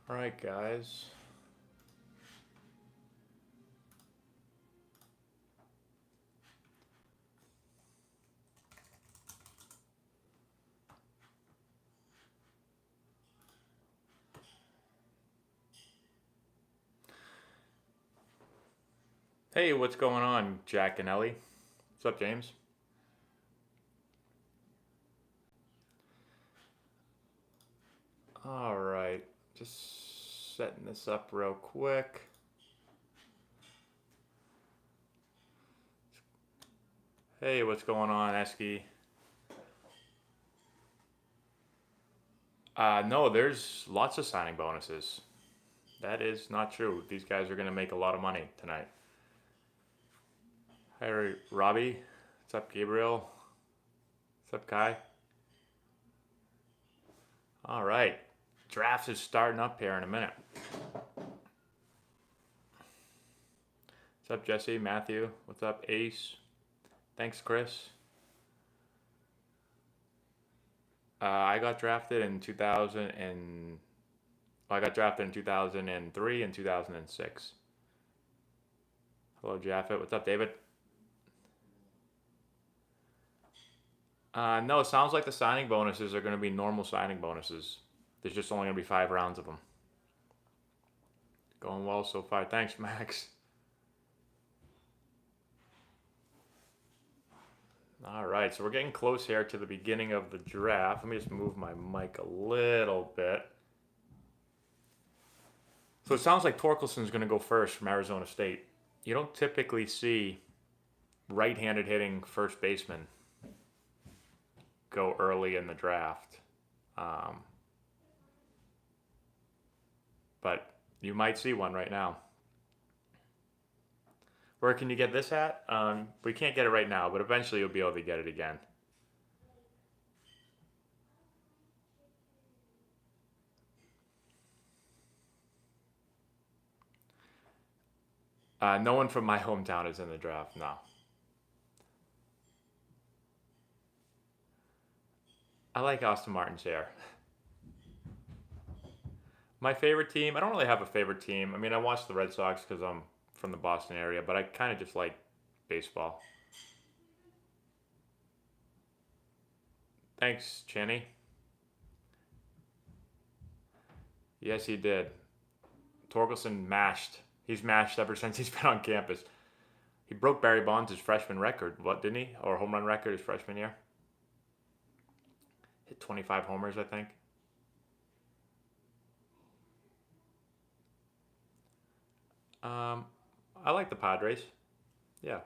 All right, guys. Hey, what's going on, Jack and Ellie? What's up, James? All right, just setting this up real quick. Hey, what's going on, Esky? No, there's lots of signing bonuses. That is not true. These guys are going to make a lot of money tonight. Hi, Robbie. What's up, Gabriel? What's up, Kai? All right. Drafts is starting up here in a minute. What's up, Jesse? Matthew? What's up, Ace? Thanks, Chris. I got drafted in 2000 and I got drafted in 2003 and 2006. Hello, Jaffet. What's up, David? No, it sounds like the signing bonuses are going to be normal signing bonuses. There's just only going to be 5 rounds of them. Going well so far. Thanks, Max. All right, so we're getting close here to the beginning of the draft. Let me just move my mic a little bit. So it sounds like Torkelson's going to go first from Arizona State. You don't typically see right-handed hitting first baseman go early in the draft. But you might see one right now. Where can you get this at? We can't get it right now, but eventually you'll be able to get it again. No one from my hometown is in the draft, no. I like Austin Martin's hair. My favorite team, I don't really have a favorite team. I mean, I watch the Red Sox because I'm from the Boston area, but I kind of just like baseball. Thanks, Channy. Yes, he did. Torkelson mashed. He's mashed ever since he's been on campus. He broke Barry Bonds' freshman record, what, didn't he? Or home run record his freshman year? Hit 25 homers, I think. I like the Padres. Yeah.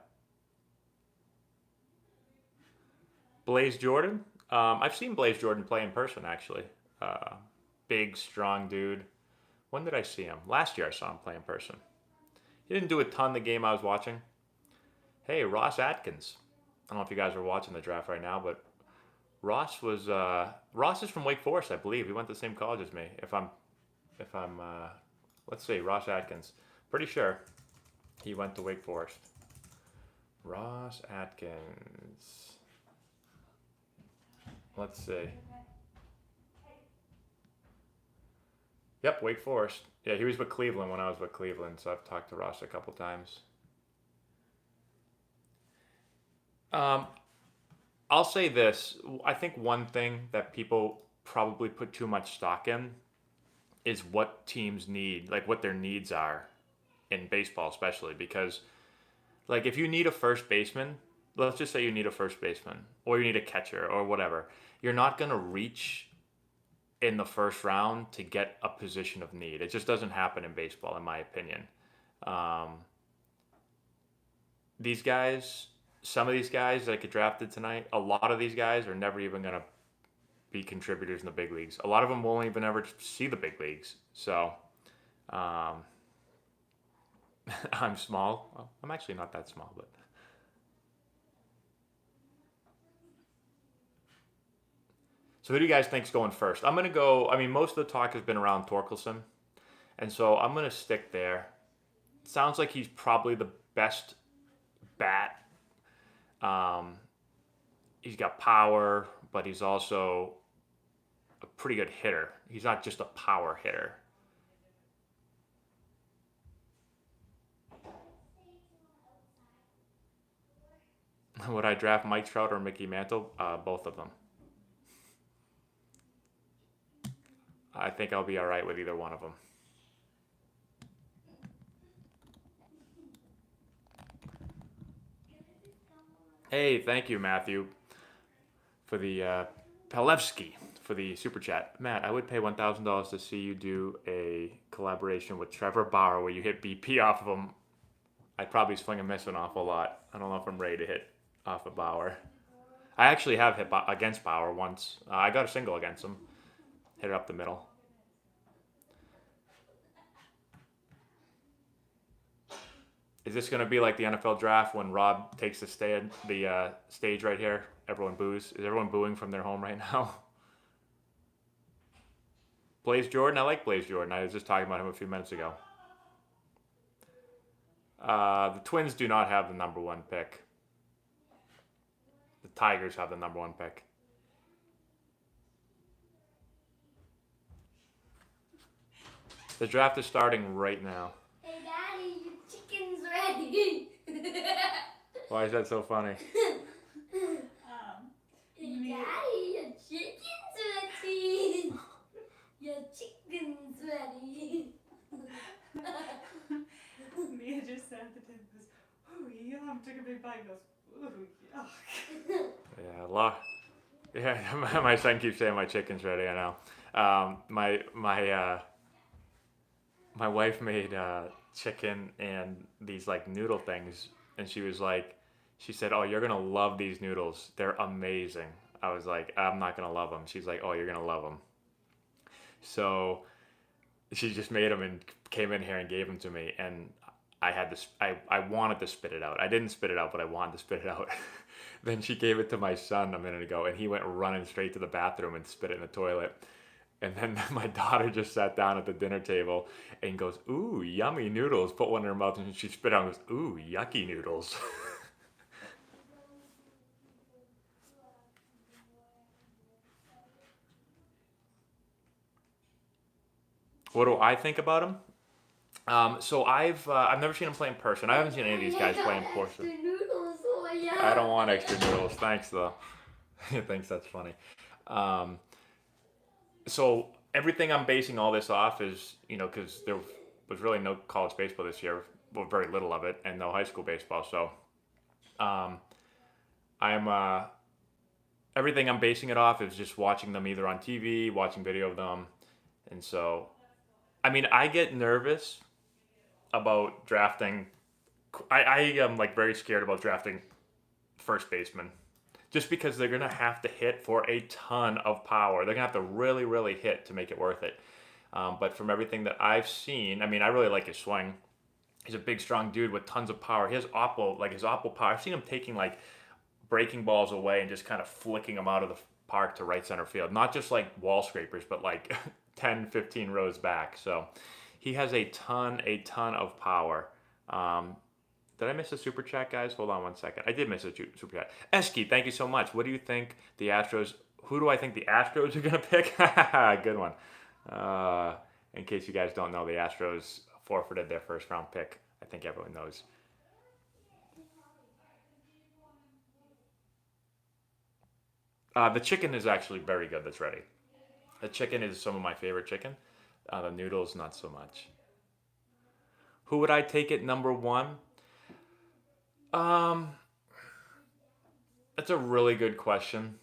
Blaze Jordan. I've seen Blaze Jordan play in person, actually. Uh, Big, strong dude. When did I see him? Last year I saw him play in person. He didn't do a ton the game I was watching. Hey, Ross Atkins. I don't know if you guys are watching the draft right now, but Ross is from Wake Forest, I believe. He went to the same college as me. If I'm let's see, Ross Atkins. Pretty sure he went to Wake Forest. Ross Atkins. Let's see. Yep, Wake Forest. Yeah, he was with Cleveland when I was with Cleveland, so I've talked to Ross a couple times. Um, I'll say this. I think one thing that people probably put too much stock in is what teams need, like what their needs are in baseball, especially because, like, if you need a first baseman, let's just say you need a first baseman or you need a catcher or whatever, you're not going to reach in the first round to get a position of need. It just doesn't happen in baseball, in my opinion. Um, these guys, some of these guys that get drafted tonight, a lot of these guys are never even going to be contributors in the big leagues. A lot of them won't even ever see the big leagues. So, um, I'm small. Well, I'm actually not that small, but so who do you guys think's going first? I'm gonna go. I mean, most of the talk has been around Torkelson, and so I'm gonna stick there. Sounds like he's probably the best bat. Um, he's got power, but he's also a pretty good hitter. He's not just a power hitter. Would I draft Mike Trout or Mickey Mantle? Both of them. I think I'll be all right with either one of them. Hey, thank you, Matthew, for the Palevsky for the super chat. Matt, I would pay $1,000 to see you do a collaboration with Trevor Bauer where you hit BP off of him. I'd probably swing and miss an awful lot. I don't know if I'm ready to hit off of Bauer. I actually have hit against Bauer once. I got a single against him. Hit it up the middle. Is this going to be like the NFL draft when Rob takes the stage right here? Everyone boos. Is everyone booing from their home right now? Blaze Jordan? I like Blaze Jordan. I was just talking about him a few minutes ago. The Twins do not have the number one pick. The Tigers have the number one pick. The draft is starting right now. Hey, Daddy, your chicken's ready. Why is that so funny? Hey, Daddy, your chicken's ready. Your chicken's ready. Mia just sat at the table and goes, oh, yum, took a big bite and goes, ooh, yuck. Yeah, my son keeps saying my chicken's ready, I know. My wife made chicken and these like noodle things, and she said, oh, you're gonna love these noodles, they're amazing. I was like, I'm not gonna love them. She's like, oh, you're gonna love them. So she just made them and came in here and gave them to me, and I had this. I wanted to spit it out. I didn't spit it out, but I wanted to spit it out. Then she gave it to my son a minute ago, and he went running straight to the bathroom and spit it in the toilet. And then my daughter just sat down at the dinner table and goes, ooh, yummy noodles. Put one in her mouth, and she spit out and goes, ooh, yucky noodles. What do I think about him? So I've never seen him play in person. I haven't seen any of these guys play in person. Noodles, oh, yeah. I don't want extra noodles. Thanks, though. Thanks, that's funny. So everything I'm basing all this off is, because there was really no college baseball this year, well, very little of it, and no high school baseball. So I'm everything I'm basing it off is just watching them either on TV, watching video of them, and so, I mean, I get nervous about drafting. I am like very scared about drafting first baseman, just because they're gonna have to hit for a ton of power. They're gonna have to really, really hit to make it worth it. But from everything that I've seen, I mean, I really like his swing. He's a big, strong dude with tons of power. His oppo power. I've seen him taking like breaking balls away and just kind of flicking them out of the park to right center field. Not just like wall scrapers, but like 10, 15 rows back. So he has a ton of power. Did I miss a super chat, guys? Hold on one second. I did miss a super chat. Eski, thank you so much. What do you think the Astros? Who do I think the Astros are gonna pick? Good one. In case you guys don't know, the Astros forfeited their first round pick. I think everyone knows. The chicken is actually very good. That's ready. The chicken is some of my favorite chicken. The noodles, not so much. Who would I take at number one? That's a really good question.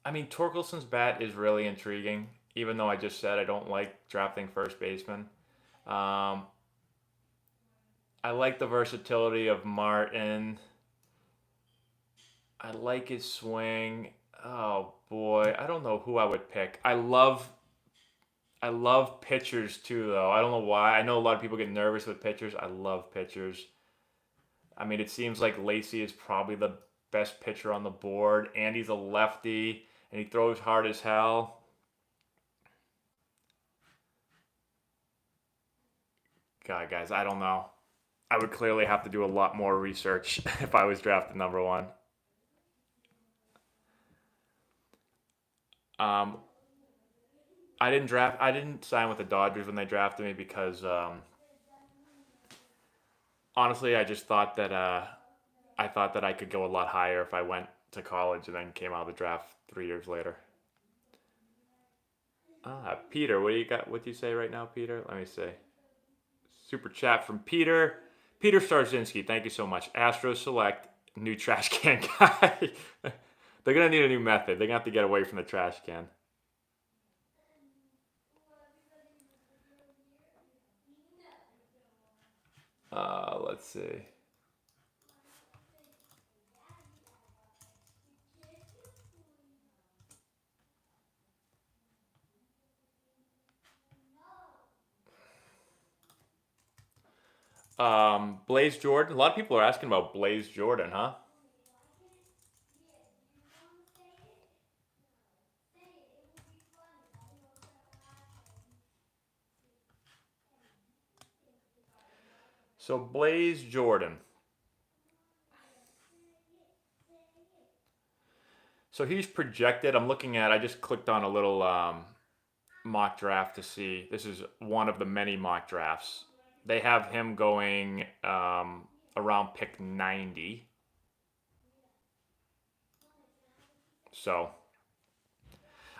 I mean, Torkelson's bat is really intriguing, even though I just said I don't like drafting first baseman. Um, I like the versatility of Martin. I like his swing. Oh boy, I don't know who I would pick. I love pitchers too, though. I don't know why. I know a lot of people get nervous with pitchers. I love pitchers. I mean, it seems like Lacey is probably the best pitcher on the board, and he's a lefty, and he throws hard as hell. God, guys, I don't know. I would clearly have to do a lot more research if I was drafted number one. Um, I didn't sign with the Dodgers when they drafted me because honestly, I just thought that I thought that I could go a lot higher if I went to college and then came out of the draft 3 years later. Peter, what do you got? What do you say right now, Peter? Let me see. Super chat from Peter. Peter Starzinski, thank you so much. Astros select new trash can guy. They're gonna need a new method. They're gonna have to get away from the trash can. Let's see. Blaze Jordan. A lot of people are asking about Blaze Jordan, huh? So Blaze Jordan. So he's projected. I'm looking at. I just clicked on a little mock draft to see. This is one of the many mock drafts. They have him going around pick 90. So,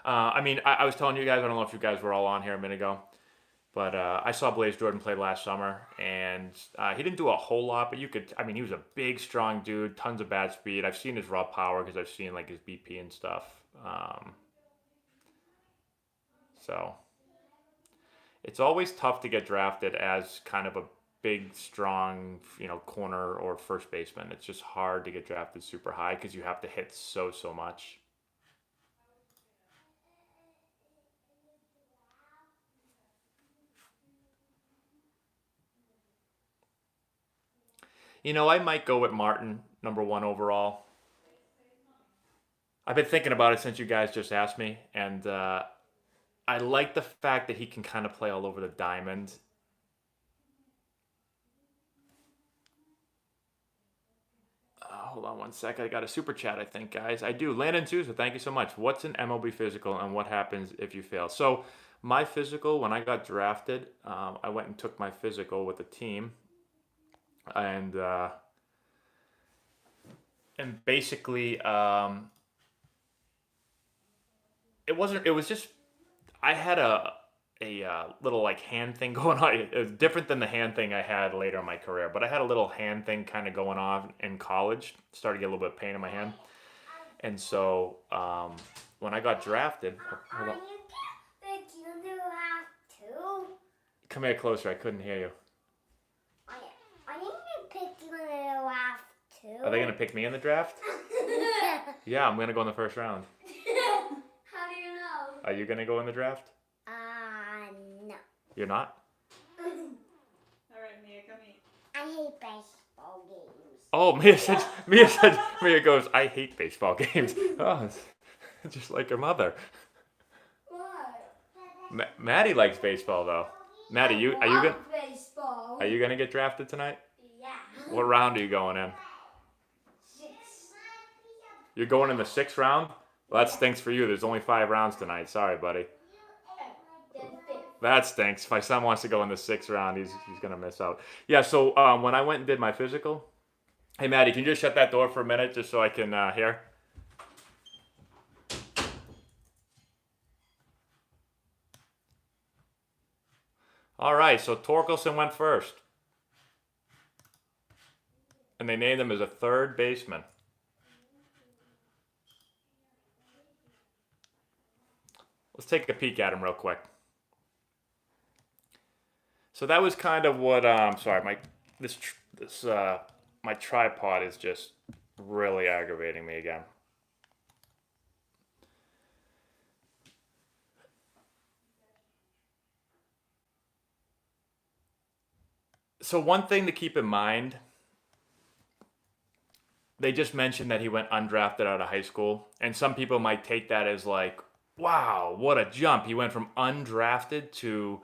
I mean, I was telling you guys. I don't know if you guys were all on here a minute ago. But I saw Blaze Jordan play last summer, and he didn't do a whole lot, but you could, I mean, he was a big, strong dude, tons of bat speed. I've seen his raw power because I've seen, like, his BP and stuff. So, it's always tough to get drafted as kind of a big, strong, corner or first baseman. It's just hard to get drafted super high because you have to hit so much. I might go with Martin, #1 overall. I've been thinking about it since you guys just asked me, and I like the fact that he can kind of play all over the diamond. Hold on one sec. I got a super chat, I think, guys. I do. Landon Souza, thank you so much. What's an MLB physical, and what happens if you fail? So, my physical, when I got drafted, I went and took my physical with the team, and basically, it wasn't. It was just I had a little like hand thing going on. It was different than the hand thing I had later in my career, but I had a little hand thing kind of going on in college. Started to get a little bit of pain in my hand, and so when I got drafted, hold on. Come here closer. I couldn't hear you. Are they gonna pick me in the draft? Yeah, I'm gonna go in the first round. How do you know? Are you gonna go in the draft? No. You're not? All right, Mia, come eat. I hate baseball games. Oh, Mia goes, I hate baseball games. Oh, it's just like her mother. What? Maddie likes baseball though. Maddie, Baseball. are you gonna get drafted tonight? Yeah. What round are you going in? 6. You're going in the 6th round? Well, that stinks for you. There's only 5 rounds tonight. Sorry, buddy. Then 5th. That stinks. If my son wants to go in the 6th round, he's gonna miss out. Yeah. So when I went and did my physical, hey Maddie, can you just shut that door for a minute just so I can hear? All right. So Torkelson went first, and they named him as a 3rd baseman. Let's take a peek at him real quick. So that was kind of what. Sorry, my tripod is just really aggravating me again. So one thing to keep in mind, they just mentioned that he went undrafted out of high school, and some people might take that as like, wow, what a jump. He went from undrafted to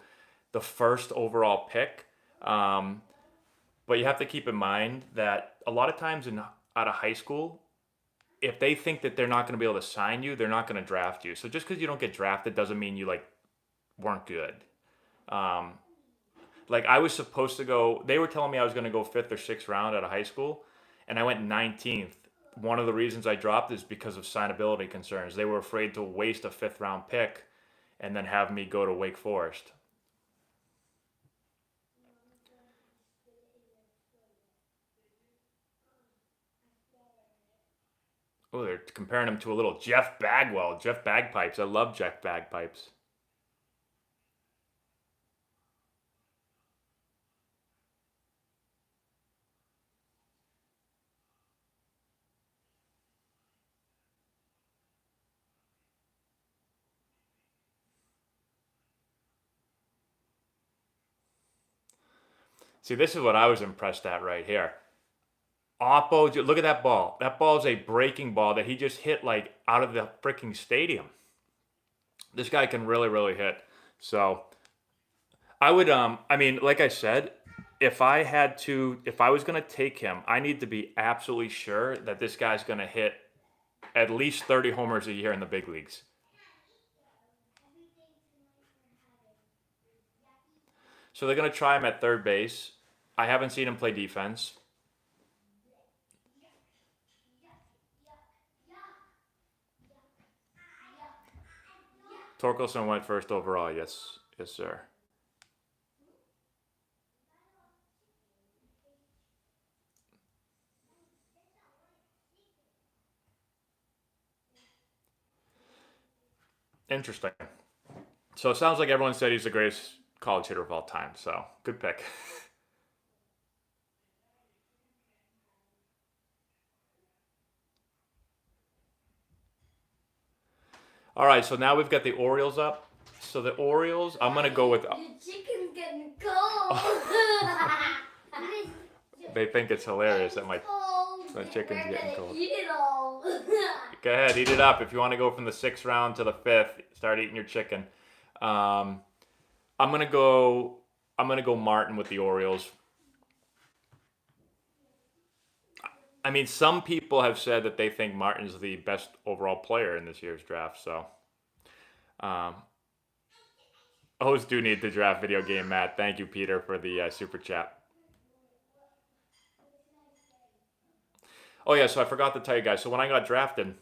the 1st overall pick. But you have to keep in mind that a lot of times out of high school, if they think that they're not going to be able to sign you, they're not going to draft you. So just because you don't get drafted doesn't mean you weren't good. Like I was supposed to go. They were telling me I was going to go fifth or sixth round out of high school, and I went 19th. One of the reasons I dropped is because of signability concerns. They were afraid to waste a fifth round pick and then have me go to Wake Forest. Oh, they're comparing him to a little Jeff Bagwell. Jeff Bagpipes. I love Jeff Bagpipes. See, this is what I was impressed at right here. Oppo, look at that ball. That ball is a breaking ball that he just hit like out of the freaking stadium. This guy can really, really hit. So I would, I mean, like I said, if I was gonna take him, I need to be absolutely sure that this guy's gonna hit at least 30 homers a year in the big leagues. So they're gonna try him at third base. I haven't seen him play defense. Torkelson went first overall. Yes, yes, sir. Interesting. So it sounds like everyone said he's the greatest college hitter of all time. So good pick. All right, so now we've got the Orioles up. So the Orioles, I'm gonna go with. Your chicken's getting cold. They think it's hilarious that my chicken's getting cold. Go ahead, eat it up. If you want to go from the sixth round to the fifth, start eating your chicken. I'm gonna go. I'm gonna go Martin with the Orioles. I mean, some people have said that they think Martin's the best overall player in this year's draft. So, O's do need the draft video game, Matt. Thank you, Peter, for the super chat. Oh yeah, so I forgot to tell you guys. So when I got drafted,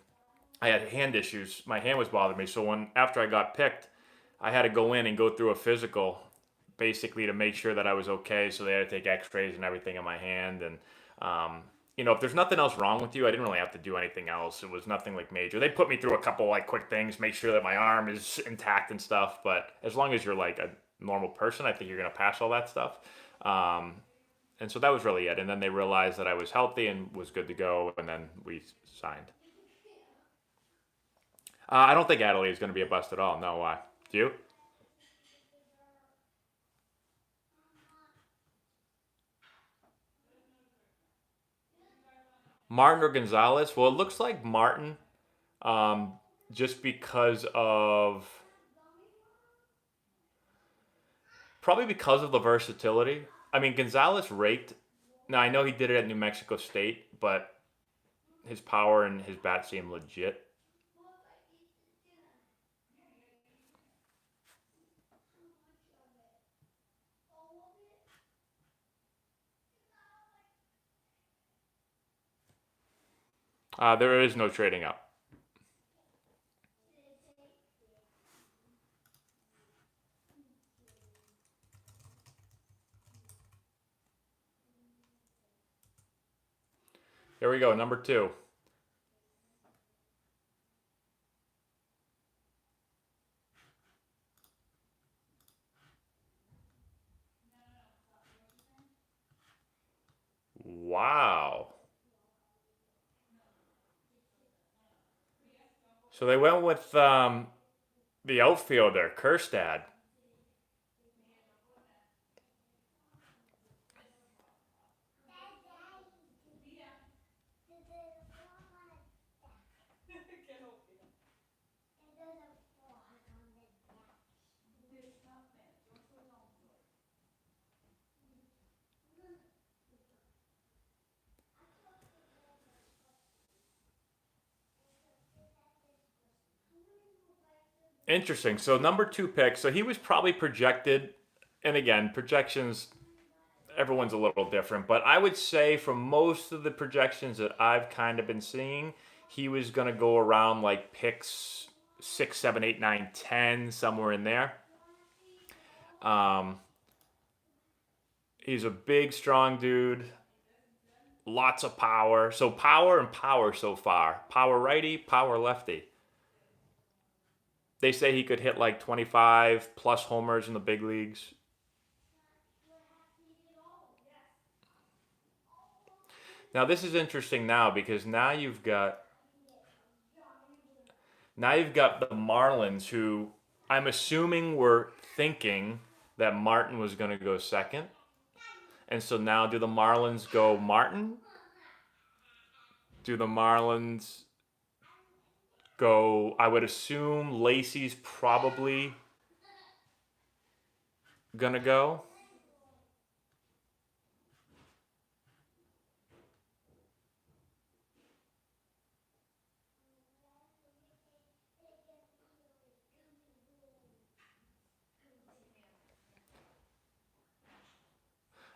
I had hand issues. My hand was bothering me. So after I got picked, I had to go in and go through a physical, basically to make sure that I was okay. So they had to take X-rays and everything in my hand. And if there's nothing else wrong with you, I didn't really have to do anything else. It was nothing like major. They put me through a couple like quick things, make sure that my arm is intact and stuff. But as long as you're like a normal person, I think you're gonna pass all that stuff. And so that was really it. And then they realized that I was healthy and was good to go, and then we signed. I don't think Adelaide is going to be a bust at all. No, why? Do you? Martin or Gonzalez? Well, it looks like Martin, just because of probably because of the versatility. I mean, Gonzalez raked. Now I know he did it at New Mexico State, but his power and his bat seem legit. There is no trading up. Here we go, number 2. Wow. So they went with the outfielder, Kerstad. Interesting. So number 2 pick. So he was probably projected and again, projections, everyone's a little different, but I would say for most of the projections that I've kind of been seeing, he was going to go around like picks 6, 7, 8, 9, 10, somewhere in there. He's a big, strong dude. Lots of power. So power and power so far. Power righty, power lefty. They say he could hit like 25 plus homers in the big leagues. Now this is interesting now because now you've got the Marlins, who I'm assuming were thinking that Martin was going to go second. And so now do the Marlins go Martin? Do the Marlins go, I would assume Lacey's probably going to go.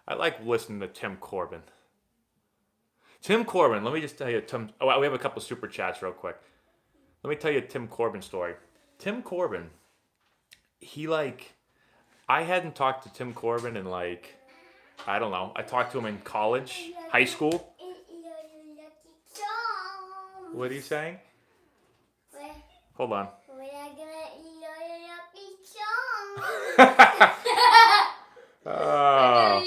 I like listening to Tim Corbin. Tim Corbin, let me just tell you, we have a couple super chats real quick. Let me tell you a Tim Corbin story. Tim Corbin, I hadn't talked to Tim Corbin in I don't know. I talked to him in college, high school. What are you saying? Hold on. Oh.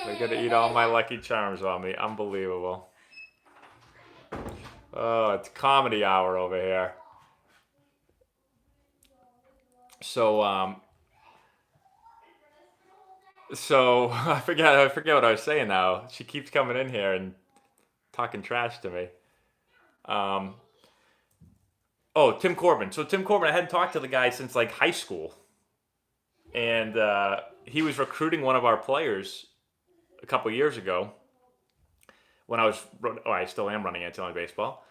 They're gonna eat all my Lucky Charms on me. Unbelievable. Oh, it's comedy hour over here. So I forget what I was saying now. She keeps coming in here and talking trash to me. Tim Corbin. So Tim Corbin, I hadn't talked to the guy since high school. And he was recruiting one of our players a couple years ago when I still am running Antonelli baseball.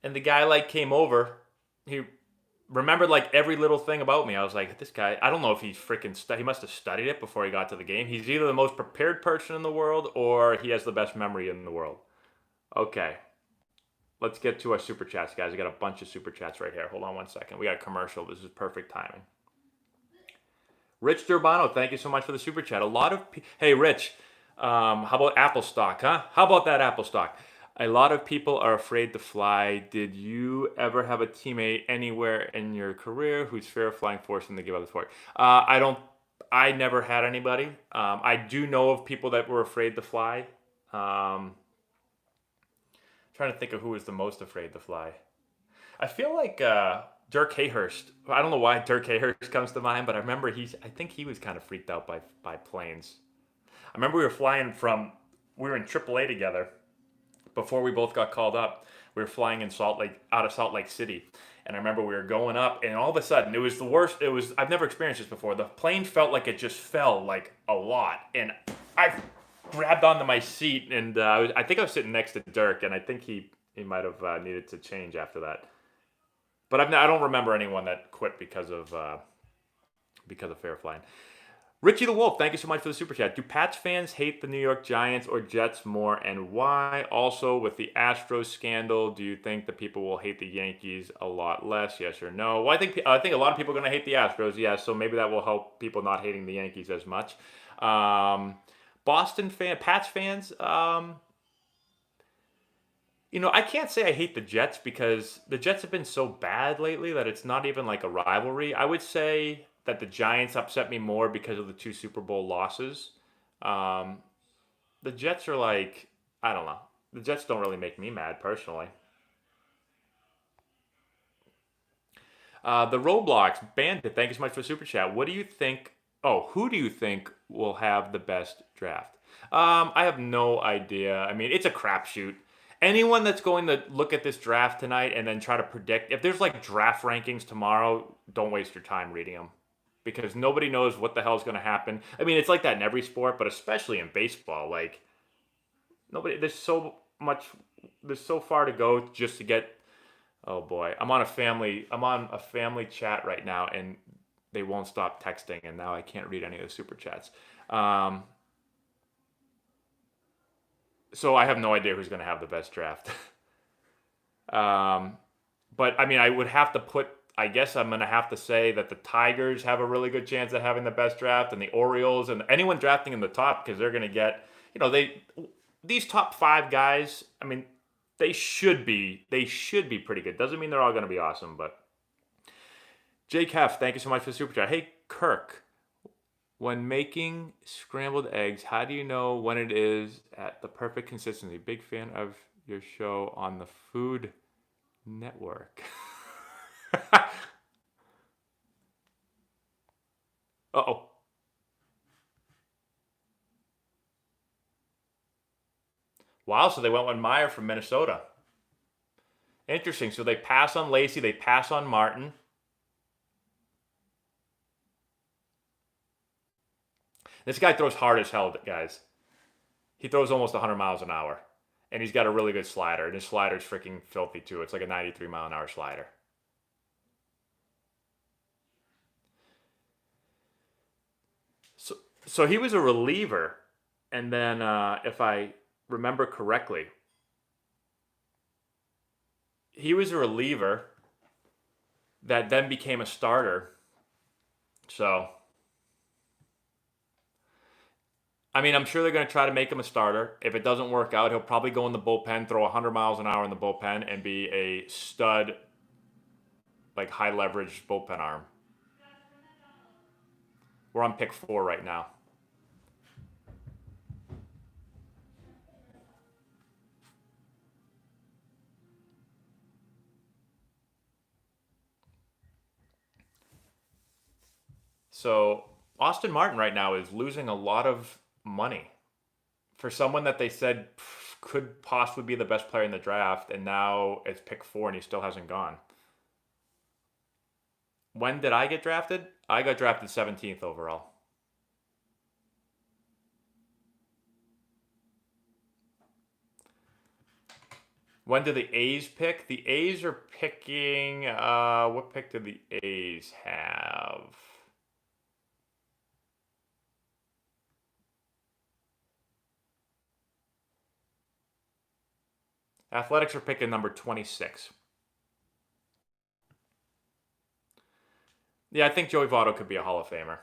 And the guy came over. He remembered every little thing about me. I was like, this guy, I don't know if he he must have studied it before he got to the game. He's either the most prepared person in the world or he has the best memory in the world. Okay. Let's get to our super chats, guys. I got a bunch of super chats right here. Hold on one second. We got a commercial. This is perfect timing. Rich Durbano, thank you so much for the super chat. Hey, Rich, how about Apple stock, huh? How about that Apple stock? A lot of people are afraid to fly. Did you ever have a teammate anywhere in your career whose fear of flying forced them to give up the sport? I never had anybody. I do know of people that were afraid to fly. Trying to think of who was the most afraid to fly. I feel like Dirk Hayhurst. I don't know why Dirk Hayhurst comes to mind, but I remember I think he was kind of freaked out by planes. I remember we were in AAA together before we both got called up. We were flying out of Salt Lake City. And I remember we were going up, and all of a sudden, it was the worst. I've never experienced this before. The plane felt like it just fell a lot. And I grabbed onto my seat, and I think I was sitting next to Dirk, and I think he might have needed to change after that. But I don't remember anyone that quit because of fair flying. Richie the Wolf, thank you so much for the super chat. Do Pats fans hate the New York Giants or Jets more, and why? Also, with the Astros scandal, do you think that people will hate the Yankees a lot less? Yes or no? Well, I think a lot of people are going to hate the Astros. Yes, so maybe that will help people not hating the Yankees as much. Pats fans. I can't say I hate the Jets because the Jets have been so bad lately that it's not even a rivalry. I would say that the Giants upset me more because of the 2 Super Bowl losses. The Jets are I don't know. The Jets don't really make me mad personally. The Roblox Bandit, thank you so much for the super chat. Who do you think will have the best draft? I have no idea. I mean, it's a crapshoot. Anyone that's going to look at this draft tonight and then try to predict, if there's draft rankings tomorrow, don't waste your time reading them. Because nobody knows what the hell is going to happen. I mean, it's like that in every sport, but especially in baseball. There's so far to go just to get Oh boy, I'm on a family chat right now, and they won't stop texting, and now I can't read any of the super chats. Um, so I have no idea who's going to have the best draft. um, but I mean, I would have to put. I guess I'm going to have to say that the Tigers have a really good chance of having the best draft, and the Orioles, and anyone drafting in the top because they're going to get. These top five guys. I mean, they should be pretty good. Doesn't mean they're all going to be awesome, but Jake Hef, thank you so much for the super chat. Hey, Kirk, when making scrambled eggs, how do you know when it is at the perfect consistency? Big fan of your show on the Food Network. Uh-oh. Wow, so they went with Meyer from Minnesota. Interesting. So they pass on Lacey, they pass on Martin. This guy throws hard as hell, guys. He throws almost 100 miles an hour. And he's got a really good slider. And his slider's freaking filthy, too. It's like a 93-mile-an-hour slider. So he was a reliever. And then, if I remember correctly, he was a reliever that then became a starter. So, I mean, I'm sure they're going to try to make him a starter. If it doesn't work out, he'll probably go in the bullpen, throw 100 miles an hour in the bullpen, and be a stud, like high leverage bullpen arm. We're on pick 4 right now. So Austin Martin right now is losing a lot of money for someone that they said could possibly be the best player in the draft, and now it's pick 4 and he still hasn't gone. When did I get drafted? I got drafted 17th overall. When do the A's pick? The A's are picking. What pick do the A's have? Athletics are picking number 26. Yeah, I think Joey Votto could be a Hall of Famer.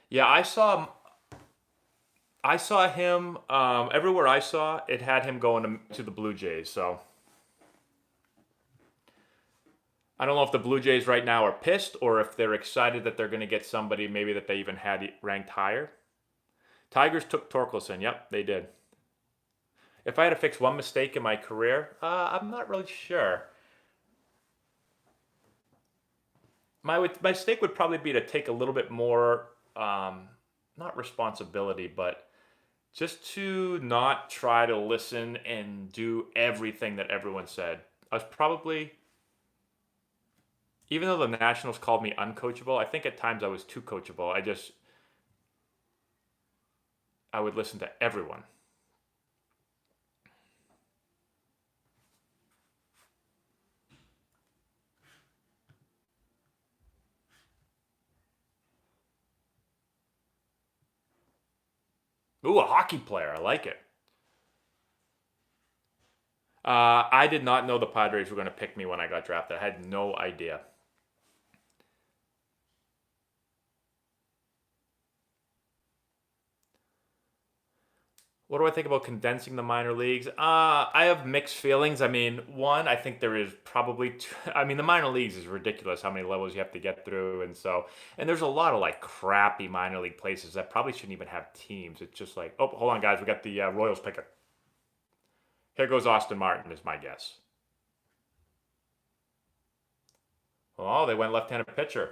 Yeah, I saw him everywhere I saw it had him going to the Blue Jays. So I don't know if the Blue Jays right now are pissed or if they're excited that they're going to get somebody maybe that they even had ranked higher. Tigers took Torkelson. Yep, they did. If I had to fix one mistake in my career, I'm not really sure. My mistake would probably be to take a little bit more, not responsibility, but just to not try to listen and do everything that everyone said. I was probably, even though the Nationals called me uncoachable, I think at times I was too coachable. I would listen to everyone. Ooh, a hockey player. I like it. I did not know the Padres were going to pick me when I got drafted. I had no idea. What do I think about condensing the minor leagues? I have mixed feelings. I mean, one, I think there is probably, I mean, the minor leagues is ridiculous how many levels you have to get through. And there's a lot of like crappy minor league places that probably shouldn't even have teams. It's just like, oh, hold on, guys. We got the Royals picker. Here goes Austin Martin, is my guess. Oh, they went left-handed pitcher.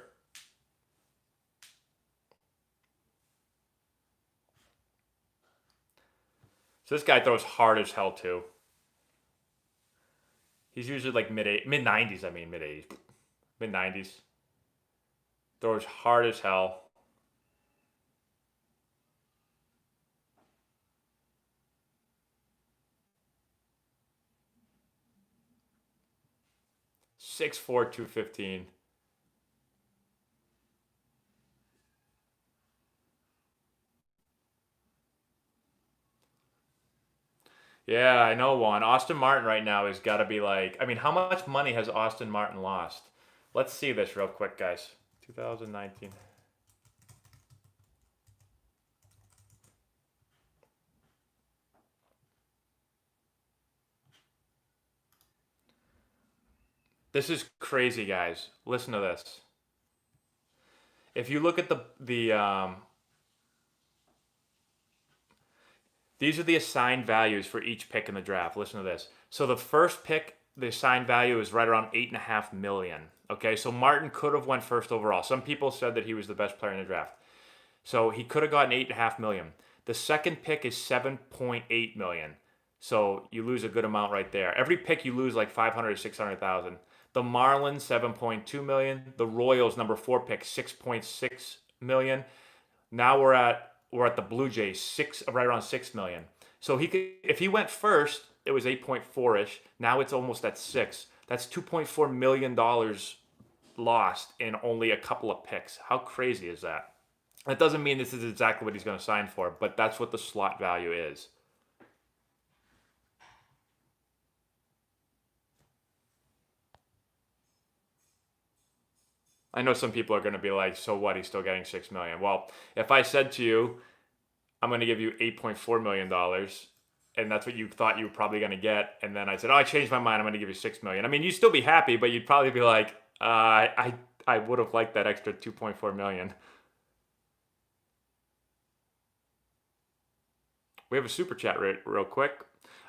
So this guy throws hard as hell too. He's usually like mid 90s. I mean mid 80s, mid 90s. Throws hard as hell. 6'4", 215. Yeah, I know one. Austin Martin right now has got to be like, I mean, how much money has Austin Martin lost? Let's see this real quick, guys. 2019. This is crazy, guys. Listen to this. If you look at the these are the assigned values for each pick in the draft. Listen to this. So the first pick, the assigned value is right around 8.5 million. Okay, so Martin could have went first overall. Some people said that he was the best player in the draft. So he could have gotten 8.5 million. The second pick is 7.8 million. So you lose a good amount right there. Every pick you lose like 500 or 600,000. The Marlins 7.2 million. The Royals number 4 pick 6.6 million. Now we're at the Blue Jays right around 6 million. So he could, if he went first, it was 8.4 ish. Now it's almost at 6. That's 2.4 million dollars lost in only a couple of picks. How crazy is that? That doesn't mean this is exactly what he's going to sign for, but that's what the slot value is. I know some people are going to be like, so what? He's still getting 6 million. Well, if I said to you, I'm going to give you $8.4 million, and that's what you thought you were probably going to get, and then I said, oh, I changed my mind. I'm going to give you 6 million. I mean, you'd still be happy, but you'd probably be like, I would have liked that extra 2.4 million. We have a super chat real quick.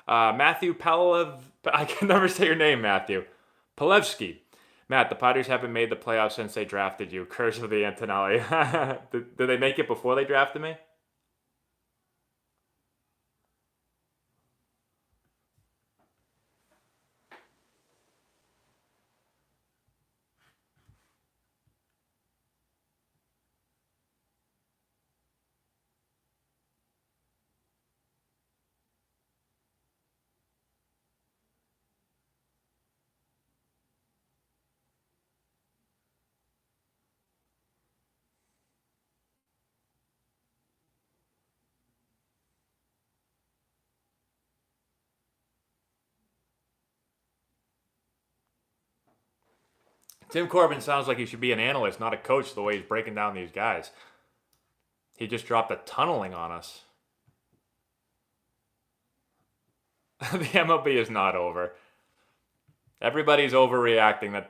Matthew I can never say your name, Matthew. Palevsky. Matt, the Padres haven't made the playoffs since they drafted you. Curse of the Antonelli. Did they make it before they drafted me? Tim Corbin sounds like he should be an analyst, not a coach, the way he's breaking down these guys. He just dropped a tunneling on us. The MLB is not over. Everybody's overreacting that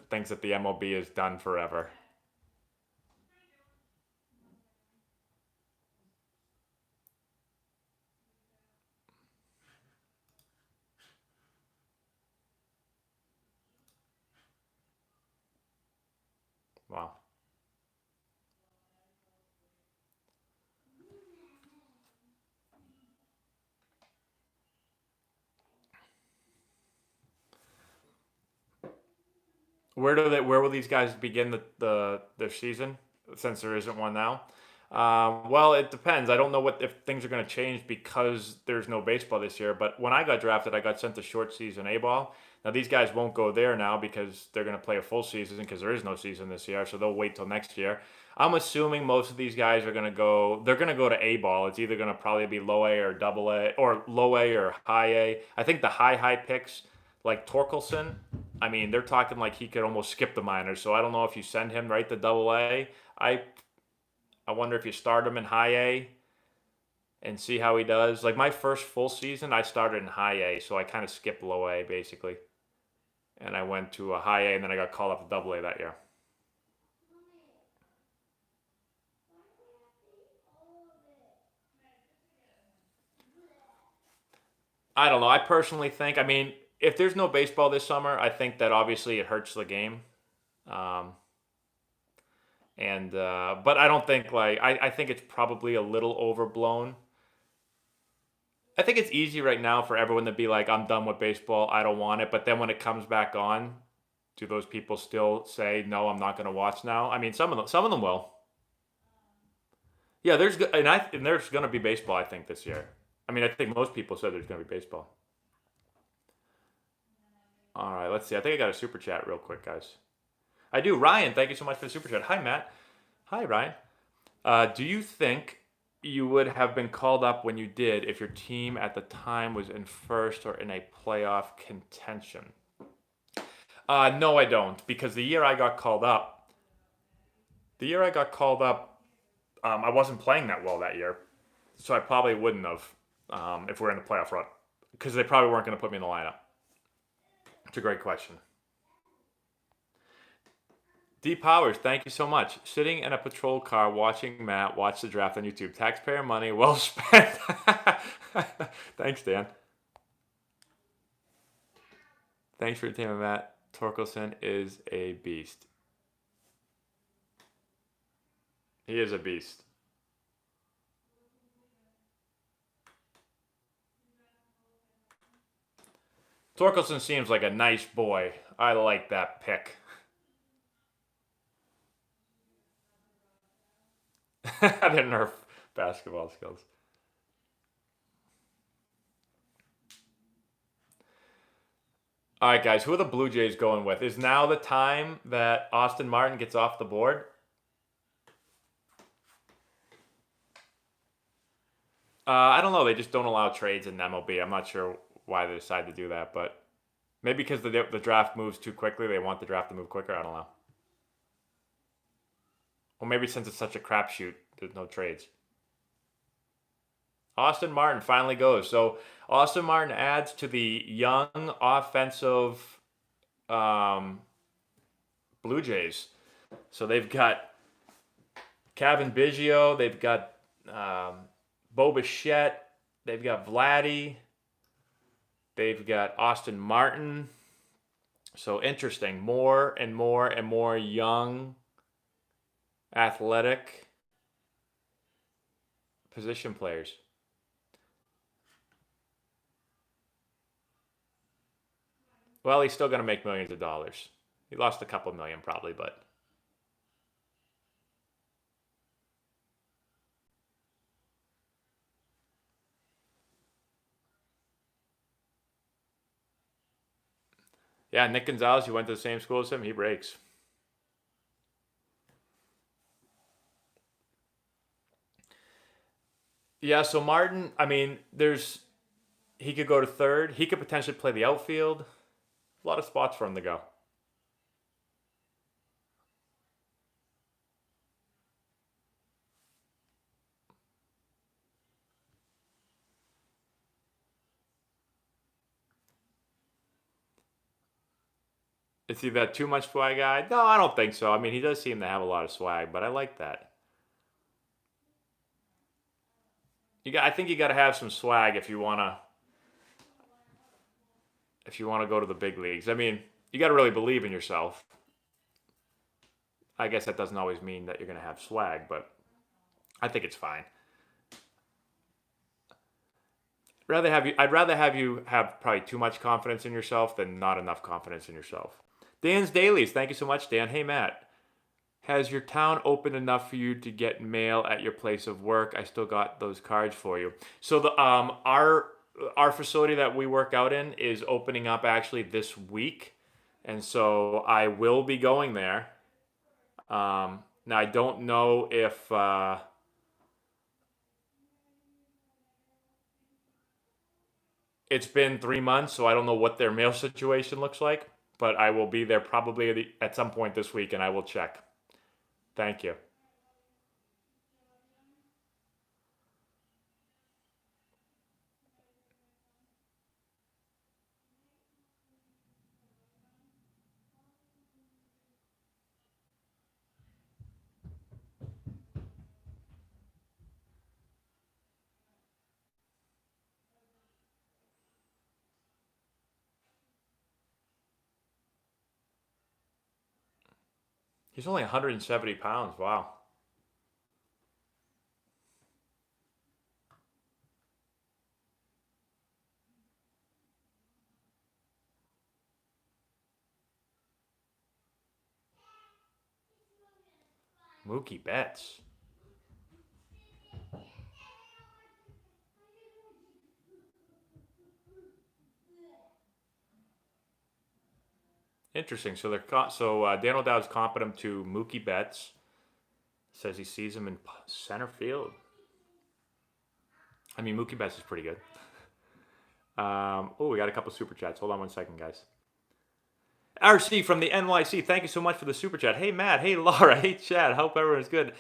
thinks that the MLB is done forever. Wow. Where will these guys begin their season, since there isn't one now? Well, it depends. I don't know if things are going to change because there's no baseball this year. But when I got drafted, I got sent to short season A ball. Now these guys won't go there now because they're going to play a full season because there is no season this year. So they'll wait till next year. I'm assuming most of these guys are going to go. They're going to go to A ball. It's either going to probably be low A or double A, or low A or high A. I think the high picks like Torkelson. I mean, they're talking like he could almost skip the minors. So I don't know if you send him right to double A. I wonder if you start him in high A and see how he does. Like my first full season, I started in high A, so I kind of skipped low A basically. And I went to a high A, and then I got called up to double A that year. I don't know. I personally think, I mean, if there's no baseball this summer, I think that obviously it hurts the game. Um, but I don't think I think it's probably a little overblown. I think it's easy right now for everyone to be like, I'm done with baseball. I don't want it. But then when it comes back on, do those people still say, no, I'm not going to watch now? I mean, some of them will. Yeah, and there's going to be baseball, I think, this year. I mean, I think most people said there's going to be baseball. All right, let's see. I think I got a super chat real quick, guys. I do. Ryan, thank you so much for the super chat. Hi, Matt. Hi, Ryan. Do you think you would have been called up when you did if your team at the time was in first or in a playoff contention? No, I don't, because the year I got called up, I wasn't playing that well that year, so I probably wouldn't have if we're in the playoff run, because they probably weren't going to put me in the lineup. It's a great question. D Powers, thank you so much. Sitting in a patrol car watching Matt watch the draft on YouTube. Taxpayer money well spent. Thanks, Dan. Thanks for your time, Matt. Torkelson is a beast. He is a beast. Torkelson seems like a nice boy. I like that pick. I didn't nerf basketball skills. All right, guys, who are the Blue Jays going with? Is now the time that Austin Martin gets off the board? I don't know. They just don't allow trades in MLB. I'm not sure why they decided to do that, but maybe because the draft moves too quickly. They want the draft to move quicker. I don't know. Or maybe since it's such a crapshoot, there's no trades. Austin Martin finally goes. So Austin Martin adds to the young offensive Blue Jays. So they've got Kevin Biggio. They've got Bo Bichette. They've got Vladdy. They've got Austin Martin. So interesting. More and more and more young, athletic position players. Well, he's still going to make millions of dollars. He lost a couple million probably, but... Yeah, Nick Gonzalez, you went to the same school as him. He breaks. Yeah, so Martin, I mean, he could go to third. He could potentially play the outfield. A lot of spots for him to go. Is he that too much swag guy? No, I don't think so. I mean, he does seem to have a lot of swag, but I like that. I think you got to have some swag if you want to go to the big leagues. I mean, you got to really believe in yourself. I guess that doesn't always mean that you're going to have swag, but I think it's fine. I'd rather have you have probably too much confidence in yourself than not enough confidence in yourself. Dan's Dailies, thank you so much, Dan. Hey, Matt. Has your town opened enough for you to get mail at your place of work? I still got those cards for you. So the our facility that we work out in is opening up actually this week, and so I will be going there. Now I don't know if it's been 3 months, so I don't know what their mail situation looks like, but I will be there probably at some point this week, and I will check. Thank you. He's only 170 pounds. Wow. Mookie Betts. Interesting. So Dan O'Dowd's comping him to Mookie Betts. Says he sees him in center field. I mean, Mookie Betts is pretty good. We got a couple super chats. Hold on one second, guys. RC from the NYC, thank you so much for the super chat. Hey, Matt. Hey, Laura. Hey, Chad. Hope everyone's good.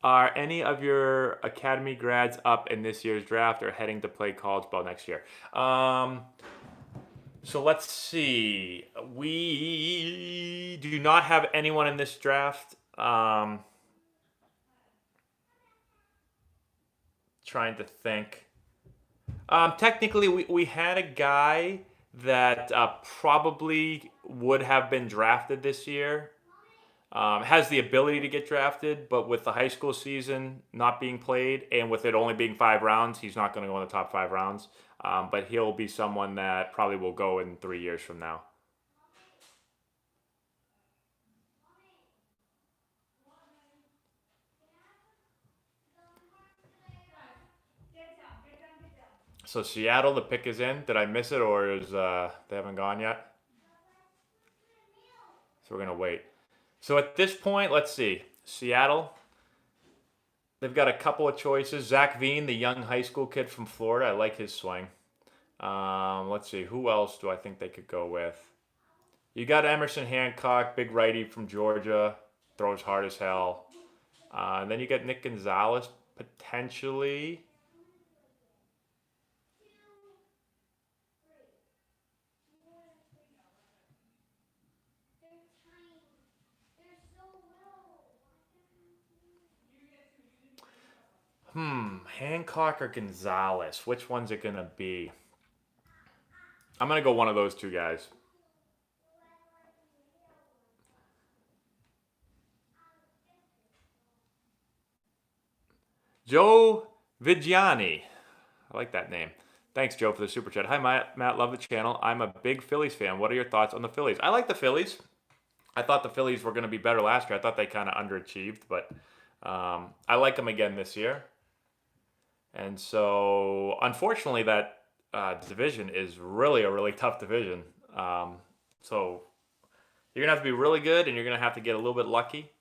Are any of your academy grads up in this year's draft or heading to play college ball next year? So let's see. We do not have anyone in this draft. Trying to think. Technically, we had a guy that probably would have been drafted this year. Has the ability to get drafted, but with the high school season not being played and with it only being 5 rounds, he's not going to go in the top 5 rounds. But he'll be someone that probably will go in 3 years from now. So Seattle, the pick is in. Did I miss it, or is they haven't gone yet? So we're gonna wait. So at this point, let's see. Seattle, they've got a couple of choices. Zach Veen, the young high school kid from Florida. I like his swing. Let's see. Who else do I think they could go with? You got Emerson Hancock, big righty from Georgia. Throws hard as hell. And then you got Nick Gonzalez, potentially. Hancock or Gonzalez? Which one's it gonna be? I'm gonna go one of those two guys. Joe Vigiani. I like that name. Thanks, Joe, for the super chat. Hi, Matt. Love the channel. I'm a big Phillies fan. What are your thoughts on the Phillies? I like the Phillies. I thought the Phillies were going to be better last year. I thought they kind of underachieved, but I like them again this year. And so, unfortunately, that division is really a really tough division. So, you're going to have to be really good, and you're going to have to get a little bit lucky.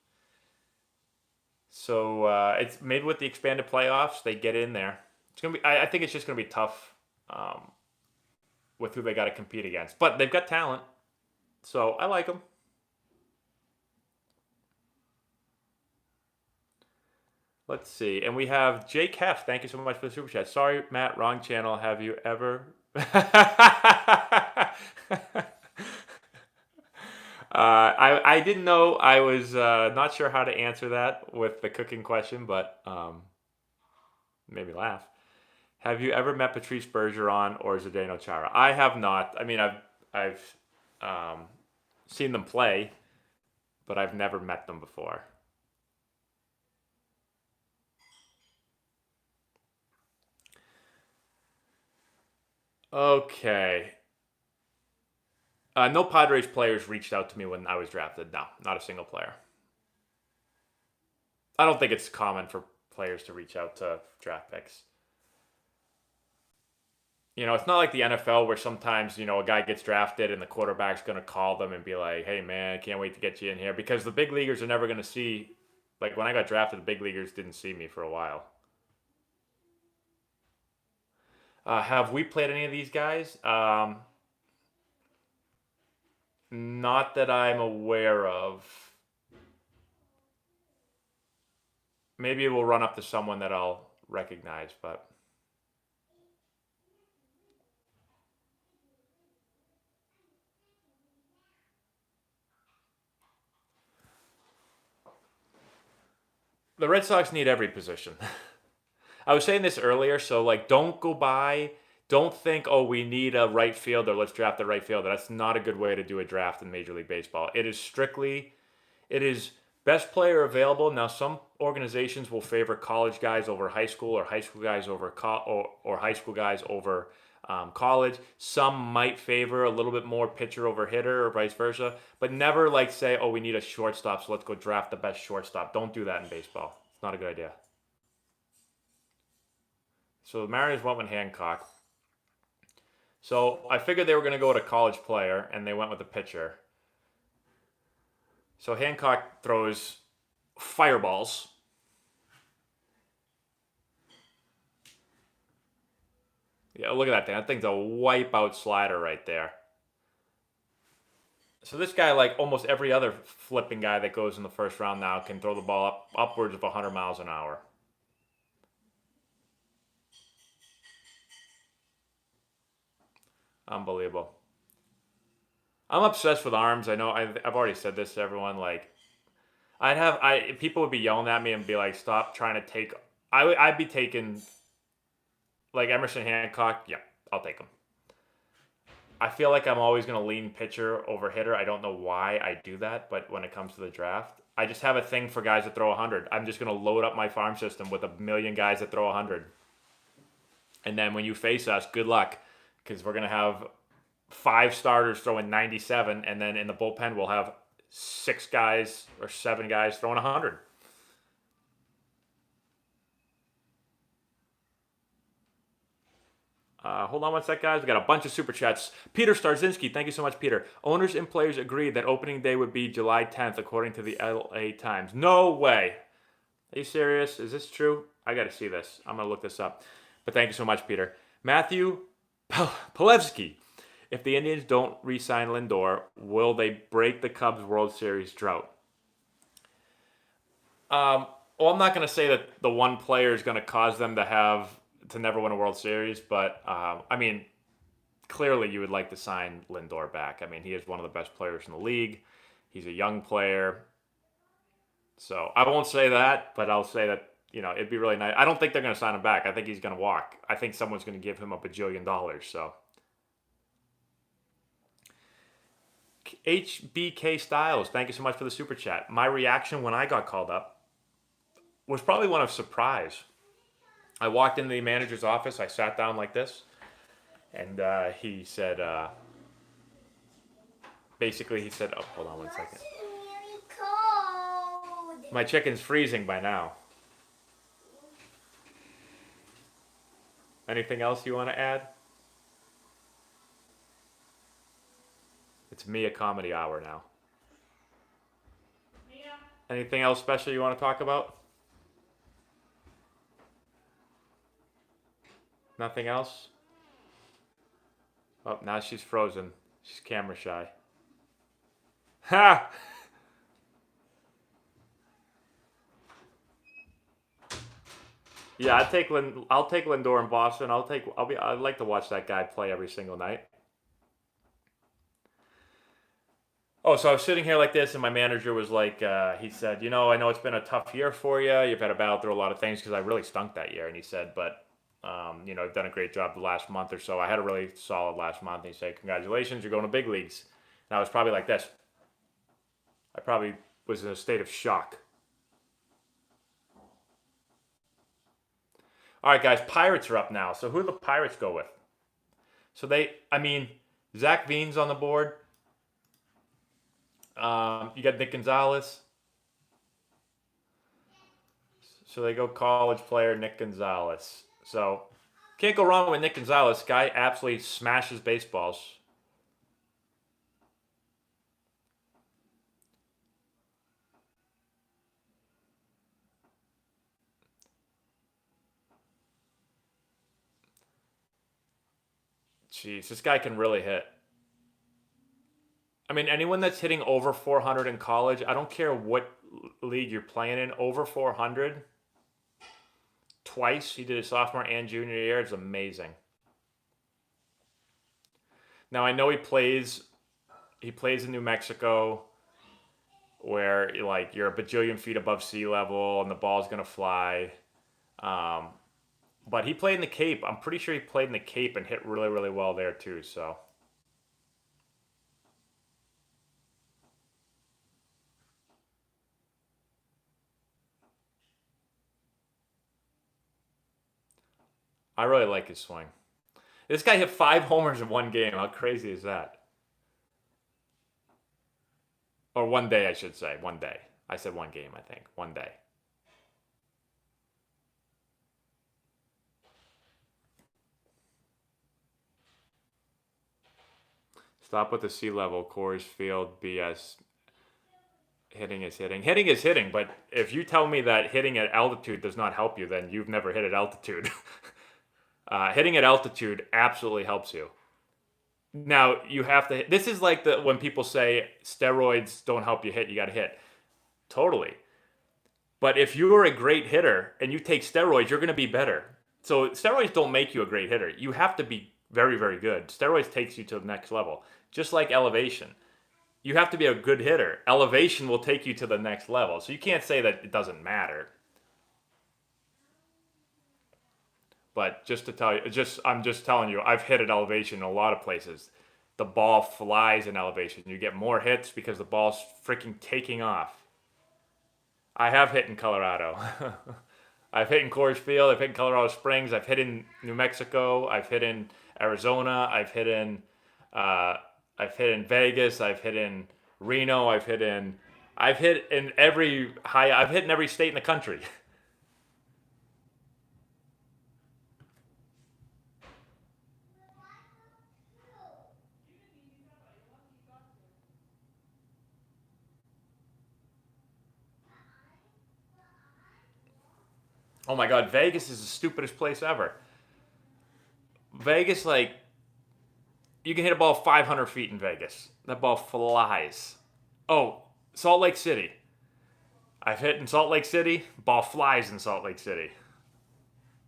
So, it's maybe with the expanded playoffs, they get in there. It's gonna be. I think it's just gonna be tough with who they got to compete against. But they've got talent, so I like them. Let's see, and we have Jake Heft. Thank you so much for the super chat. Sorry, Matt, wrong channel. Have you ever? I didn't know. I was not sure how to answer that with the cooking question, but made me laugh. Have you ever met Patrice Bergeron or Zdeno Chara? I have not. I mean, I've seen them play, but I've never met them before. Okay. No Padres players reached out to me when I was drafted. No, not a single player. I don't think it's common for players to reach out to draft picks. You know, it's not like the NFL where sometimes, you know, a guy gets drafted and the quarterback's going to call them and be like, hey, man, can't wait to get you in here. Because the big leaguers are never going to see, like when I got drafted, the big leaguers didn't see me for a while. Have we played any of these guys? Not that I'm aware of. Maybe we'll run up to someone that I'll recognize, but... The Red Sox need every position. I was saying this earlier, so like don't think, oh, we need a right fielder, let's draft the right fielder. That's not a good way to do a draft in Major League Baseball. It is best player available. Now some organizations will favor college guys over high school or high school guys over or high school guys over college. Some might favor a little bit more pitcher over hitter or vice versa, but never like say, oh, we need a shortstop, so let's go draft the best shortstop. Don't do that in baseball. It's not a good idea. So the Mariners went with Hancock. So I figured they were going to go with a college player, and they went with a pitcher. So Hancock throws fireballs. Yeah, look at that thing. That thing's a wipeout slider right there. So this guy, like almost every other flipping guy that goes in the first round now, can throw the ball upwards of 100 miles an hour. Unbelievable. I'm obsessed with arms. I know I've already said this to everyone. Like people would be yelling at me and be like, "Stop trying to take." I'd be taking like Emerson Hancock. Yeah, I'll take him. I feel like I'm always going to lean pitcher over hitter. I don't know why I do that, but when it comes to the draft, I just have a thing for guys that throw 100. I'm just going to load up my farm system with a million guys that throw 100. And then when you face us, good luck, because we're going to have 5 starters throwing 97, and then in the bullpen we'll have 6 guys or 7 guys throwing 100. Hold on one sec, guys. We got a bunch of super chats. Peter Starzinski, thank you so much, Peter. Owners and players agreed that opening day would be July 10th, according to the LA Times. No way. Are you serious? Is this true? I got to see this. I'm going to look this up. But thank you so much, Peter. Matthew Palevsky. If the Indians don't re-sign Lindor, will they break the Cubs World Series drought? Well, I'm not going to say that the one player is going to cause them to never win a World Series, but I mean, clearly you would like to sign Lindor back. I mean, he is one of the best players in the league. He's a young player. So I won't say that, but I'll say that, it'd be really nice. I don't think they're going to sign him back. I think he's going to walk. I think someone's going to give him $1 bajillion. So HBK Styles, thank you so much for the super chat. My reaction when I got called up was probably one of surprise. I walked into the manager's office. I sat down like this, and he said, basically, he said, oh, hold on one second. Really cold. My chicken's freezing by now. Anything else you want to add? It's Mia Comedy Hour now. Mia. Anything else special you want to talk about? Nothing else? Oh, now she's frozen. She's camera shy. Ha! Yeah, I'll take Lindor in Boston. I'd like to watch that guy play every single night. Oh, so I was sitting here like this, and my manager was like, he said, I know it's been a tough year for you. You've had to battle through a lot of things because I really stunk that year. And he said, but I've done a great job the last month or so. I had a really solid last month. And he said, congratulations, you're going to big leagues. And I was probably like this. I probably was in a state of shock. All right, guys, Pirates are up now. So who do the Pirates go with? So Zach Veen's on the board. You got Nick Gonzalez. So they go college player Nick Gonzalez. So can't go wrong with Nick Gonzalez. Guy absolutely smashes baseballs. Jeez, this guy can really hit. I mean, anyone that's hitting over 400 in college, I don't care what league you're playing in, over 400 twice. He did his sophomore and junior year. It's amazing. Now I know he plays in New Mexico, where you're a bajillion feet above sea level and the ball's gonna fly. But he played in the Cape. I'm pretty sure he played in the Cape and hit really, really well there too. So. I really like his swing. This guy hit 5 homers in one game. How crazy is that? Or one day, I should say. One day. I said one game, I think. One day. Stop with the sea level, Coors Field BS. Hitting is hitting. Hitting is hitting, but if you tell me that hitting at altitude does not help you, then you've never hit at altitude. Hitting at altitude absolutely helps you. Now you have to. This is like the when people say steroids don't help you hit, you got to hit. Totally. But if you're a great hitter and you take steroids, you're going to be better. So steroids don't make you a great hitter. You have to be very, very good. Steroids takes you to the next level. Just like elevation. You have to be a good hitter. Elevation will take you to the next level. So you can't say that it doesn't matter. But just to tell you, I'm just telling you, I've hit at elevation in a lot of places. The ball flies in elevation. You get more hits because the ball's freaking taking off. I have hit in Colorado. I've hit in Coors Field. I've hit in Colorado Springs. I've hit in New Mexico. I've hit in Arizona. I've hit in Vegas. I've hit in Reno. I've hit in every state in the country. Oh my God, Vegas is the stupidest place ever. Vegas, like, you can hit a ball 500 feet in Vegas. That ball flies. Oh, Salt Lake City. I've hit in Salt Lake City. Ball flies in Salt Lake City.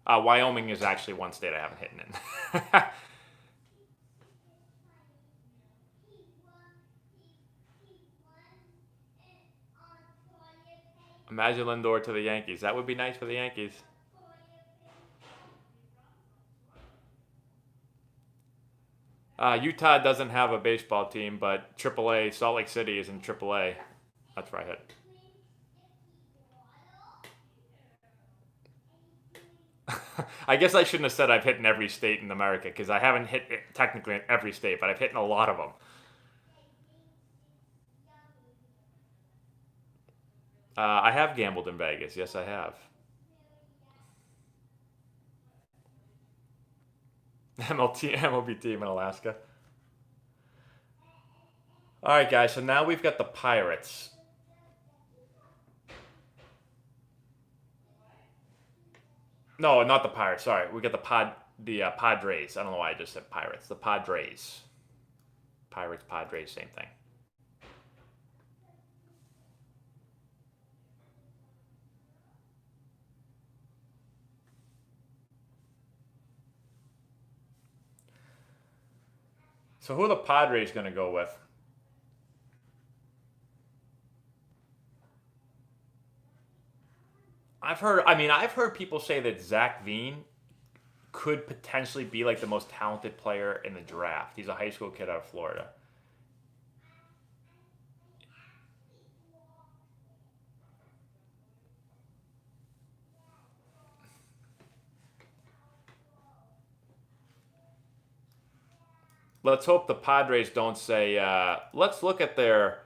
Wyoming is actually one state I haven't hit in. Imagine Lindor to the Yankees. That would be nice for the Yankees. Utah doesn't have a baseball team, but AAA, Salt Lake City is in AAA. That's where I hit. I guess I shouldn't have said I've hit in every state in America because I haven't hit it technically in every state, but I've hit in a lot of them. I have gambled in Vegas. Yes, I have. MLB team in Alaska. All right, guys. So now we've got the Pirates. No, not the Pirates. Sorry, we got the Padres. I don't know why I just said Pirates. The Padres. Pirates, Padres, same thing. So who are the Padres going to go with? I've heard people say that Zach Veen could potentially be like the most talented player in the draft. He's a high school kid out of Florida. Let's hope the Padres don't say, let's look at their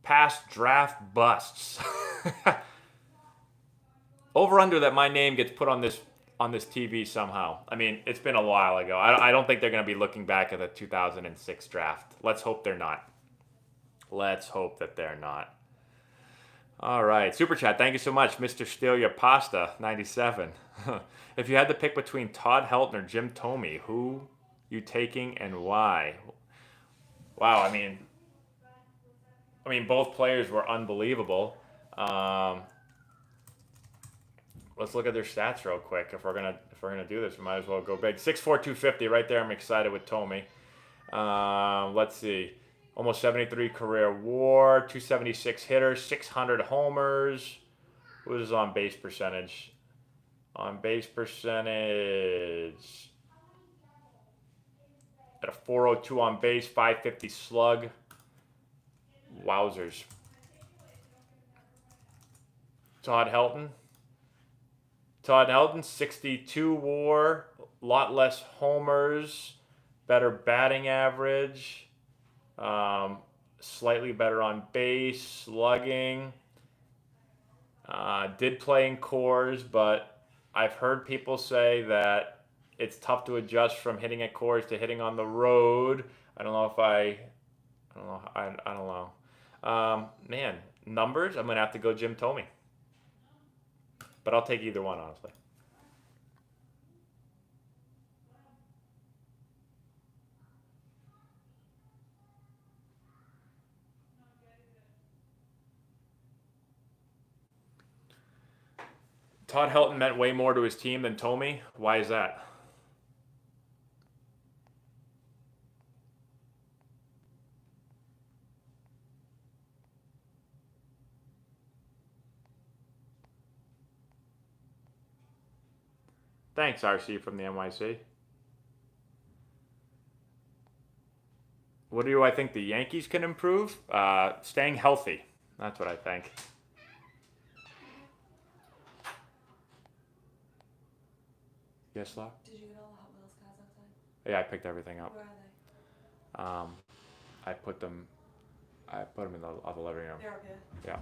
past draft busts. Over under that my name gets put on this TV somehow. I mean, it's been a while ago. I don't think they're going to be looking back at the 2006 draft. Let's hope they're not. Let's hope that they're not. All right, Super Chat, thank you so much, Mr. Steal Your Pasta, 97. If you had to pick between Todd Helton or Jim Thome, who you taking and why? Wow, I mean, both players were unbelievable. Let's look at their stats real quick. If we're gonna do this, we might as well go big. 6'4", 250 right there. I'm excited with Thome. Let's see. Almost 73 career WAR, 276 hitters, 600 homers. What is his on base percentage? On base percentage at a 402 on base, 550 slug. Wowzers. Todd Helton. 62 WAR, lot less homers, better batting average, slightly better on base, slugging. Did play in Coors, but I've heard people say that it's tough to adjust from hitting at Coors to hitting on the road. I don't know. Man, numbers, I'm going to have to go Jim Tomey. But I'll take either one, honestly. Todd Helton meant way more to his team than Tomey. Why is that? Thanks, RC from the NYC. What do I think the Yankees can improve? Staying healthy. That's what I think. Yes, Law? Did you get all the Hot Wheels cars outside? Yeah, I picked everything up. Where are they? I put them in the other living room. They're up here. Yeah.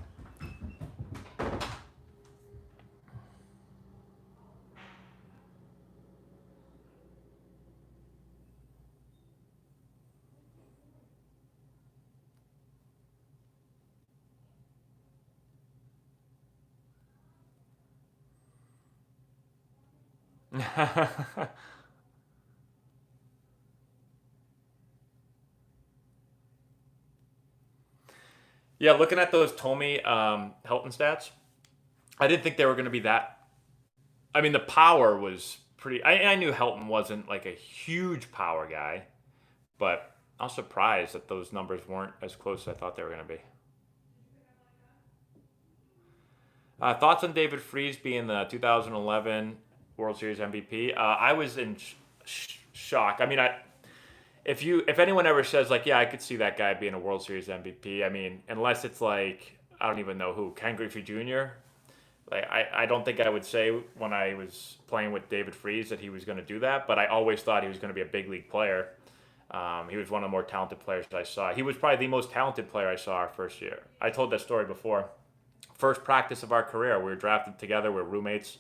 Yeah, looking at those Tomey Helton stats, I didn't think they were going to be that. I mean, the power was pretty. I knew Helton wasn't like a huge power guy, but I was surprised that those numbers weren't as close as I thought they were going to be. Thoughts on David Freese being the 2011 World Series MVP? I was in shock. I mean, if anyone ever says like, yeah, I could see that guy being a World Series MVP. I mean, unless it's like I don't even know who, Ken Griffey Jr. Like I don't think I would say when I was playing with David Freese that he was going to do that, but I always thought he was going to be a big league player. He was one of the more talented players that I saw. He was probably the most talented player I saw our first year. I told that story before. First practice of our career, we were drafted together. We were roommates.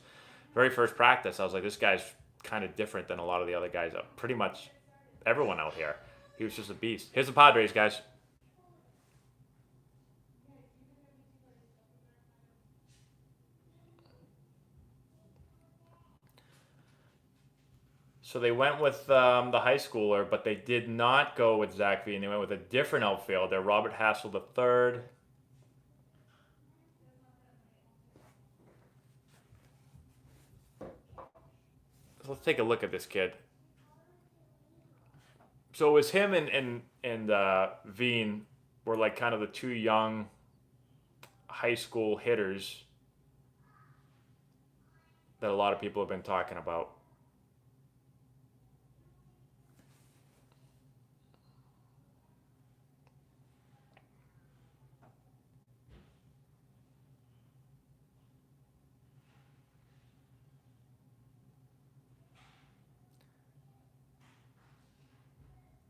Very first practice, I was like, this guy's kind of different than a lot of the other guys. Pretty much everyone out here. He was just a beast. Here's the Padres, guys. So they went with the high schooler, but they did not go with Zach V. And they went with a different outfielder, Robert Hassel III. So let's take a look at this kid. So it was him and Veen were like kind of the two young high school hitters that a lot of people have been talking about.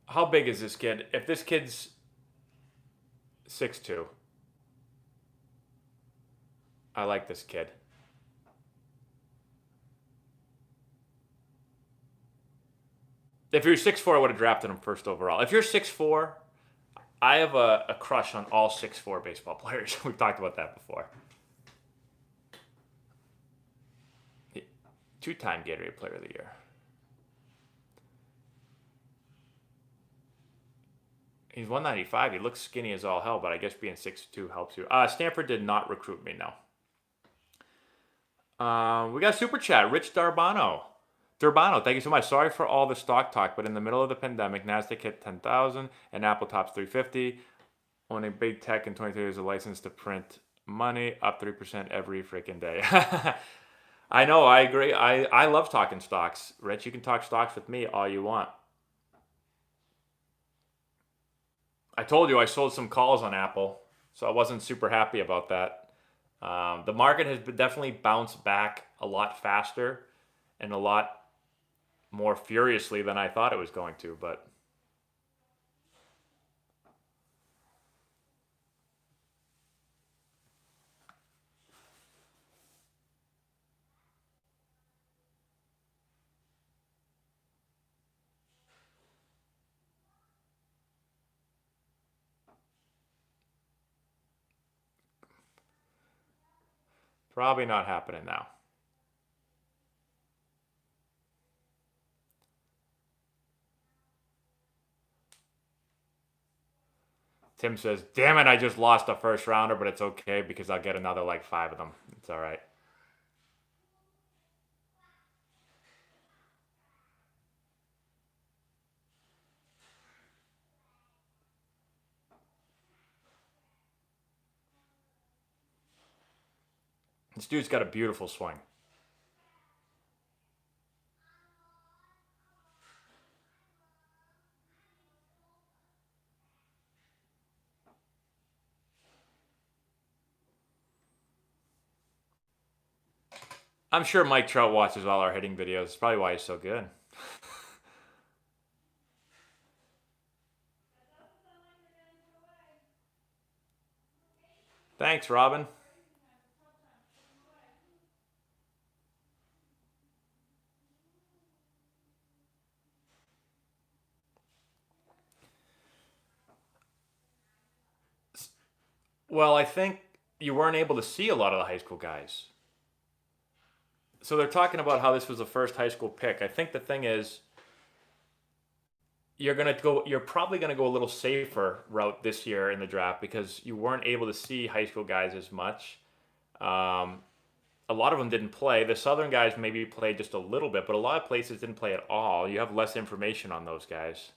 How big is this kid? If this kid's 6'2", I like this kid. If you're 6'4", I would have drafted him first overall. If you're 6'4", I have a crush on all 6'4" baseball players. We've talked about that before. Two-time Gatorade Player of the Year. He's 195. He looks skinny as all hell, but I guess being 6'2" helps you. Stanford did not recruit me, no. We got a super chat. Rich Darbano, thank you so much. Sorry for all the stock talk, but in the middle of the pandemic, NASDAQ hit 10,000 and Apple tops 350. Owning big tech in 22 is a license to print money, up 3% every freaking day. I know, I agree. I love talking stocks. Rich, you can talk stocks with me all you want. I told you I sold some calls on Apple, so I wasn't super happy about that. The market has definitely bounced back a lot faster and a lot more furiously than I thought it was going to, but Probably not happening now. Tim says, damn it, I just lost a first rounder, but it's okay because I'll get another like 5 of them. It's all right. This dude's got a beautiful swing. I'm sure Mike Trout watches all our hitting videos. That's probably why he's so good. Thanks, Robin. Well, I think you weren't able to see a lot of the high school guys. So they're talking about how this was the first high school pick. I think the thing is, you're probably gonna go a little safer route this year in the draft because you weren't able to see high school guys as much. A lot of them didn't play. The Southern guys maybe played just a little bit, but a lot of places didn't play at all. You have less information on those guys.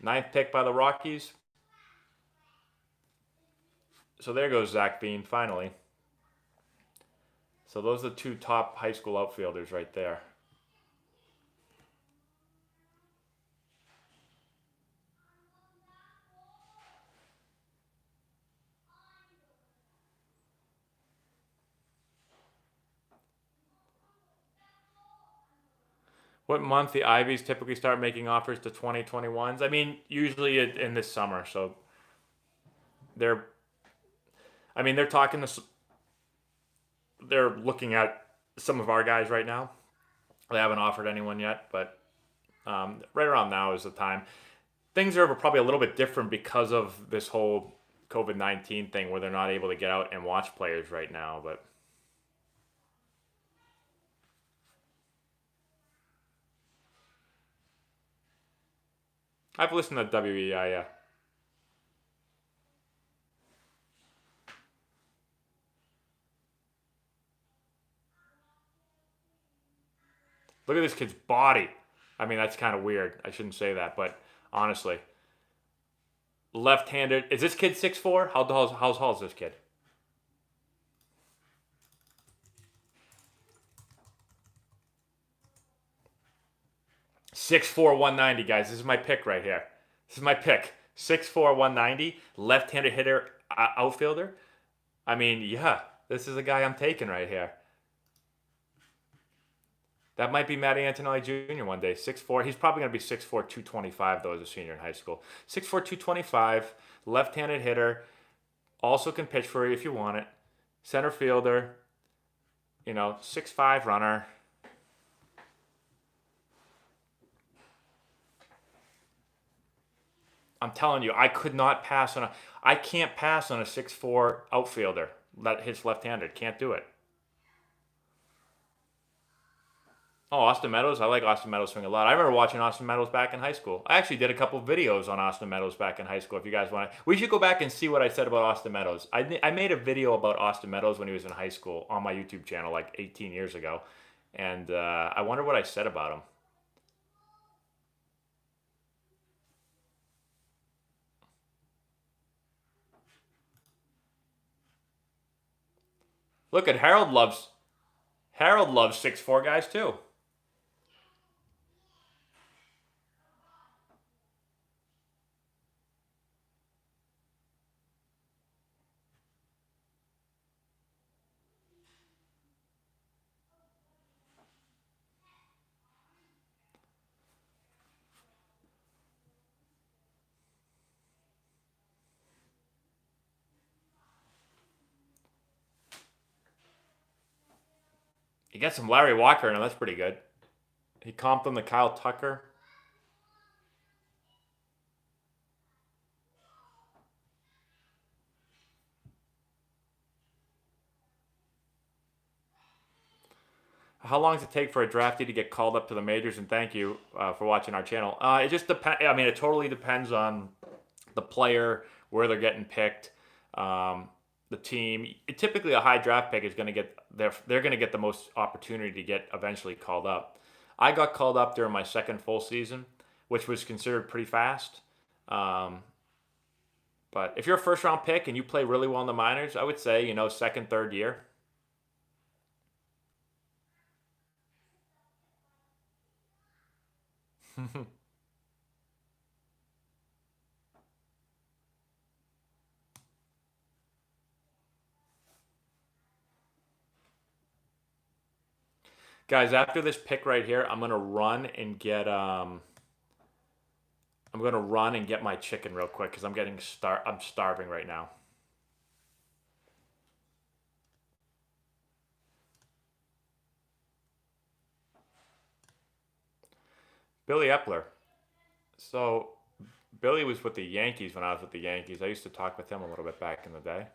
9th pick by the Rockies. So there goes Zach Bean finally. So those are the 2 top high school outfielders right there. What month the Ivies typically start making offers to 2021s? I mean, usually in this summer. So they're talking to, they're looking at some of our guys right now. They haven't offered anyone yet, but right around now is the time. Things are probably a little bit different because of this whole COVID-19 thing where they're not able to get out and watch players right now, but I've listened to WEI, yeah. Look at this kid's body. I mean, that's kind of weird. I shouldn't say that, but honestly. Left-handed. Is this kid 6'4"? How tall is this kid? Six four 190, guys. This is my pick right here. This is my pick. 6'4", 190, left-handed hitter, outfielder. I mean, yeah, this is a guy I'm taking right here. That might be Matty Antonelli Jr. one day. 6'4". He's probably going to be 6'4", 225, though, as a senior in high school. 6'4", 225, left-handed hitter. Also can pitch for you if you want it. Center fielder. 6'5" runner. I'm telling you, I can't pass on a 6'4" outfielder that hits left-handed. Can't do it. Oh, Austin Meadows. I like Austin Meadows' swing a lot. I remember watching Austin Meadows back in high school. I actually did a couple videos on Austin Meadows back in high school. If you guys want to, we should go back and see what I said about Austin Meadows. I made a video about Austin Meadows when he was in high school on my YouTube channel like 18 years ago. And I wonder what I said about him. Look at Harold loves 6'4" guys too. You got some Larry Walker in him. That's pretty good. He comped him to Kyle Tucker. How long does it take for a draftee to get called up to the majors? And thank you for watching our channel. It just depends. I mean, it totally depends on the player, where they're getting picked, the team. Typically, a high draft pick is going to get they're going to get the most opportunity to get eventually called up. I got called up during my second full season, which was considered pretty fast. But if you're a first round pick and you play really well in the minors, I would say, second, third year. Guys, after this pick right here, I'm gonna run and get my chicken real quick because I'm starving right now. Billy Epler. So Billy was with the Yankees when I was with the Yankees. I used to talk with him a little bit back in the day.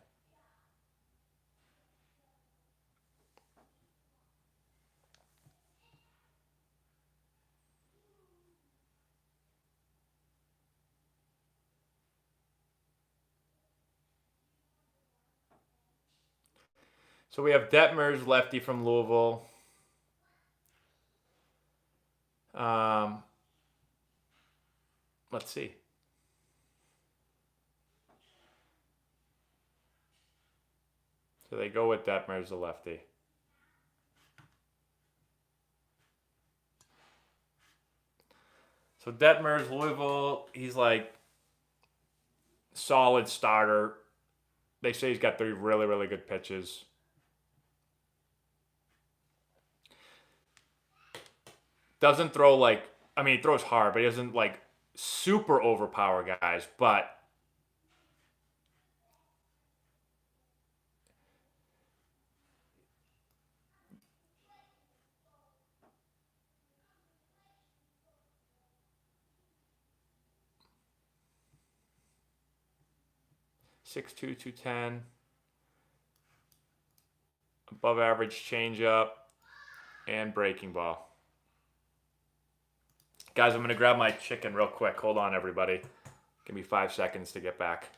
So we have Detmers, lefty from Louisville. Let's see. So they go with Detmers, the lefty. So Detmers, Louisville, he's like solid starter. They say he's got 3 really, really good pitches. Doesn't throw he throws hard, but he doesn't super overpower guys. But 6'2", 210. Above average changeup and breaking ball. Guys, I'm going to grab my chicken real quick. Hold on, everybody. Give me 5 seconds to get back.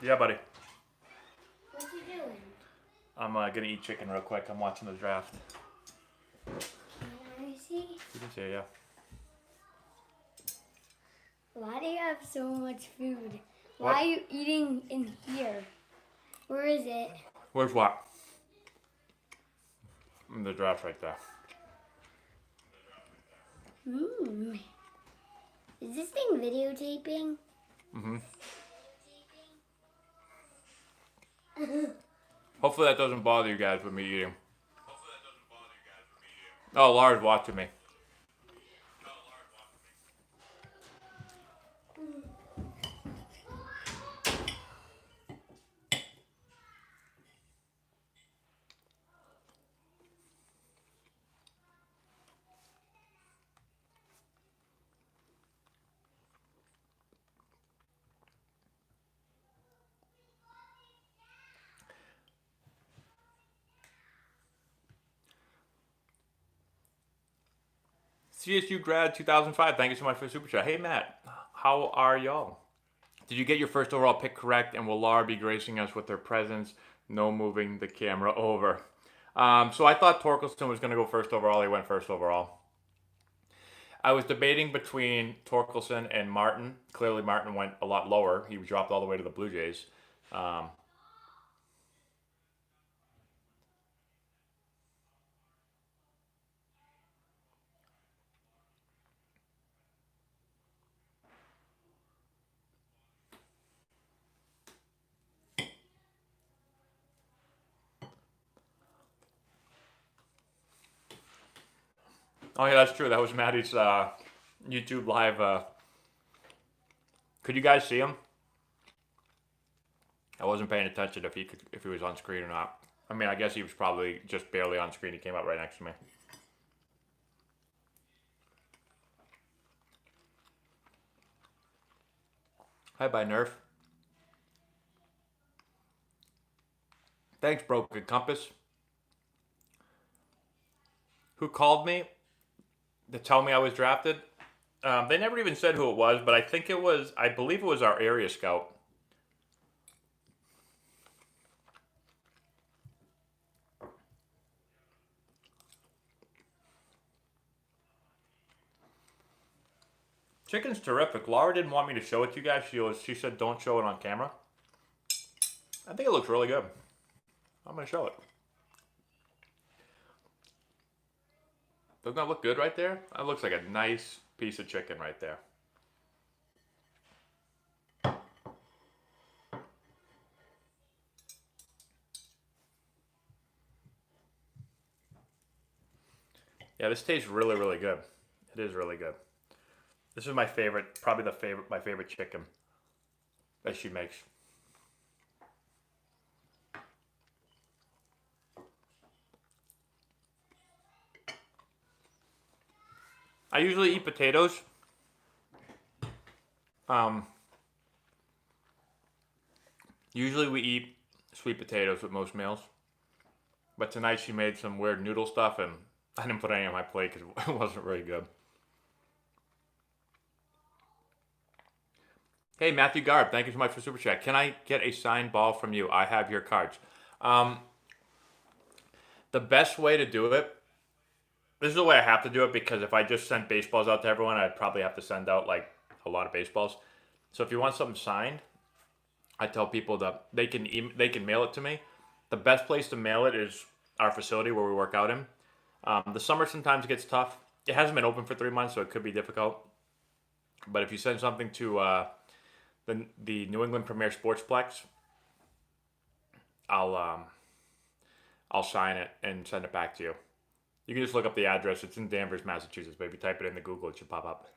Yeah, buddy. What you doing? I'm going to eat chicken real quick. I'm watching the draft. Can I see? You can see, yeah. Why do you have so much food? Why are you eating in here? Where is it? Where's what? In the draft right there. Is this thing videotaping? Mm-hmm. Hopefully that doesn't bother you guys with me eating. Oh, Laura's watching me. CSU grad 2005. Thank you so much for the super chat. Hey, Matt. How are y'all? Did you get your first overall pick correct? And will Laura be gracing us with her presence? No moving the camera over. So I thought Torkelson was going to go first overall. He went first overall. I was debating between Torkelson and Martin. Clearly, Martin went a lot lower. He dropped all the way to the Blue Jays. Oh yeah, that's true. That was Maddie's YouTube live. Could you guys see him? I wasn't paying attention if he was on screen or not. I mean, I guess he was probably just barely on screen. He came up right next to me. Hi, bye, Nerf. Thanks, Broken Compass. Who called me to tell me I was drafted? They never even said who it was, but I believe it was our area scout. Chicken's terrific. Laura didn't want me to show it to you guys. She said don't show it on camera. I think it looks really good. I'm going to show it. Doesn't that look good right there? That looks like a nice piece of chicken right there. Yeah, this tastes really, really good. It is really good. This is my favorite, probably my favorite chicken that she makes. I usually eat potatoes. Usually we eat sweet potatoes with most meals. But tonight she made some weird noodle stuff and I didn't put any on my plate because it wasn't very good. Hey, Matthew Garb, thank you so much for Super Chat. Can I get a signed ball from you? I have your cards. The best way to do it, this is the way I have to do it because if I just sent baseballs out to everyone, I'd probably have to send out like a lot of baseballs. So if you want something signed, I tell people that they can mail it to me. The best place to mail it is our facility where we work out in. The summer sometimes gets tough. It hasn't been open for 3 months, so it could be difficult. But if you send something to the New England Premier Sportsplex, I'll sign it and send it back to you. You can just look up the address. It's in Danvers, Massachusetts. But if you type it into Google, it should pop up.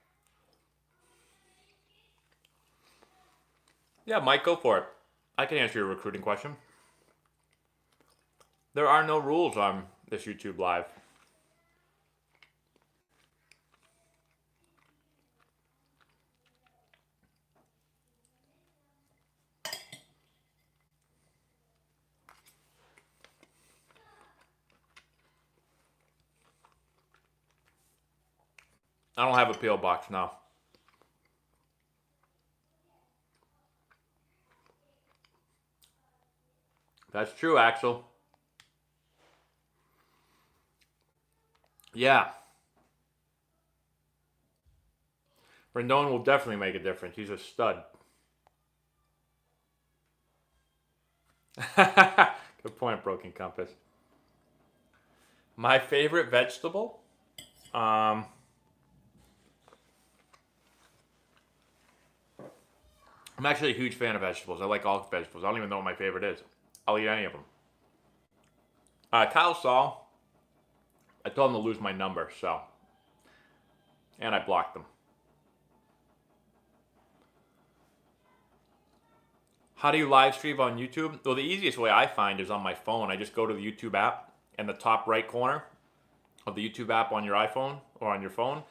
Yeah, Mike, go for it. I can answer your recruiting question. There are no rules on this YouTube Live. I don't have a P.O. box now. That's true, Axel. Yeah. Rendon will definitely make a difference. He's a stud. Good point, Broken Compass. My favorite vegetable? I'm actually a huge fan of vegetables. I like all vegetables. I don't even know what my favorite is. I'll eat any of them. Kyle Saul, I told him to lose my number, so. And I blocked them. How do you live stream on YouTube? Well, the easiest way I find is on my phone. I just go to the YouTube app, and the top right corner of the YouTube app on your iPhone or on your phone,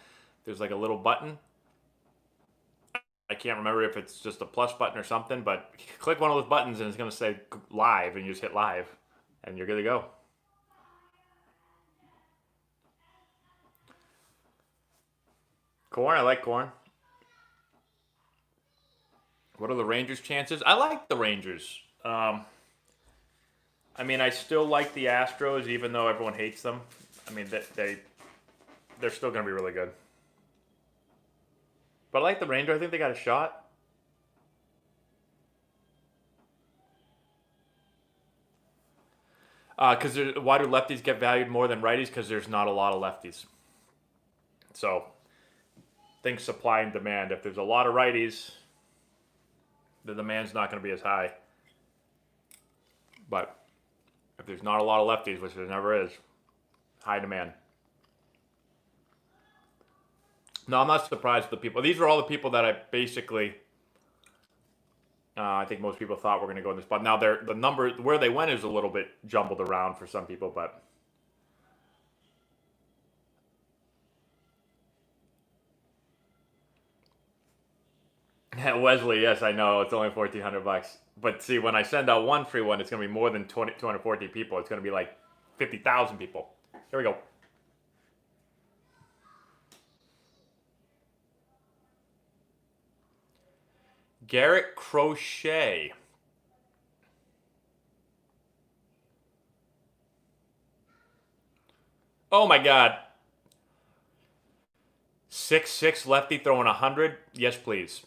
there's like a little button. I can't remember if it's just a plus button or something, but click one of those buttons and it's going to say live, and you just hit live, and you're good to go. Corn, I like corn. What are the Rangers' chances? I like the Rangers. I mean, I still like the Astros, even though everyone hates them. I mean, they're still going to be really good. But I like the Rangers. I think they got a shot. Because why do lefties get valued more than righties? Because there's not a lot of lefties. So, think supply and demand. If there's a lot of righties, the demand's not going to be as high. But if there's not a lot of lefties, which there never is, high demand. No, I'm not surprised. The people. These are all the people that I basically. I think most people thought were going to go in this spot. Now, the number where they went is a little bit jumbled around for some people, but Wesley, yes, I know it's only $1,400. But see, when I send out one free one, it's going to be more than 240 people. It's going to be like 50,000 people. Here we go. Garrett Crochet. Oh my God. 6'6" lefty throwing 100. Yes, please.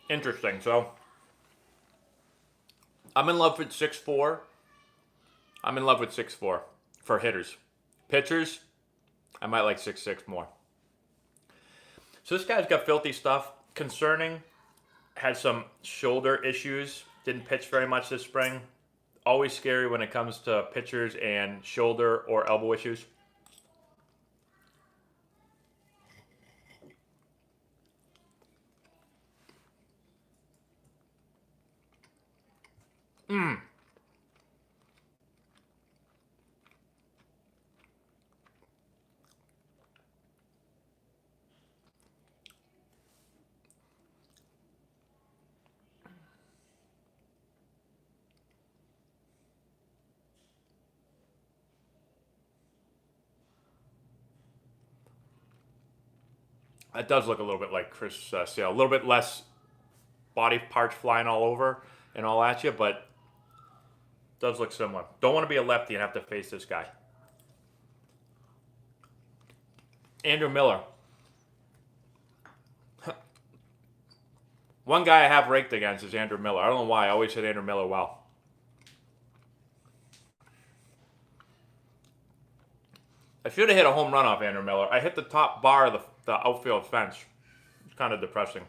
Interesting. So, I'm in love with 6'4". I'm in love with 6'4" for hitters. Pitchers, I might like 6'6" more. So this guy's got filthy stuff. Concerning. Had some shoulder issues. Didn't pitch very much this spring. Always scary when it comes to pitchers and shoulder or elbow issues. That does look a little bit like Chris Sale. A little bit less body parts flying all over and all at you, but does look similar. Don't want to be a lefty and have to face this guy. Andrew Miller. One guy I have raked against is Andrew Miller. I don't know why. I always hit Andrew Miller well. I should have hit a home run off Andrew Miller. I hit the top bar of the outfield fence. It's kind of depressing.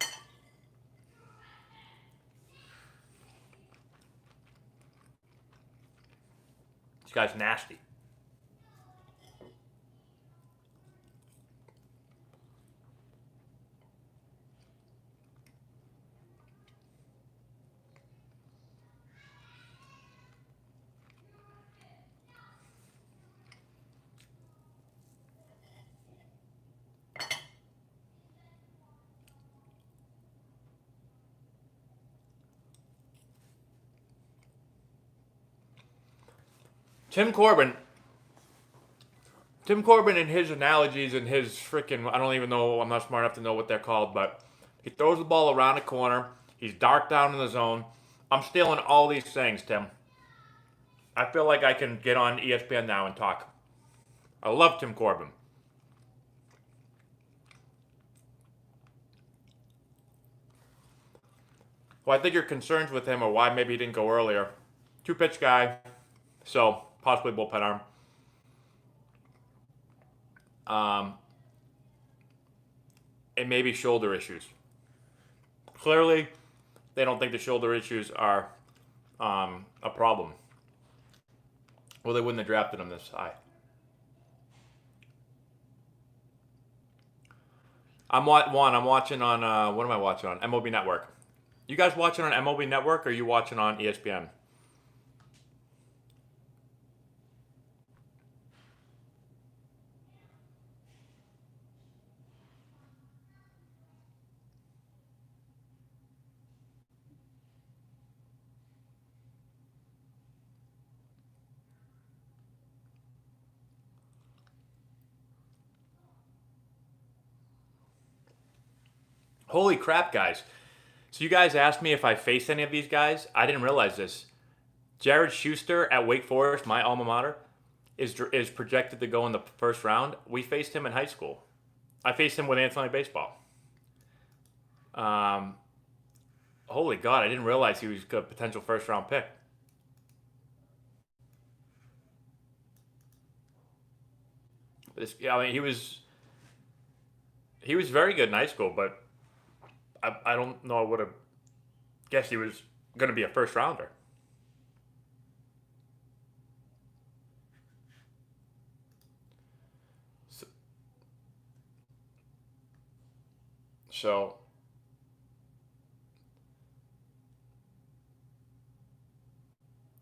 This guy's nasty. Tim Corbin and his analogies and his freaking, I don't even know, I'm not smart enough to know what they're called, but he throws the ball around the corner. He's dark down in the zone. I'm stealing all these things, Tim. I feel like I can get on ESPN now and talk. I love Tim Corbin. Well, I think your concerns with him are why maybe he didn't go earlier. Two-pitch guy, so possibly bullpen arm. And maybe shoulder issues. Clearly, they don't think the shoulder issues are a problem. Well, they wouldn't have drafted him this high. I'm watching on, what am I watching on? MLB Network. You guys watching on MLB Network or are you watching on ESPN? Holy crap, guys. So you guys asked me if I faced any of these guys. I didn't realize this. Jared Schuster at Wake Forest, my alma mater, is projected to go in the first round. We faced him in high school. I faced him with Antonelli baseball. Holy God, I didn't realize he was a potential first round pick. I mean, he was very good in high school, but I don't know. I would have guessed he was going to be a first rounder. So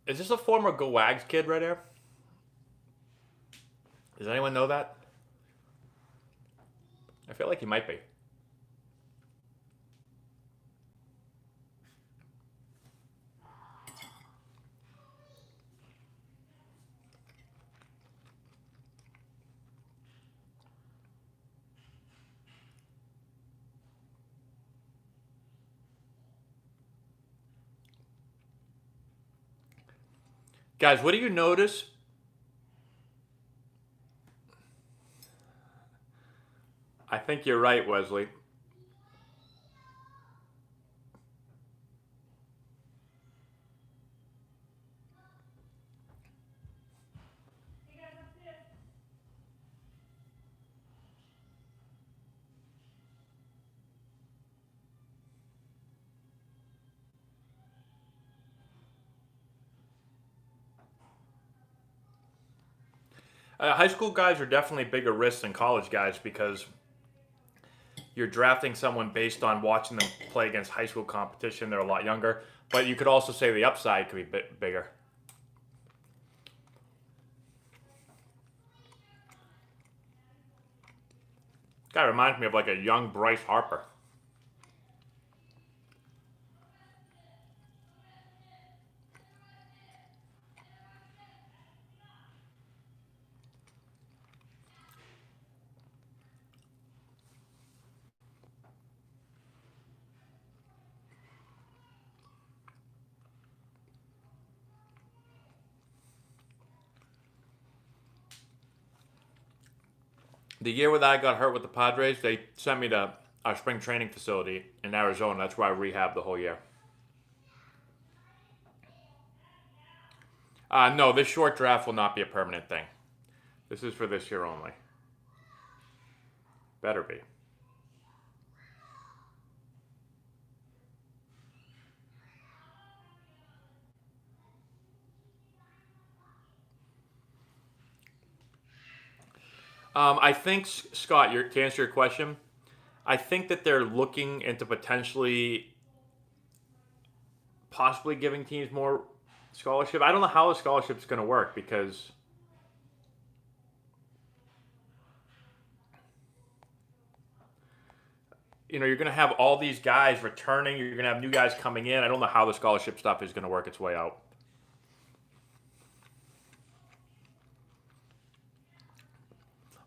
is this a former Go Wags kid right here? Does anyone know that? I feel like he might be. Guys, what do you notice? I think you're right, Wesley. High school guys are definitely bigger risks than college guys because you're drafting someone based on watching them play against high school competition. They're a lot younger, but you could also say the upside could be a bit bigger. Guy reminds me of like a young Bryce Harper. The year that I got hurt with the Padres, they sent me to our spring training facility in Arizona. That's where I rehabbed the whole year. No, this short draft will not be a permanent thing. This is for this year only. Better be. I think, Scott, to answer your question, I think that they're looking into possibly giving teams more scholarship. I don't know how the scholarship's going to work because you're going to have all these guys returning. You're going to have new guys coming in. I don't know how the scholarship stuff is going to work its way out.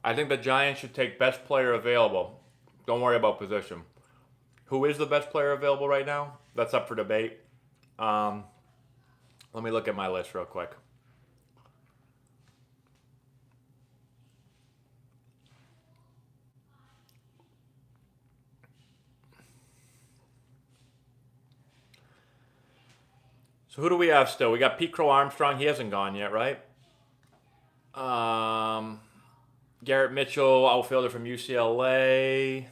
I think the Giants should take best player available. Don't worry about position. Who is the best player available right now? That's up for debate. Let me look at my list real quick. So who do we have still? We got Pete Crow Armstrong. He hasn't gone yet, right? Garrett Mitchell, outfielder from UCLA.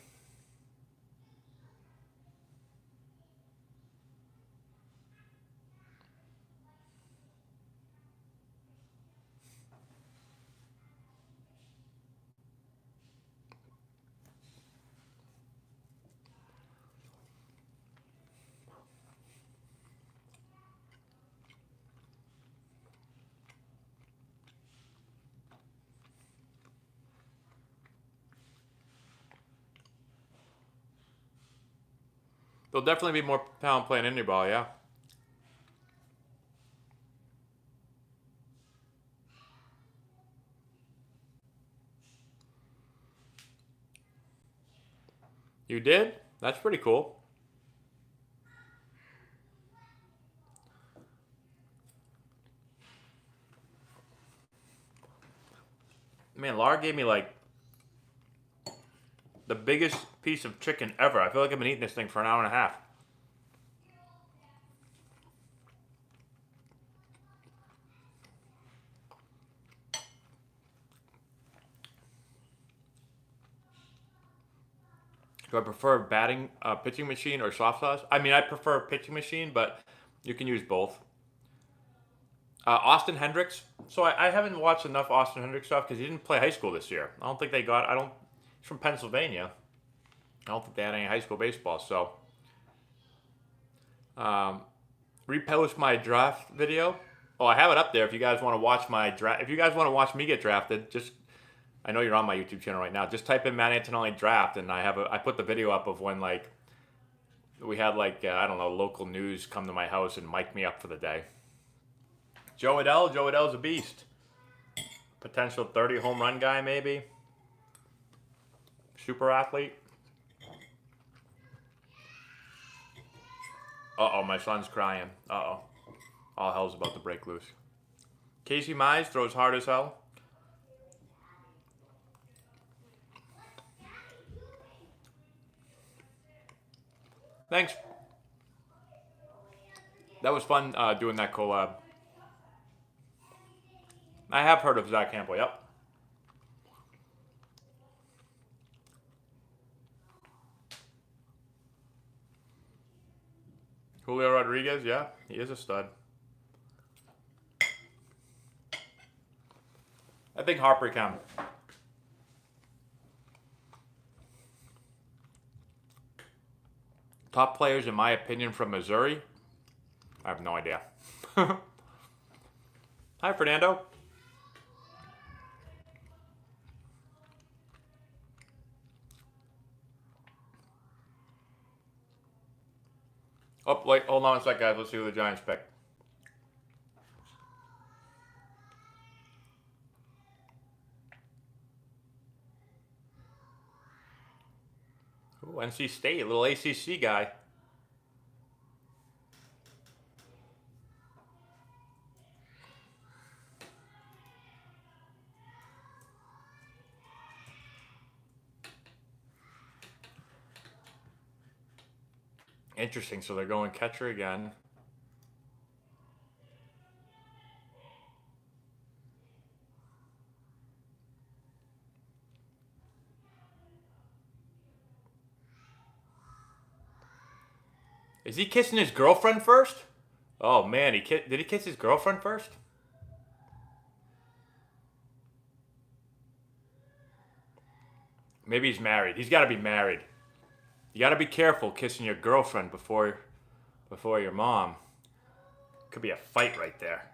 There'll definitely be more talent playing indie ball, yeah. You did? That's pretty cool. Man, Laura gave me like the biggest piece of chicken ever. I feel like I've been eating this thing for an hour and a half. Do I prefer pitching machine or soft sauce? I mean, I prefer pitching machine, but you can use both. Austin Hendricks. So I haven't watched enough Austin Hendricks stuff because he didn't play high school this year. I don't think they got. I don't. He's from Pennsylvania. I don't think they had any high school baseball. So, repost my draft video. Oh, I have it up there. If you guys want to watch my draft, if you guys want to watch me get drafted, just I know you're on my YouTube channel right now. Just type in Matt Antonelli draft, and I put the video up of when like we had like I don't know, local news come to my house and mic me up for the day. Joe Adell's a beast. Potential 30 home run guy maybe. Super athlete. Uh-oh, my son's crying. Uh-oh. All hell's about to break loose. Casey Mize throws hard as hell. Thanks. That was fun doing that collab. I have heard of Zach Campbell, yep. Julio Rodriguez, yeah, he is a stud. I think Harper can. Top players, in my opinion, from Missouri? I have no idea. Hi, Fernando. Oh, wait, hold on a sec, guys. Let's see who the Giants pick. Ooh, NC State, a little ACC guy. Interesting, so they're going catcher again. Is he kissing his girlfriend first? Oh man, did he kiss his girlfriend first? Maybe he's married. He's got to be married. You got to be careful kissing your girlfriend before your mom. Could be a fight right there.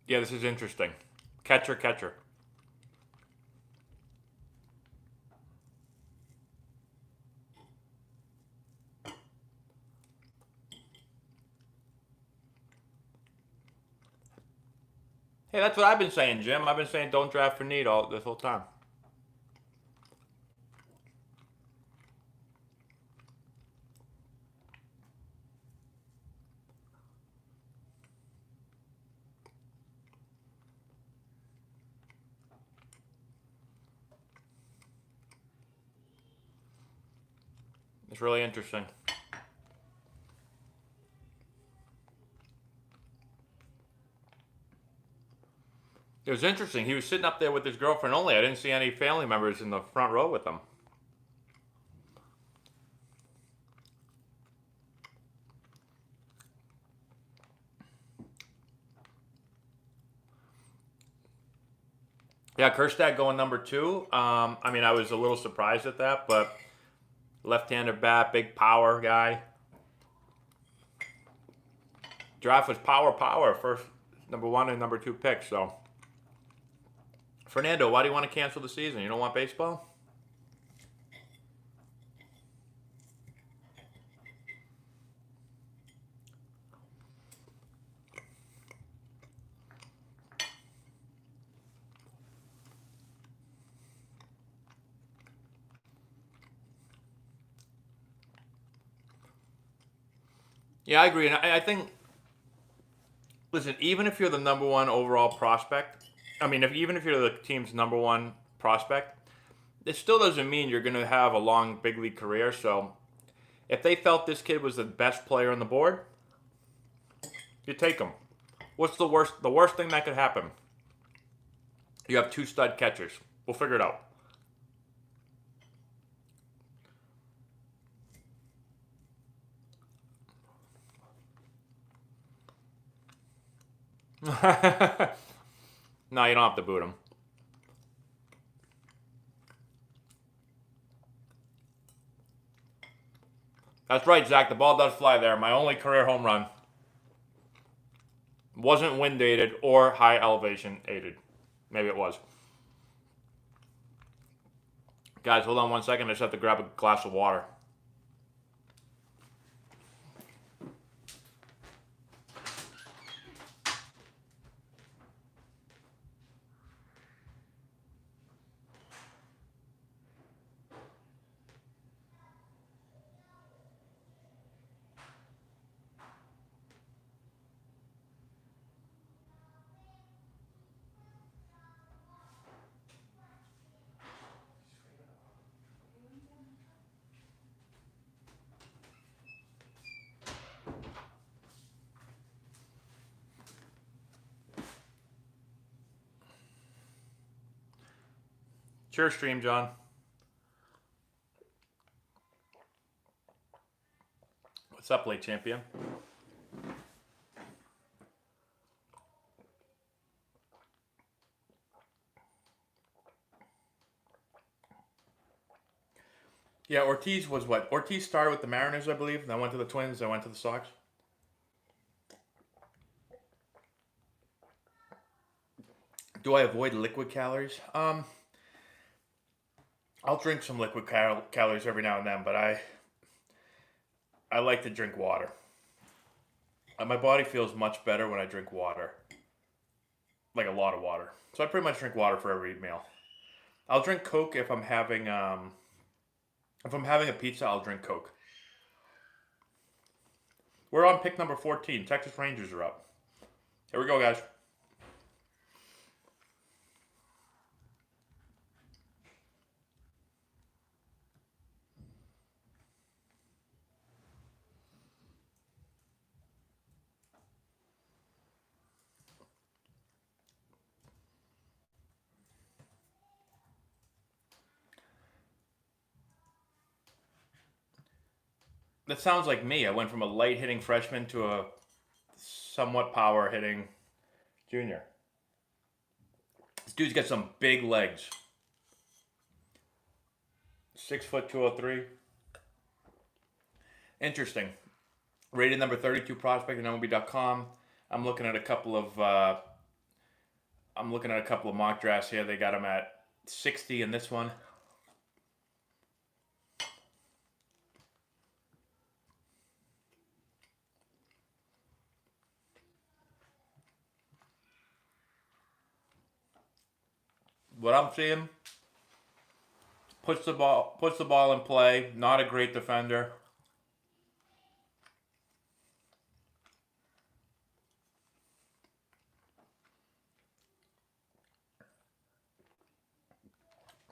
Yeah, this is interesting. Catcher. Hey, that's what I've been saying, Jim. I've been saying don't draft for need this whole time. It's really interesting. It was interesting. He was sitting up there with his girlfriend only. I didn't see any family members in the front row with him. Yeah, Kerstad going number 2. I mean, I was a little surprised at that, but left-handed bat, big power guy. Draft was power, first number 1 and number 2 picks, so. Fernando, why do you want to cancel the season? You don't want baseball? Yeah, I agree. And I think, listen, even if you're the number one overall prospect, I mean, even if you're the team's number one prospect, it still doesn't mean you're going to have a long big league career. So if they felt this kid was the best player on the board, you take him. What's the worst? The worst thing that could happen? You have two stud catchers. We'll figure it out. No, you don't have to boot him. That's right, Zach. The ball does fly there. My only career home run wasn't wind aided or high elevation aided. Maybe it was. Guys, hold on 1 second. I just have to grab a glass of water. Sure, stream, John. What's up, late champion? Yeah, Ortiz was what? Ortiz started with the Mariners, I believe. Then went to the Twins. Then went to the Sox. Do I avoid liquid calories? I'll drink some liquid calories every now and then, but I like to drink water. My body feels much better when I drink water, like a lot of water. So I pretty much drink water for every meal. I'll drink Coke if I'm having a pizza. I'll drink Coke. We're on pick number 14. Texas Rangers are up. Here we go, guys. That sounds like me. I went from a light hitting freshman to a somewhat power hitting junior. This dude's got some big legs. 6', 203. Interesting. Rated number 32 prospect at MLB.com. I'm looking at a couple of mock drafts here. They got him at 60 in this one. What I'm seeing, puts the ball in play. Not a great defender.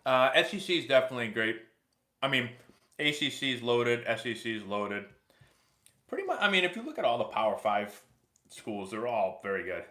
SEC is definitely great. I mean, ACC is loaded. SEC is loaded. Pretty much. I mean, if you look at all the Power 5 schools, they're all very good.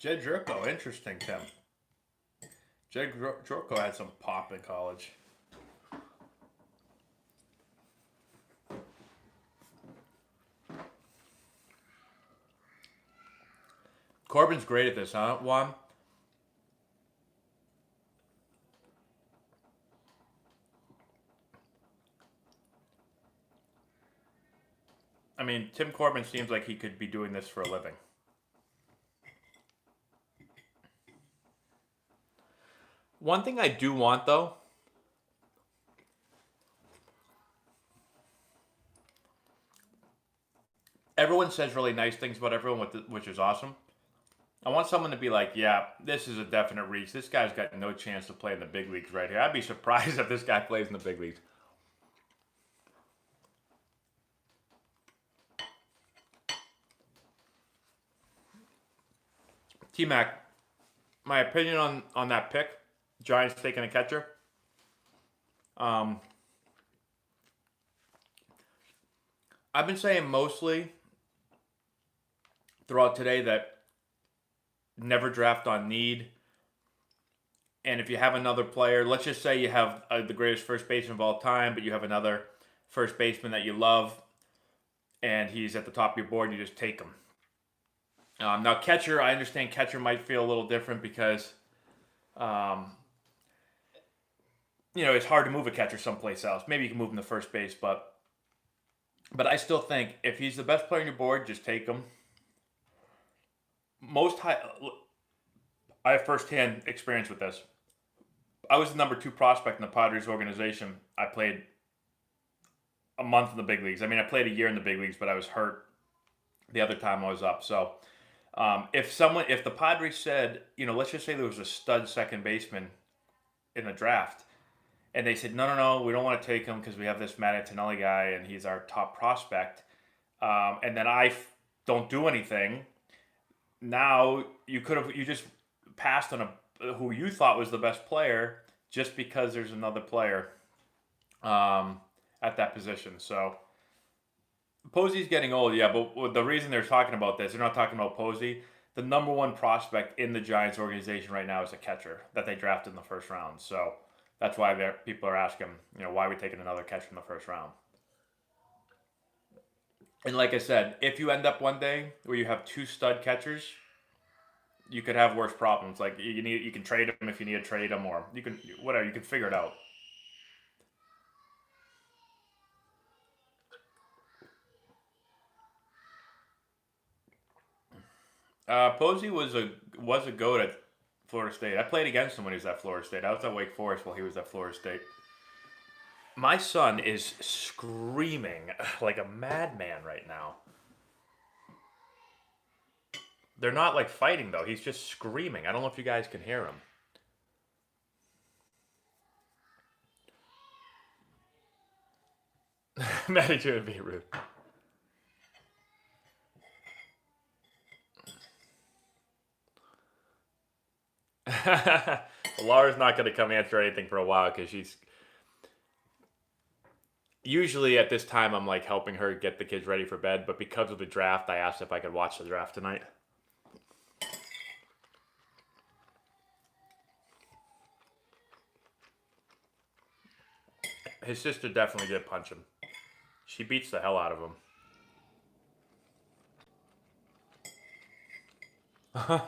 Jed Jerko, interesting, Tim. Jed Jerko had some pop in college. Corbin's great at this, huh, Juan? I mean, Tim Corbin seems like he could be doing this for a living. One thing I do want, though, everyone says really nice things about everyone, which is awesome. I want someone to be like, yeah, this is a definite reach. This guy's got no chance to play in the big leagues right here. I'd be surprised if this guy plays in the big leagues. T-Mac, my opinion on that pick, Giants taking a catcher. I've been saying mostly throughout today that never draft on need. And if you have another player, let's just say you have the greatest first baseman of all time, but you have another first baseman that you love, and he's at the top of your board, you just take him. Now, catcher, I understand catcher might feel a little different because, it's hard to move a catcher someplace else. Maybe you can move him to first base, but I still think if he's the best player on your board, just take him. I have firsthand experience with this. I was the number 2 prospect in the Padres organization. I played a month in the big leagues. I mean, I played a year in the big leagues, but I was hurt the other time I was up. So if the Padres said, let's just say there was a stud second baseman in the draft, and they said, no, we don't want to take him because we have this Matt Antonelli guy and he's our top prospect, and then I don't do anything. Now you just passed on who you thought was the best player just because there's another player at that position. So Posey's getting old, yeah, but the reason they're talking about this, they're not talking about Posey. The number 1 prospect in the Giants organization right now is a catcher that they drafted in the first round. So that's why people are asking, why are we taking another catcher in the first round? And like I said, if you end up one day where you have 2 stud catchers, you could have worse problems. Like you can trade them if you need to trade them, or you can figure it out. Posey was a goat at Florida State. I played against him when he was at Florida State. I was at Wake Forest while he was at Florida State. My son is screaming like a madman right now. They're not like fighting though. He's just screaming. I don't know if you guys can hear him. Maddie trying to be rude. Laura's not going to come answer anything for a while because she's usually at this time I'm like helping her get the kids ready for bed, but because of the draft, I asked if I could watch the draft tonight. His sister definitely did punch him. She beats the hell out of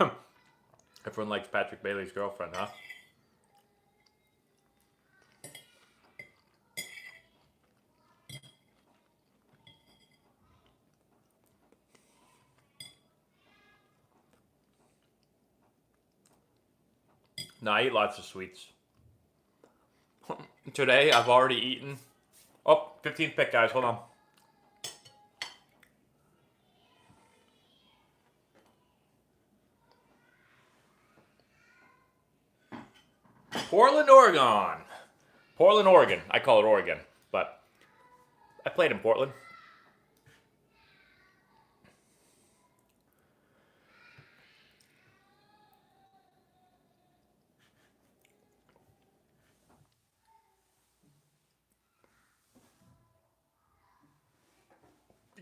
him. Everyone likes Patrick Bailey's girlfriend, huh? No, I eat lots of sweets. Today, I've already eaten... Oh, 15th pick, guys. Hold on. Portland, Oregon. Portland, Oregon. I call it Oregon, but I played in Portland.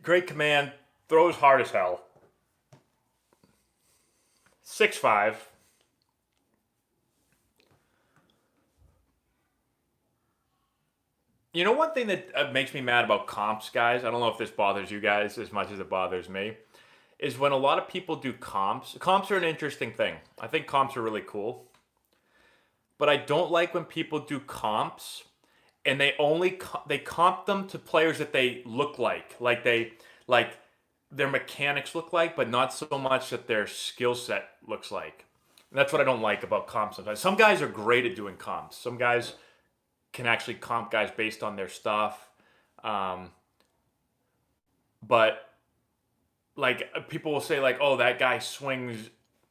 Great command. Throws hard as hell. 6'5". You know one thing that makes me mad about comps, guys? I don't know if this bothers you guys as much as it bothers me. Is when a lot of people do comps. Comps are an interesting thing. I think comps are really cool. But I don't like when people do comps and they comp them to players that they look like. Like like their mechanics look like, but not so much that their skill set looks like. And that's what I don't like about comps sometimes. Some guys are great at doing comps. Some guys can actually comp guys based on their stuff. But like people will say like, oh, that guy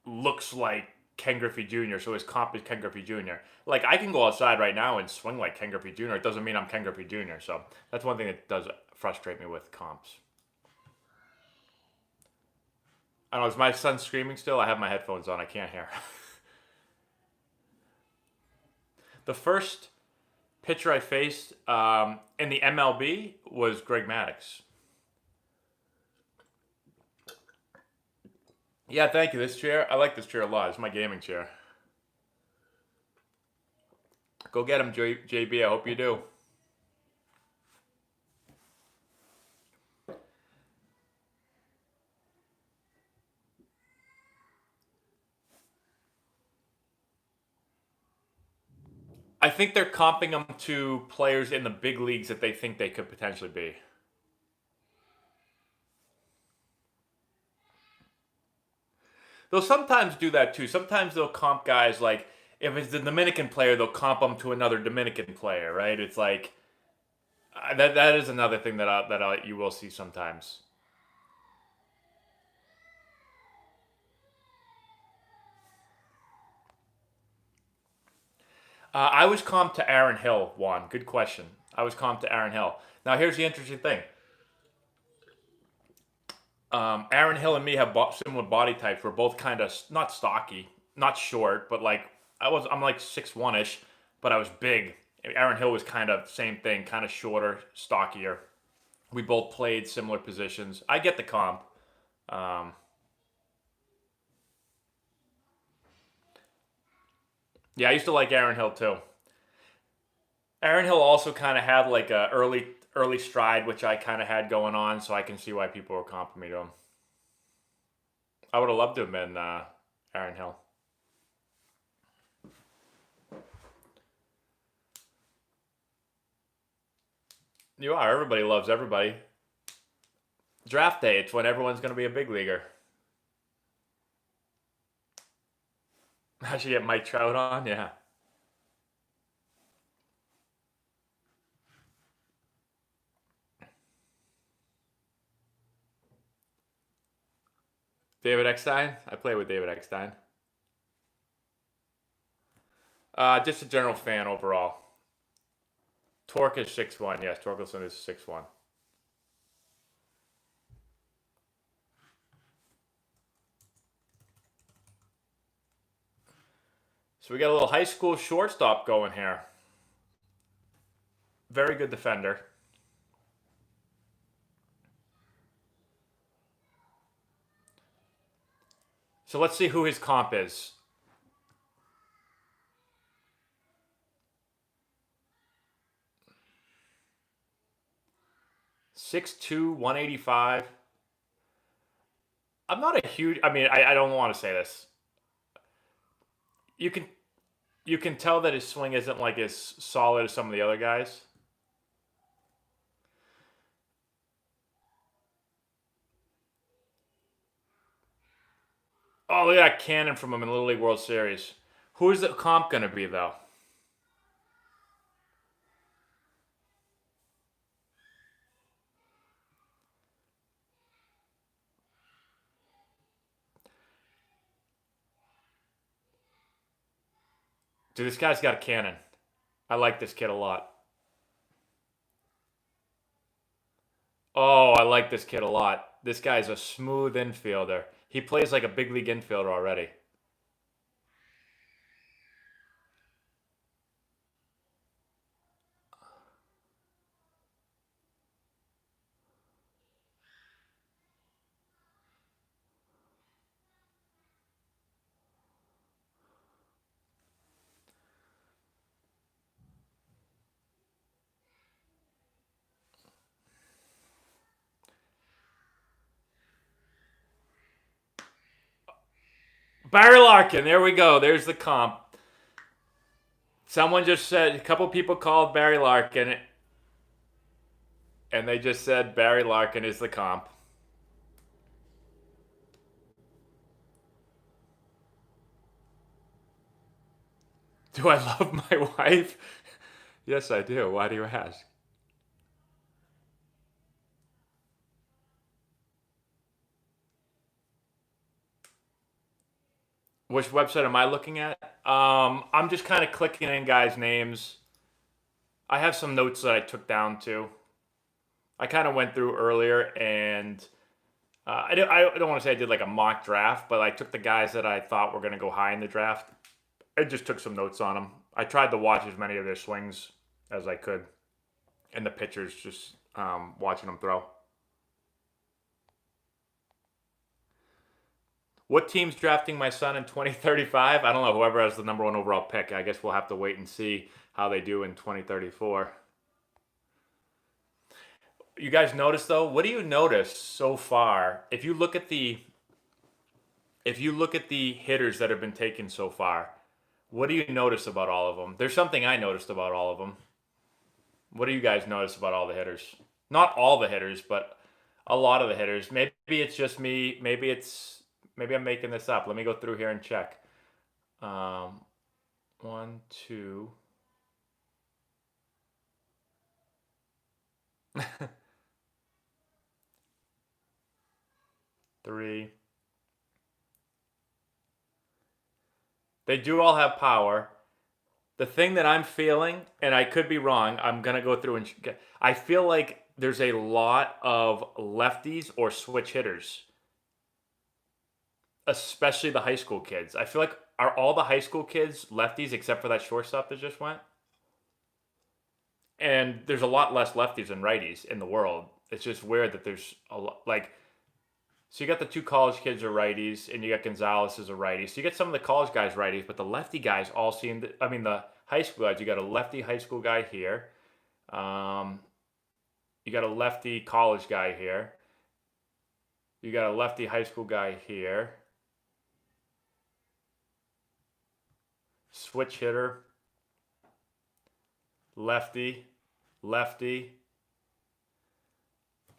looks like Ken Griffey Jr., so his comp is Ken Griffey Jr. Like I can go outside right now and swing like Ken Griffey Jr. It doesn't mean I'm Ken Griffey Jr. So that's one thing that does frustrate me with comps. I don't know, is my son screaming still? I have my headphones on, I can't hear. The first pitcher I faced in the MLB was Greg Maddux. Yeah, thank you. This chair, I like this chair a lot. It's my gaming chair. Go get him, JB. I hope you do. I think they're comping them to players in the big leagues that they think they could potentially be. They'll sometimes do that too. Sometimes they'll comp guys like if it's the Dominican player, they'll comp them to another Dominican player, right? It's like that is another thing that you will see sometimes. I was comped to Aaron Hill, Juan. Good question. I was comped to Aaron Hill. Now, here's the interesting thing. Aaron Hill and me have similar body types. We're both kind of not stocky, not short, but like I'm like 6'1"ish, but I was big. Aaron Hill was kind of same thing, kind of shorter, stockier. We both played similar positions. I get the comp. Yeah, I used to like Aaron Hill too. Aaron Hill also kind of had like a early stride, which I kind of had going on, so I can see why people were comping me to him. I would have loved to have been Aaron Hill. You are. Everybody loves everybody. Draft day, it's when everyone's going to be a big leaguer. I should get Mike Trout on, yeah. David Eckstein? I play with David Eckstein. Just a general fan overall. Torque is 6'1". Yes, Torkelson is 6'1". So we got a little high school shortstop going here. Very good defender. So let's see who his comp is. (6'2", 185. I'm not a huge. I mean, I don't want to say this. You can tell that his swing isn't like as solid as some of the other guys. Oh, look at that cannon from him in the Little League World Series. Who is the comp going to be, though? Dude, this guy's got a cannon. I like this kid a lot. Oh, I like this kid a lot. This guy's a smooth infielder. He plays like a big league infielder already. Barry Larkin, there we go. There's the comp. Someone just said, a couple people called Barry Larkin, and they just said Barry Larkin is the comp. Do I love my wife? Yes, I do. Why do you ask? Which website am I looking at? I'm just kind of clicking in guys' names. I have some notes that I took down too. I kind of went through earlier, and I don't want to say I did like a mock draft, but I took the guys that I thought were going to go high in the draft. I just took some notes on them. I tried to watch as many of their swings as I could, and the pitchers, just watching them throw. What team's drafting my son in 2035? I don't know. Whoever has the number one overall pick. I guess we'll have to wait and see how they do in 2034. You guys notice though? What do you notice so far? If you look at the hitters that have been taken so far, what do you notice about all of them? There's something I noticed about all of them. What do you guys notice about all the hitters? Not all the hitters, but a lot of the hitters. Maybe it's just me. Maybe I'm making this up. Let me go through here and check. One, two. Three. They do all have power. The thing that I'm feeling, and I could be wrong, I'm gonna go through and I feel like there's a lot of lefties or switch hitters, especially the high school kids. I feel like, are all the high school kids lefties except for that shortstop that just went? And there's a lot less lefties than righties in the world. It's just weird that there's a lot, like, so you got the two college kids are righties, and you got Gonzalez as a righty. So you get some of the college guys righties, but the lefty guys all seem to, I mean, the high school guys, you got a lefty high school guy here. Um, you got a lefty college guy here. You got a lefty high school guy here. Switch hitter. Lefty. Lefty.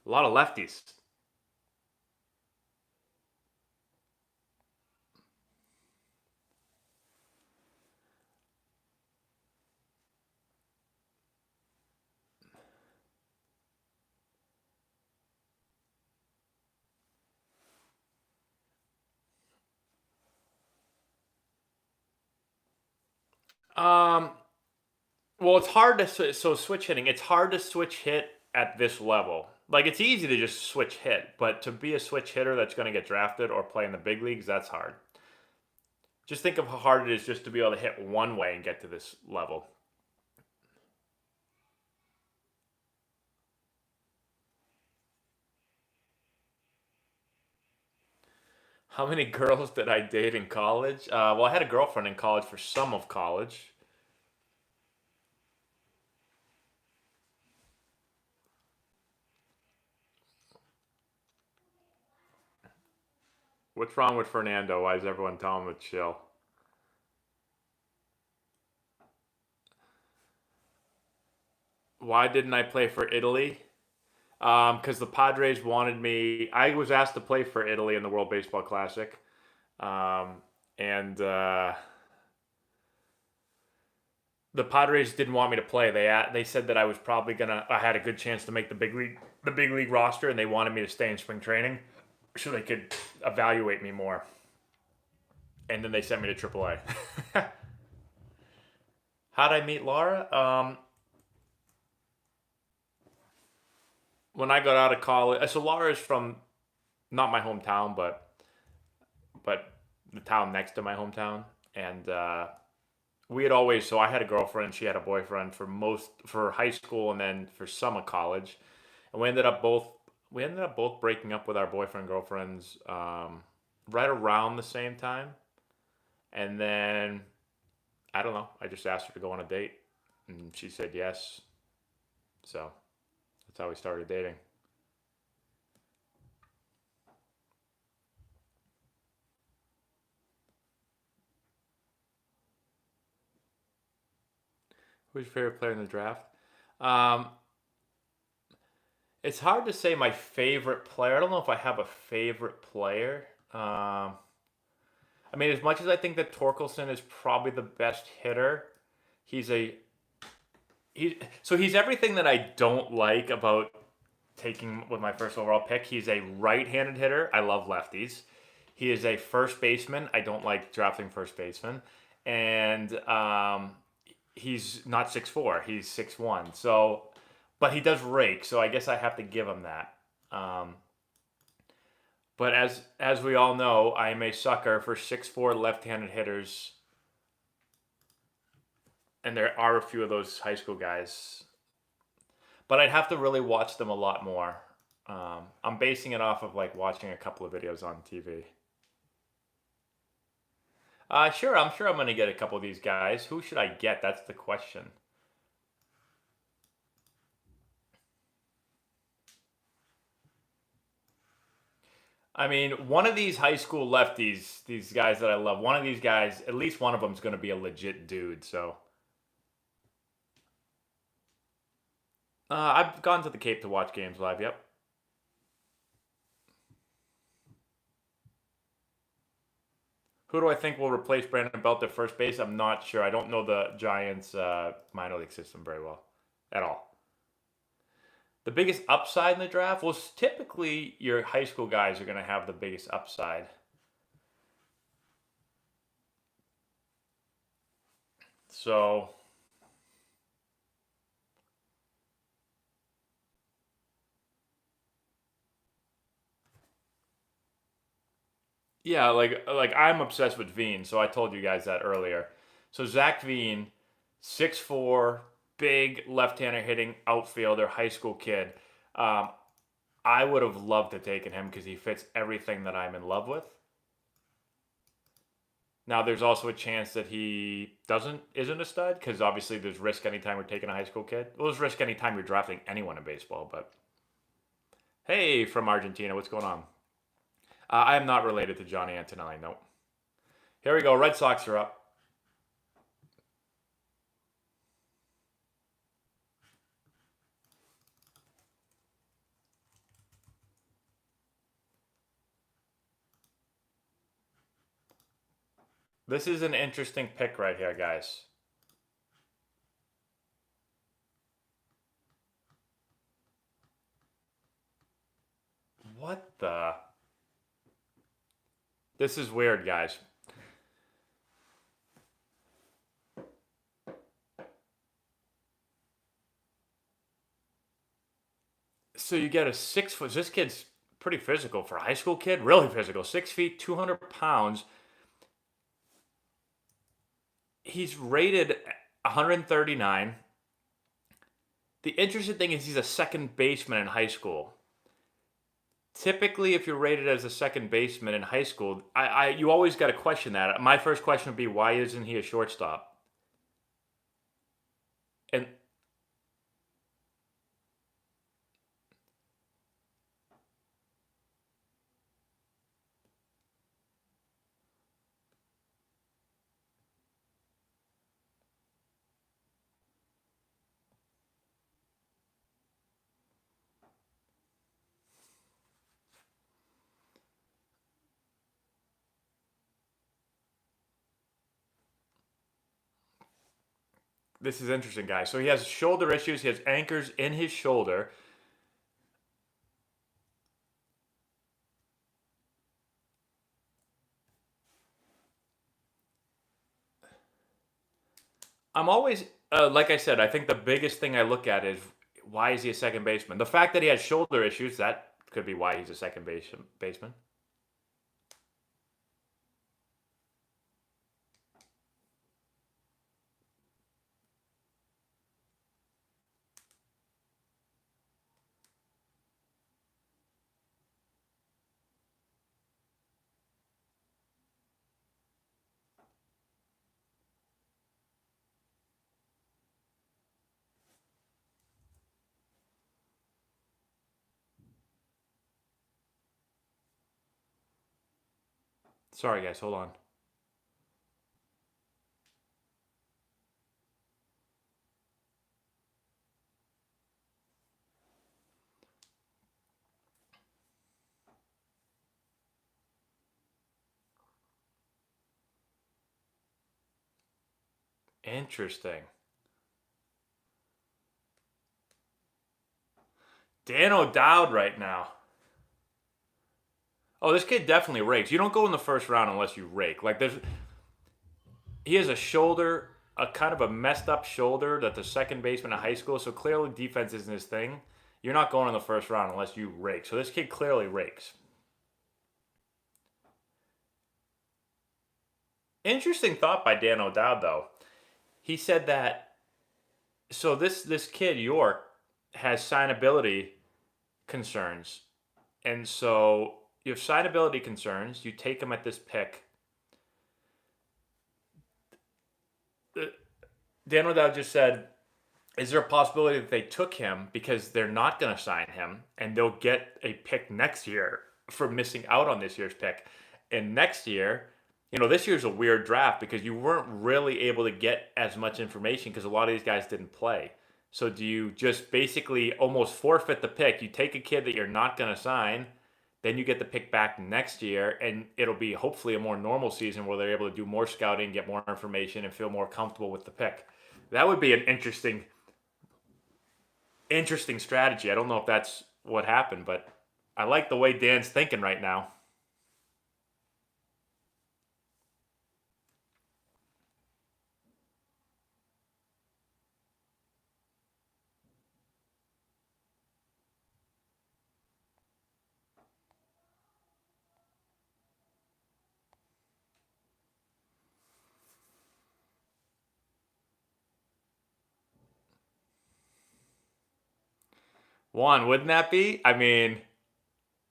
A lot of lefties. Um, well, it's hard to so switch hitting. It's hard to switch hit at this level. Like, it's easy to just switch hit, but to be a switch hitter that's going to get drafted or play in the big leagues, that's hard. Just think of how hard it is just to be able to hit one way and get to this level. How many girls did I date in college? Well, I had a girlfriend in college for some of college. What's wrong with Fernando? Why is everyone telling him to chill? Why didn't I play for Italy? Because the Padres wanted me. I was asked to play for Italy in the World Baseball Classic, and the Padres didn't want me to play. They said that I was probably gonna. I had a good chance to make the big league roster, and they wanted me to stay in spring training so they could evaluate me more. And then they sent me to AAA. How'd I meet Laura? When I got out of college, so Laura is from not my hometown, but the town next to my hometown, and we had always. So I had a girlfriend, she had a boyfriend for high school, and then for some of college, and we ended up both breaking up with our boyfriend girlfriends right around the same time, and then I don't know. I just asked her to go on a date, and she said yes. So that's how we started dating. Who's your favorite player in the draft? Um, it's hard to say my favorite player. I don't know if I have a favorite player. I mean, as much as I think that Torkelson is probably the best hitter, he's a he's everything that I don't like about taking with my first overall pick. He's a right-handed hitter. I love lefties. He is a first baseman. I don't like drafting first baseman, and he's not 6'4". He's 6'1". So, but he does rake. So I guess I have to give him that. But as we all know, I am a sucker for 6'4" left-handed hitters, and there are a few of those high school guys. But I'd have to really watch them a lot more. I'm basing it off of like watching a couple of videos on TV. Sure, I'm sure I'm going to get a couple of these guys. Who should I get? That's the question. I mean, one of these high school lefties, these guys that I love, one of these guys, at least one of them is going to be a legit dude. So I've gone to the Cape to watch games live. Yep. Who do I think will replace Brandon Belt at first base? I'm not sure. I don't know the Giants' minor league system very well at all. The biggest upside in the draft? Well, typically your high school guys are going to have the biggest upside. So, yeah, like I'm obsessed with Veen, so I told you guys that earlier. So Zach Veen, 6'4", big left-hander hitting outfielder, high school kid. I would have loved to have taken him because he fits everything that I'm in love with. Now, there's also a chance that he isn't a stud because obviously there's risk anytime we're taking a high school kid. Well, there's risk anytime you're drafting anyone in baseball. But hey, from Argentina, what's going on? I am not related to Johnny Antonelli. Nope. Here we go. Red Sox are up. This is an interesting pick right here, guys. What the? This is weird, guys. So you get a 6 foot. This kid's pretty physical for a high school kid. Really physical. 6 feet, 200 pounds. He's rated 139. The interesting thing is he's a second baseman in high school. Typically, if you're rated as a second baseman in high school, you always got to question that. My first question would be, why isn't he a shortstop? And this is interesting, guys. So he has shoulder issues. He has anchors in his shoulder. I'm always, like I said, I think the biggest thing I look at is why is he a second baseman? The fact that he has shoulder issues, that could be why he's a second baseman. Sorry, guys, hold on. Interesting. Dan O'Dowd right now. Oh, this kid definitely rakes. You don't go in the first round unless you rake. Like he has a shoulder, a kind of a messed up shoulder that the second baseman in high school. So clearly defense isn't his thing. You're not going in the first round unless you rake. So this kid clearly rakes. Interesting thought by Dan O'Dowd though. He said that. So this kid York has signability concerns, and so you have signability concerns. You take him at this pick. Dan O'Dowd just said, is there a possibility that they took him because they're not going to sign him and they'll get a pick next year for missing out on this year's pick? And next year, this year's a weird draft because you weren't really able to get as much information because a lot of these guys didn't play. So do you just basically almost forfeit the pick? You take a kid that you're not going to sign, then you get the pick back next year, and it'll be hopefully a more normal season where they're able to do more scouting, get more information, and feel more comfortable with the pick. That would be an interesting strategy. I don't know if that's what happened, but I like the way Dan's thinking right now. Juan, wouldn't that be? I mean,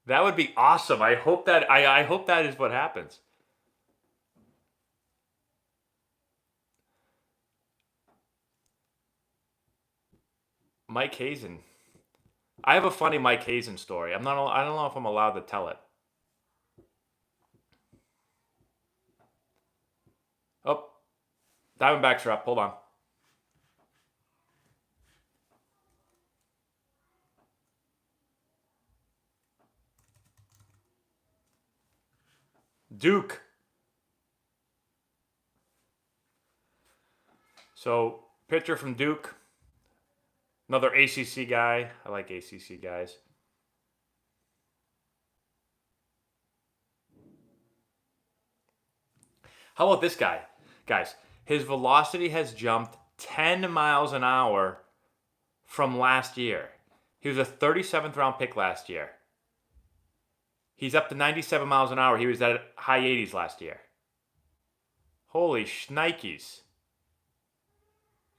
that would be awesome. I hope that I hope that is what happens. Mike Hazen. I have a funny Mike Hazen story. I don't know if I'm allowed to tell it. Oh, Diamondbacks are up. Hold on. Duke. So, pitcher from Duke. Another ACC guy. I like ACC guys. How about this guy? Guys, his velocity has jumped 10 miles an hour from last year. He was a 37th round pick last year. He's up to 97 miles an hour. He was at high 80s last year. Holy shnikes.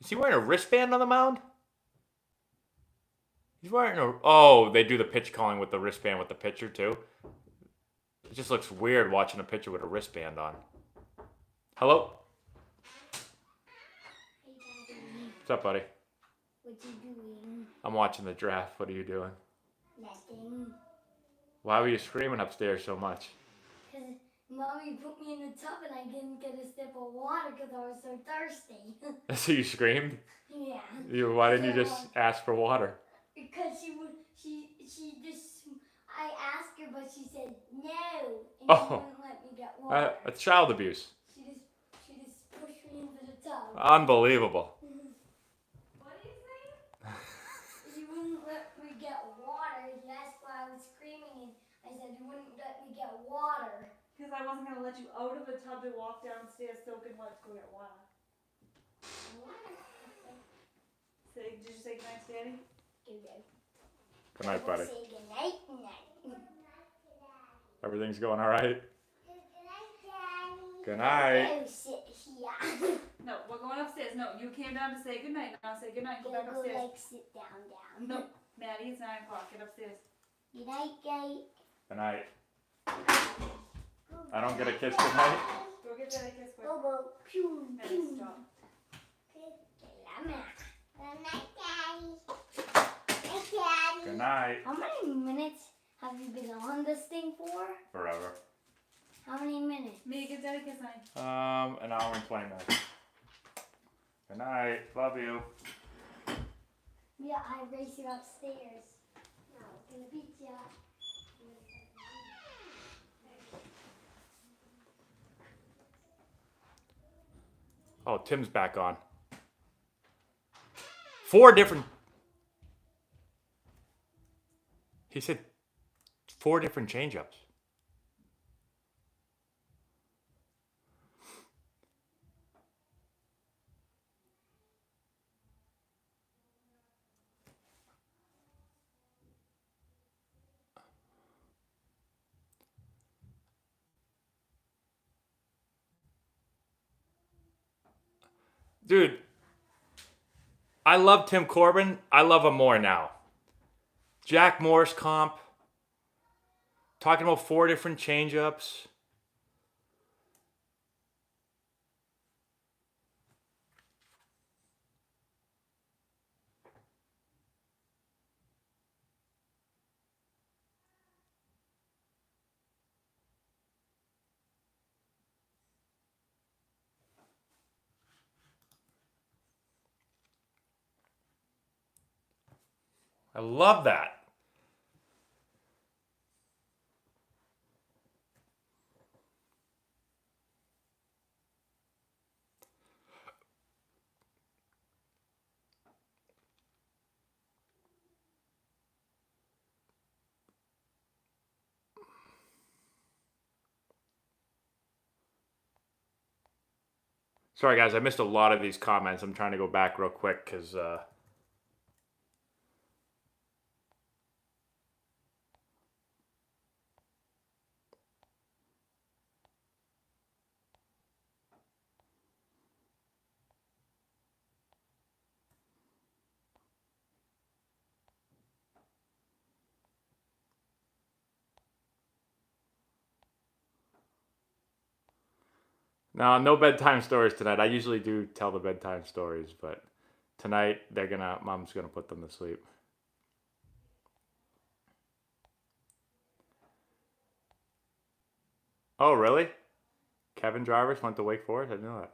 Is he wearing a wristband on the mound? He's wearing a... Oh, they do the pitch calling with the wristband with the pitcher too. It just looks weird watching a pitcher with a wristband on. Hello? Hey, Daddy. What's up, buddy? What you doing? I'm watching the draft. What are you doing? Nothing. Why were you screaming upstairs so much? Because Mommy put me in the tub and I didn't get a sip of water because I was so thirsty. So you screamed? Yeah. Why didn't you just ask for water? Because she just, I asked her, but she said no, and Oh. she wouldn't let me get water. That's child abuse. She just pushed me into the tub. Unbelievable. What are you saying? She wouldn't let me get water. That's why I was screaming, and I said you wouldn't let me get water. Because I wasn't going to let you out of the tub to walk downstairs soaking wet to go get water. Did you say goodnight to Daddy? Good night, buddy. Say goodnight, night. Everything's going all right? Good Oh, night. sit here. No, we're going upstairs. No, you came down to say goodnight. Now say goodnight. Go back Go upstairs. like sit down. No, Maddie, it's 9 o'clock. Get upstairs. Good night, Gate. Good night. I don't get a kiss tonight? Go get Daddy a kiss quick. Bobo. Pew, Maddie, pew. stop. Good night, Daddy. Good night. How many minutes have you been on this thing for? Forever. How many minutes? Me, give Daddy a kiss, honey. An hour and 20 minutes. Good night. Love you. Yeah, I race you upstairs. No, I'm gonna beat you up. Oh, Tim's back on. Four different. He said 4 different changeups. Dude, I love Tim Corbin. I love him more now. Jack Morris comp. Talking about 4 different changeups. I love that. Sorry, guys, I missed a lot of these comments. I'm trying to go back real quick because no bedtime stories tonight. I usually do tell the bedtime stories, but tonight mom's gonna put them to sleep. Oh, really? Kevin Drivers went to Wake Forest? I didn't know that.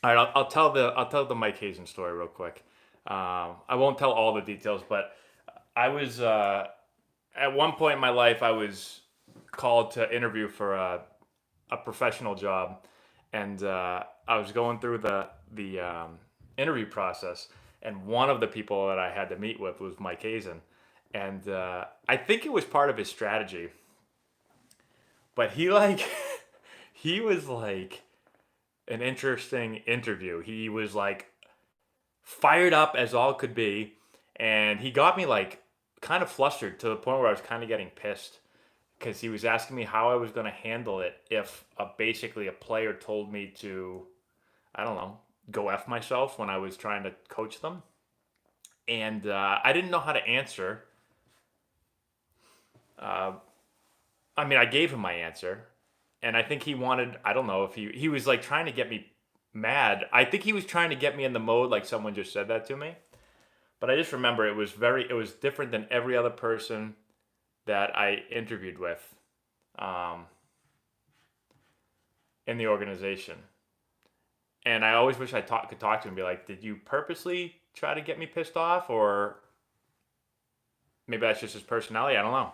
All right, I'll tell the Mike Hazen story real quick. I won't tell all the details, but I was at one point in my life I was called to interview for a professional job, and I was going through the interview process, and one of the people that I had to meet with was Mike Hazen, and I think it was part of his strategy, but he like he was like an interesting interview. He was like fired up as all could be, and he got me like kind of flustered to the point where I was kind of getting pissed because he was asking me how I was going to handle it if basically a player told me to, I don't know, go F myself when I was trying to coach them. And I didn't know how to answer. I mean, I gave him my answer. And I think he wanted, I don't know if he was like trying to get me mad. I think he was trying to get me in the mode like someone just said that to me. But I just remember it was different than every other person that I interviewed with in the organization. And I always wish I could talk to him and be like, did you purposely try to get me pissed off? Or maybe that's just his personality. I don't know.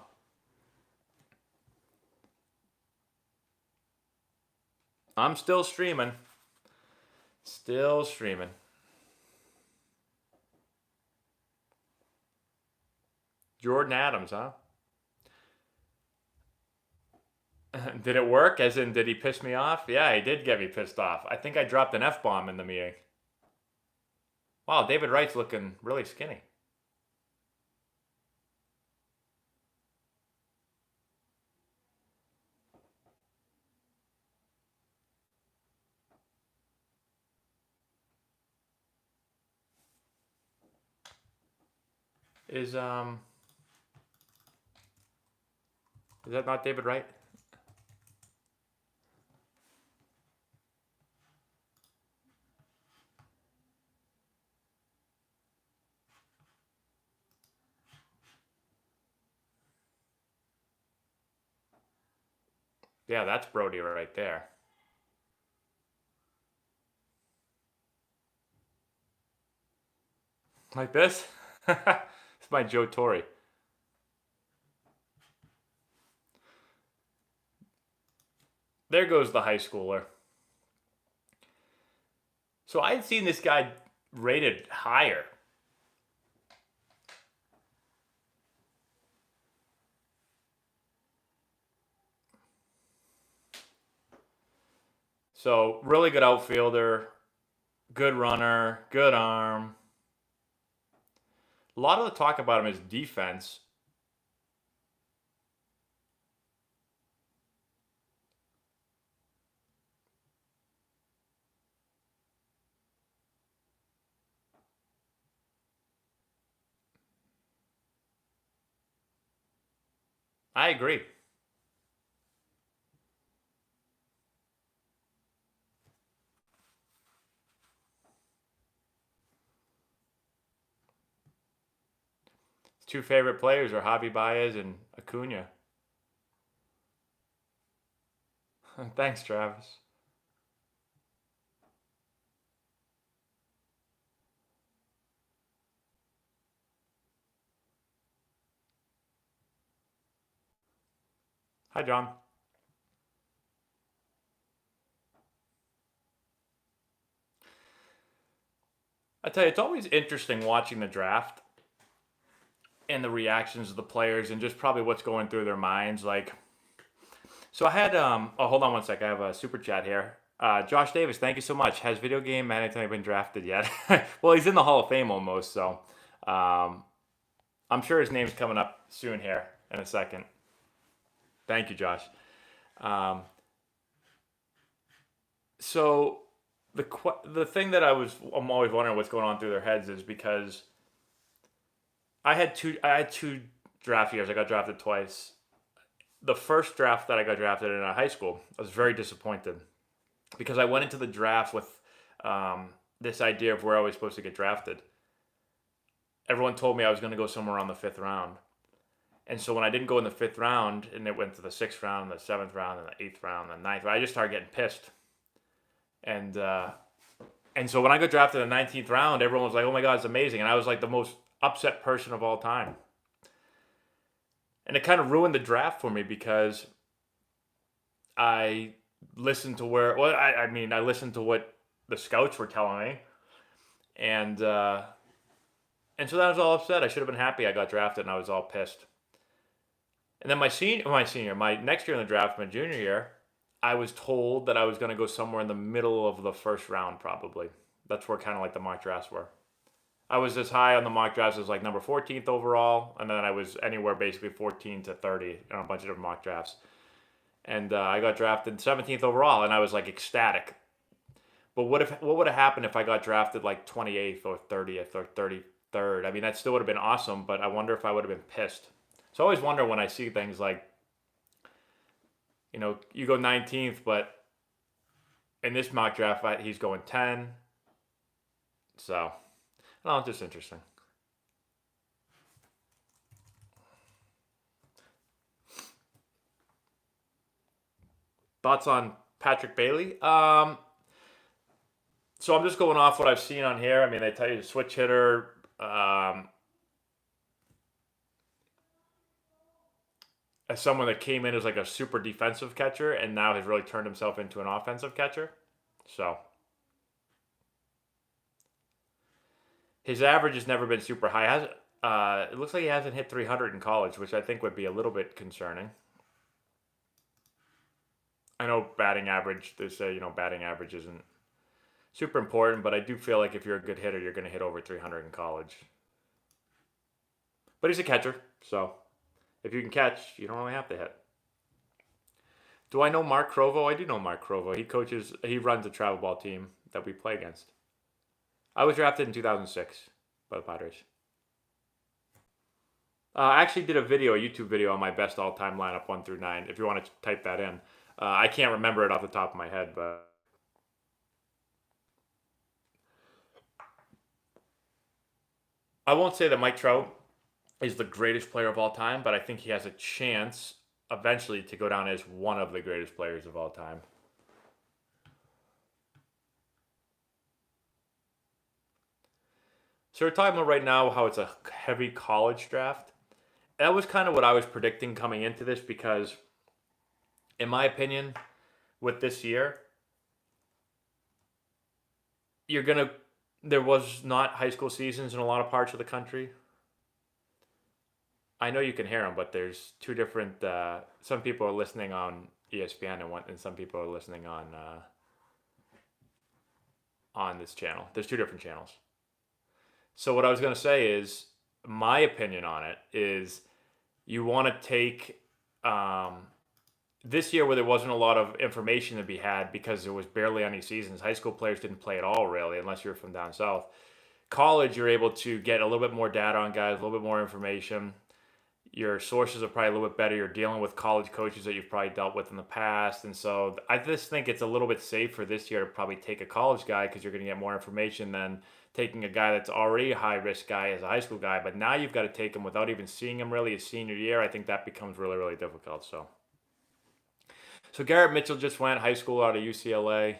I'm still streaming. Still streaming. Jordan Adams, huh? Did it work? As in, did he piss me off? Yeah, he did get me pissed off. I think I dropped an F-bomb in the meeting. Wow, David Wright's looking really skinny. Is that not David Wright? Yeah, that's Brody right there. Like this? It's my Joe Torre. There goes the high schooler. So I had seen this guy rated higher. So really good outfielder, good runner, good arm. A lot of the talk about him is defense. I agree. His two favorite players are Javi Baez and Acuna. Thanks, Travis. Hi, John. I tell you, it's always interesting watching the draft and the reactions of the players and just probably what's going through their minds. Like, so I had, hold on one sec. I have a super chat here. Josh Davis, thank you so much. Has video game Antonelli been drafted yet? Well, he's in the Hall of Fame almost, so I'm sure his name's coming up soon here in a second. Thank you, Josh. So the thing that I'm always wondering what's going on through their heads is because I had two draft years. I got drafted twice. The first draft that I got drafted in high school, I was very disappointed because I went into the draft with this idea of where I was supposed to get drafted. Everyone told me I was going to go somewhere around the 5th round. And so when I didn't go in the 5th round, and it went to the 6th round, the 7th round, and the 8th round, and the 9th round, I just started getting pissed. And so when I got drafted in the 19th round, everyone was like, oh my God, it's amazing. And I was like the most upset person of all time. And it kind of ruined the draft for me because I listened to I listened to what the scouts were telling me. And so that I was all upset. I should have been happy I got drafted, and I was all pissed. And then my next year in the draft, my junior year, I was told that I was going to go somewhere in the middle of the 1st round, probably. That's where kind of like the mock drafts were. I was as high on the mock drafts as like number 14th overall, and then I was anywhere basically 14 to 30 on a bunch of different mock drafts. And I got drafted 17th overall, and I was like ecstatic. But what would have happened if I got drafted like 28th or 30th or 33rd? I mean, that still would have been awesome, but I wonder if I would have been pissed. So I always wonder when I see things like, you go 19th, but in this mock draft, he's going 10. So, no, it's just interesting. Thoughts on Patrick Bailey? So I'm just going off what I've seen on here. I mean, they tell you switch hitter. As someone that came in as like a super defensive catcher and now has really turned himself into an offensive catcher. So his average has never been super high. It looks like he hasn't hit 300 in college, which I think would be a little bit concerning. I know batting average, they say, batting average isn't super important, but I do feel like if you're a good hitter, you're going to hit over 300 in college. But he's a catcher, so if you can catch, you don't really have to hit. Do I know Mark Crovo? I do know Mark Crovo. He runs a travel ball team that we play against. I was drafted in 2006 by the Padres. I actually did a YouTube video on my best all-time lineup 1 through 9, if you want to type that in. I can't remember it off the top of my head, but I won't say that Mike Trout is the greatest player of all time, but I think he has a chance eventually to go down as one of the greatest players of all time. So we're talking about right now how it's a heavy college draft. That was kind of what I was predicting coming into this because, in my opinion, with this year, you're gonna. There was not high school seasons in a lot of parts of the country. I know you can hear them, but there's two different. Some people are listening on ESPN and some people are listening on this channel. There's two different channels. So what I was gonna say is my opinion on it is you want to take this year where there wasn't a lot of information to be had because there was barely any seasons. High school players didn't play at all, really, unless you're from down south. College, you're able to get a little bit more data on guys, a little bit more information. Your sources are probably a little bit better. You're dealing with college coaches that you've probably dealt with in the past. And so I just think it's a little bit safer this year to probably take a college guy because you're going to get more information than taking a guy that's already a high risk guy as a high school guy. But now you've got to take him without even seeing him really his senior year. I think that becomes really, really difficult. So Garrett Mitchell just went high school out of UCLA.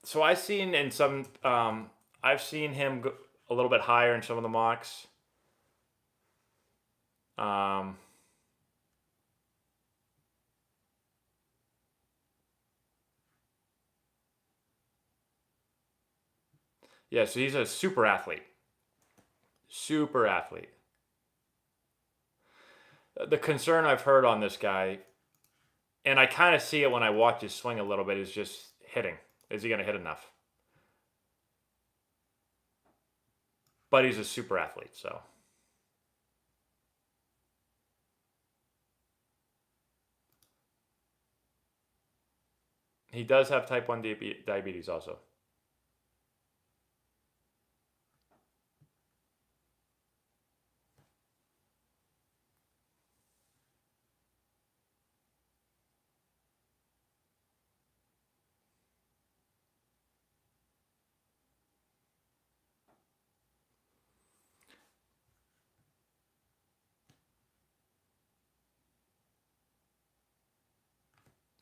So I've seen in some, I've seen him go a little bit higher in some of the mocks. Yeah, so he's a super athlete. Super athlete. The concern I've heard on this guy, and I kind of see it when I watch his swing a little bit, is just hitting. Is he going to hit enough? But he's a super athlete, so. He does have type 1 diabetes also.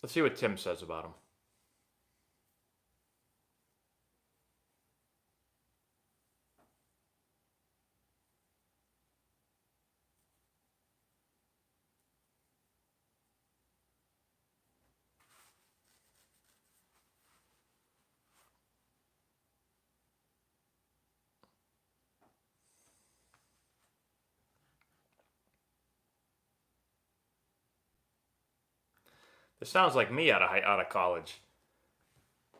Let's see what Tim says about him. This sounds like me out of college.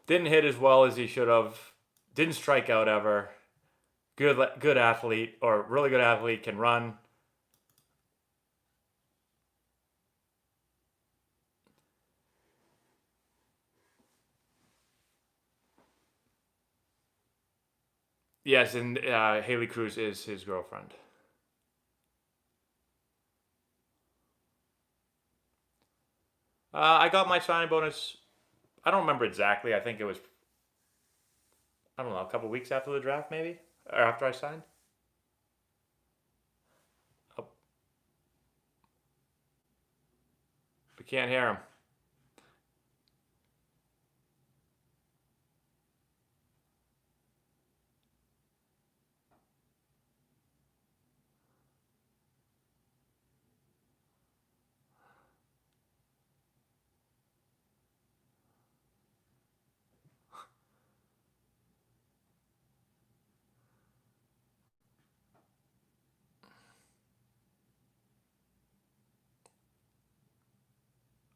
Didn't hit as well as he should have. Didn't strike out ever. Good athlete, or really good athlete, can run. Yes, and Haley Cruz is his girlfriend. I got my signing bonus. I don't remember exactly. I think it was, I don't know, a couple weeks after the draft, maybe? Or after I signed? Oh, we can't hear him.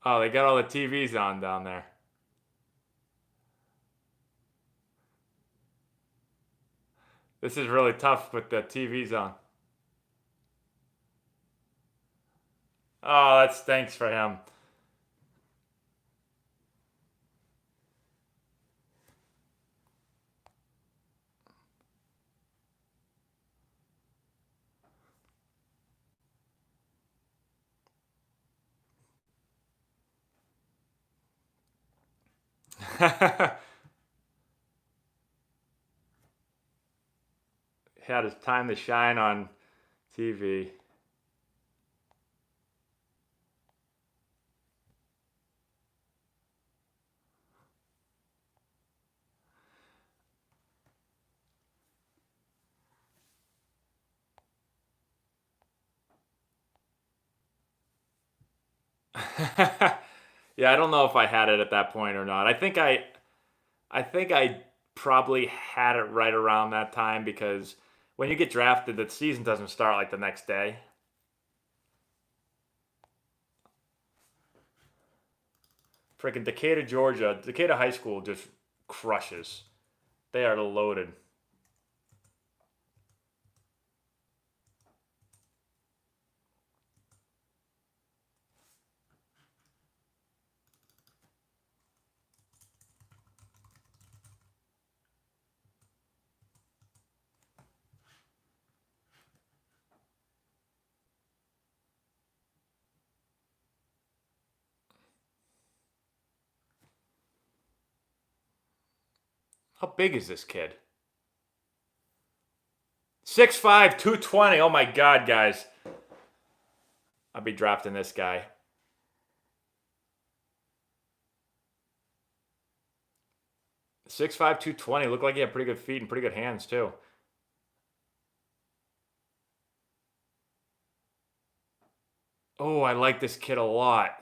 Oh, they got all the TVs on down there. This is really tough with the TVs on. Oh, that stinks for him. Had his time to shine on TV. Yeah, I don't know if I had it at that point or not. I think I probably had it right around that time because when you get drafted, the season doesn't start like the next day. Freaking Decatur, Georgia, Decatur High School just crushes. They are loaded. How big is this kid? 6'5", 220. Oh my God, guys. I'll be drafting this guy. 6'5", 220. Looked like he had pretty good feet and pretty good hands, too. Oh, I like this kid a lot.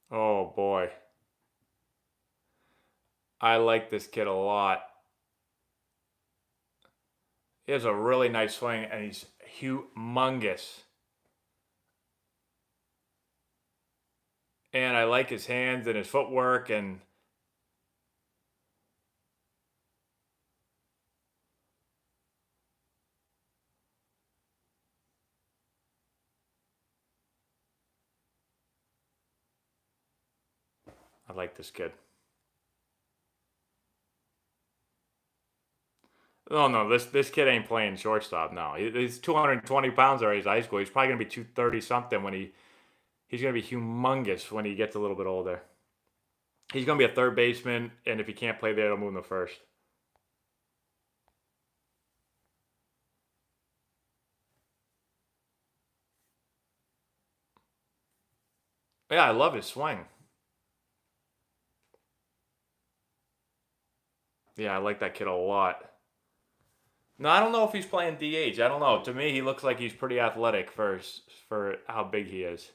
Oh, boy. I like this kid a lot. He has a really nice swing, and he's humongous. And I like his hands and his footwork, and I like this kid. Oh no, this kid ain't playing shortstop. No, he's 220 pounds already. He's high school. He's probably gonna be 230 something when he's gonna be humongous when he gets a little bit older. He's gonna be a third baseman, and if he can't play there, they'll move him to first. Yeah, I love his swing. Yeah, I like that kid a lot. No, I don't know if he's playing DH. I don't know. To me, he looks like he's pretty athletic for how big he is.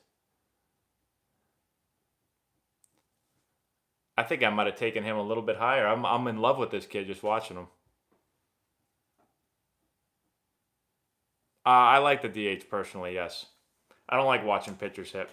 I think I might have taken him a little bit higher. I'm in love with this kid just watching him. I like the DH personally. Yes, I don't like watching pitchers hit.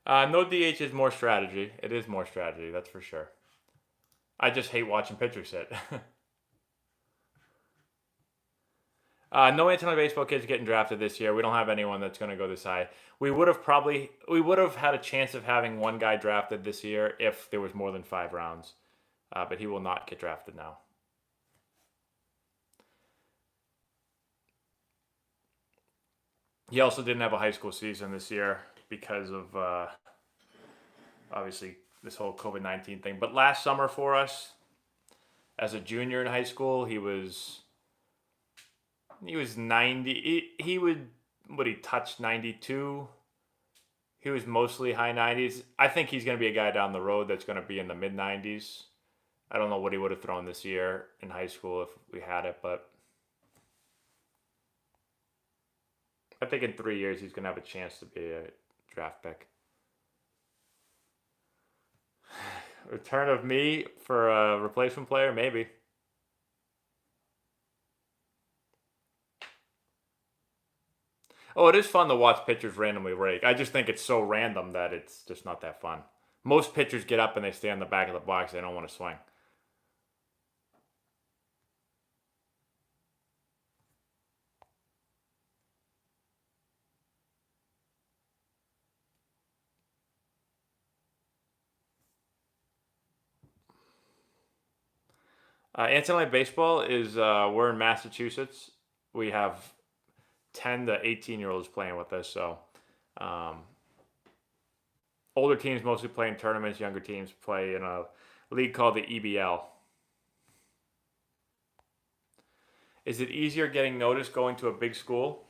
No DH is more strategy. It is more strategy. That's for sure. I just hate watching pitchers hit. No Antonelli baseball kids getting drafted this year. We don't have anyone that's going to go this high. We would have had a chance of having one guy drafted this year if there was more than 5 rounds, but he will not get drafted now. He also didn't have a high school season this year because of obviously this whole COVID-19 thing. But last summer for us, as a junior in high school, he was 90. He would what he touched 92. He was mostly high 90s. I think he's going to be a guy down the road that's going to be in the mid 90s. I don't know what he would have thrown this year in high school if we had it, but I think in 3 years he's going to have a chance to be a draft pick. Return of me for a replacement player, maybe. Oh, it is fun to watch pitchers randomly rake. I just think it's so random that it's just not that fun. Most pitchers get up and they stay on the back of the box. They don't want to swing. Antonelli baseball is we're in Massachusetts. We have 10 to 18-year-olds playing with us, so Um, older teams mostly play in tournaments. Younger teams play in a league called the EBL. Is it easier getting noticed going to a big school?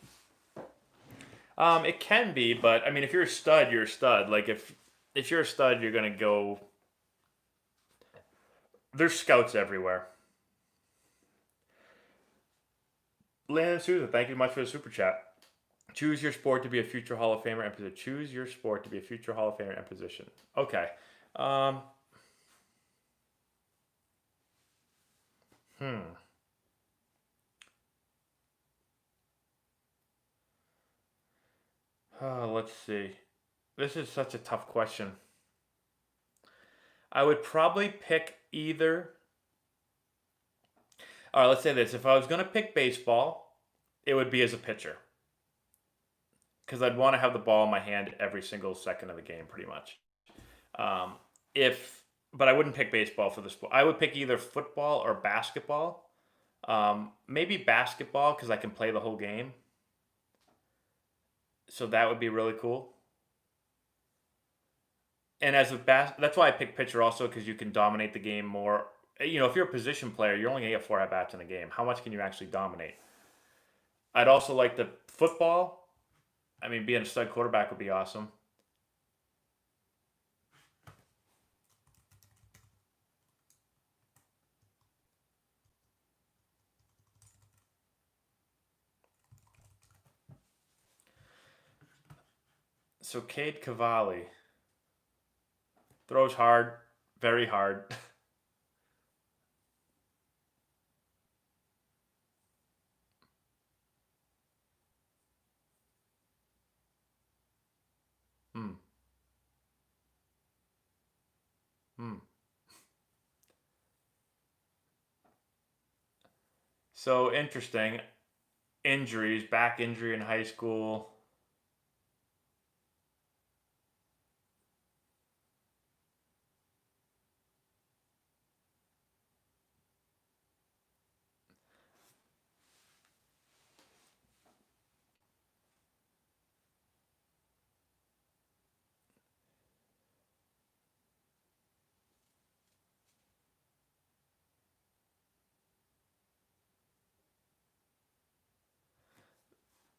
It can be, but I mean, if you're a stud, you're a stud. Like if you're a stud, you're gonna go. There's scouts everywhere. Landon Souza, thank you much for the super chat. Choose your sport to be a future Hall of Famer and position. Choose your sport to be a future Hall of Famer and position. Okay. Um, hmm. Let's see. This is such a tough question. I would probably pick either. All right, let's say this. If I was going to pick baseball, it would be as a pitcher. Because I'd want to have the ball in my hand every single second of the game, pretty much. Um, but I wouldn't pick baseball for the sport. I would pick either football or basketball. Maybe basketball because I can play the whole game. So that would be really cool. And that's why I pick pitcher also because you can dominate the game more. You know, if you're a position player, you're only gonna get 4 at-bats in a game. How much can you actually dominate? I'd also like the football. I mean, being a stud quarterback would be awesome. So Cade Cavalli throws hard, very hard. Hmm. Hmm. So interesting. Injuries, back injury in high school.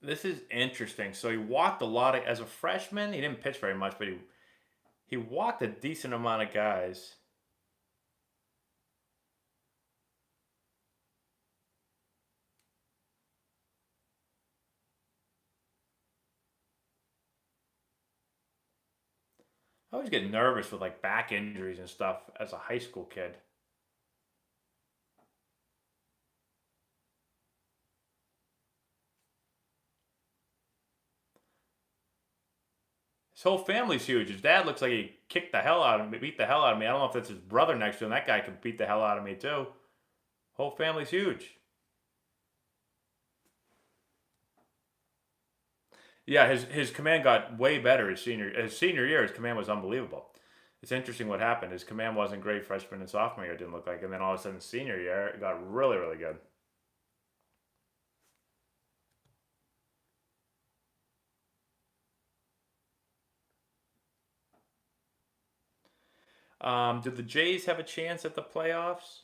This is interesting. So he walked a lot as a freshman. He didn't pitch very much, but he walked a decent amount of guys. I always get nervous with like back injuries and stuff as a high school kid. His whole family's huge. His dad looks like he kicked the hell out of me, beat the hell out of me. I don't know if that's his brother next to him. That guy could beat the hell out of me too. Whole family's huge. Yeah, his command got way better his senior year. His command was unbelievable. It's interesting what happened. His command wasn't great freshman and sophomore year. It didn't look like, and then all of a sudden senior year it got really really good. Do the Jays have a chance at the playoffs?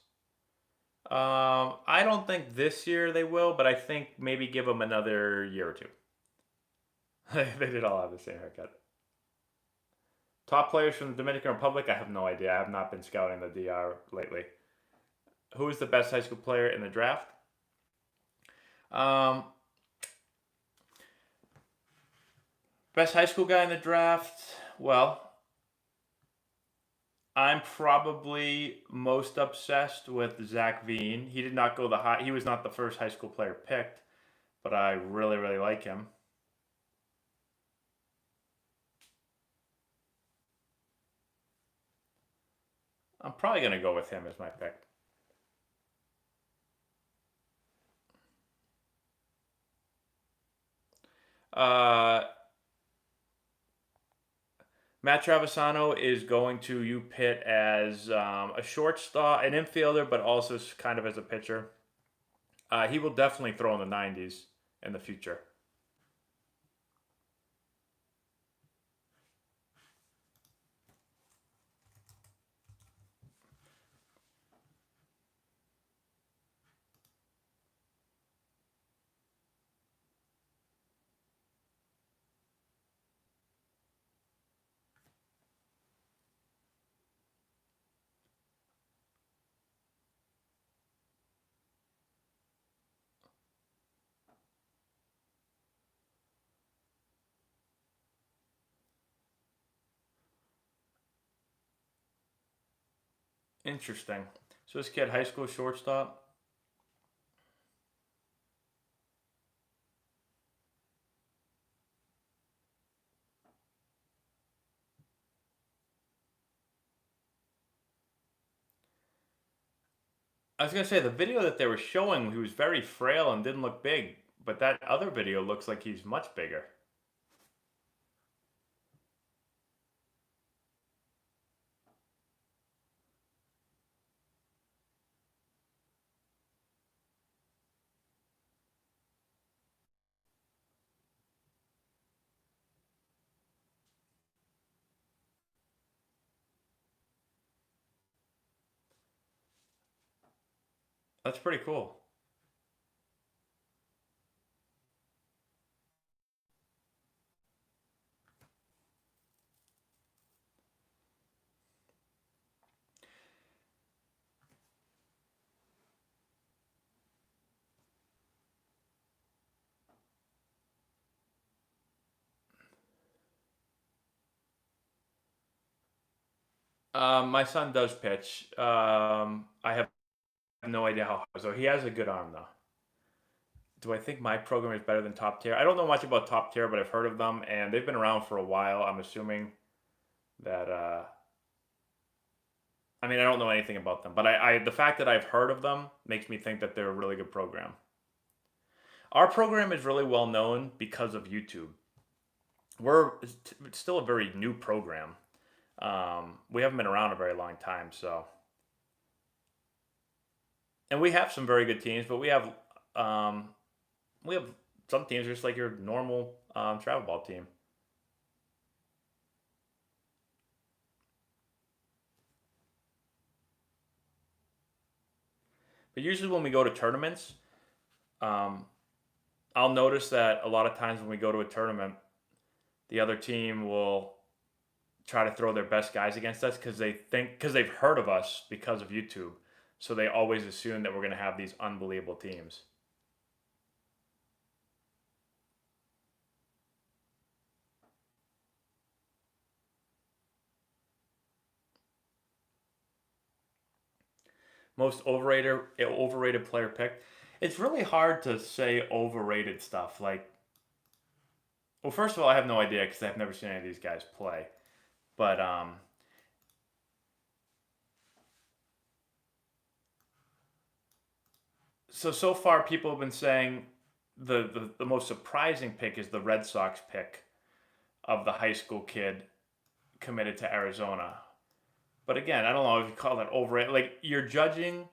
I don't think this year they will, but I think maybe give them another year or two. They did all have the same haircut. Top players from the Dominican Republic? I have no idea. I have not been scouting the DR lately. Who is the best high school player in the draft? Um, best high school guy in the draft? Well, I'm probably most obsessed with Zach Veen. He did not go the high. He was not the first high school player picked, but I really really like him. I'm probably gonna go with him as my pick. Uh, Matt Travisano is going to UPitt as a shortstop, an infielder, but also kind of as a pitcher. He will definitely throw in the 90s in the future. Interesting. So this kid, high school shortstop. I was gonna say the video that they were showing, he was very frail and didn't look big, but that other video looks like he's much bigger. That's pretty cool. My son does pitch. I have no idea how. So he has a good arm though. Do I think my program is better than top tier? I don't know much about top tier, but I've heard of them, and they've been around for a while. I'm assuming that. I mean, I don't know anything about them, but the fact that I've heard of them makes me think that they're a really good program. Our program is really well known because of YouTube. It's still a very new program. We haven't been around a very long time, so. And we have some very good teams, but we have some teams just like your normal travel ball team. But usually when we go to tournaments, um, I'll notice that a lot of times when we go to a tournament, the other team will try to throw their best guys against us because they've heard of us because of YouTube. So they always assume that we're going to have these unbelievable teams. Most overrated player picked. It's really hard to say overrated stuff. Like, well, first of all, I have no idea because I've never seen any of these guys play. But so far people have been saying the most surprising pick is the Red Sox pick of the high school kid committed to Arizona. But again, I don't know if you call that overrated. Like you're judging,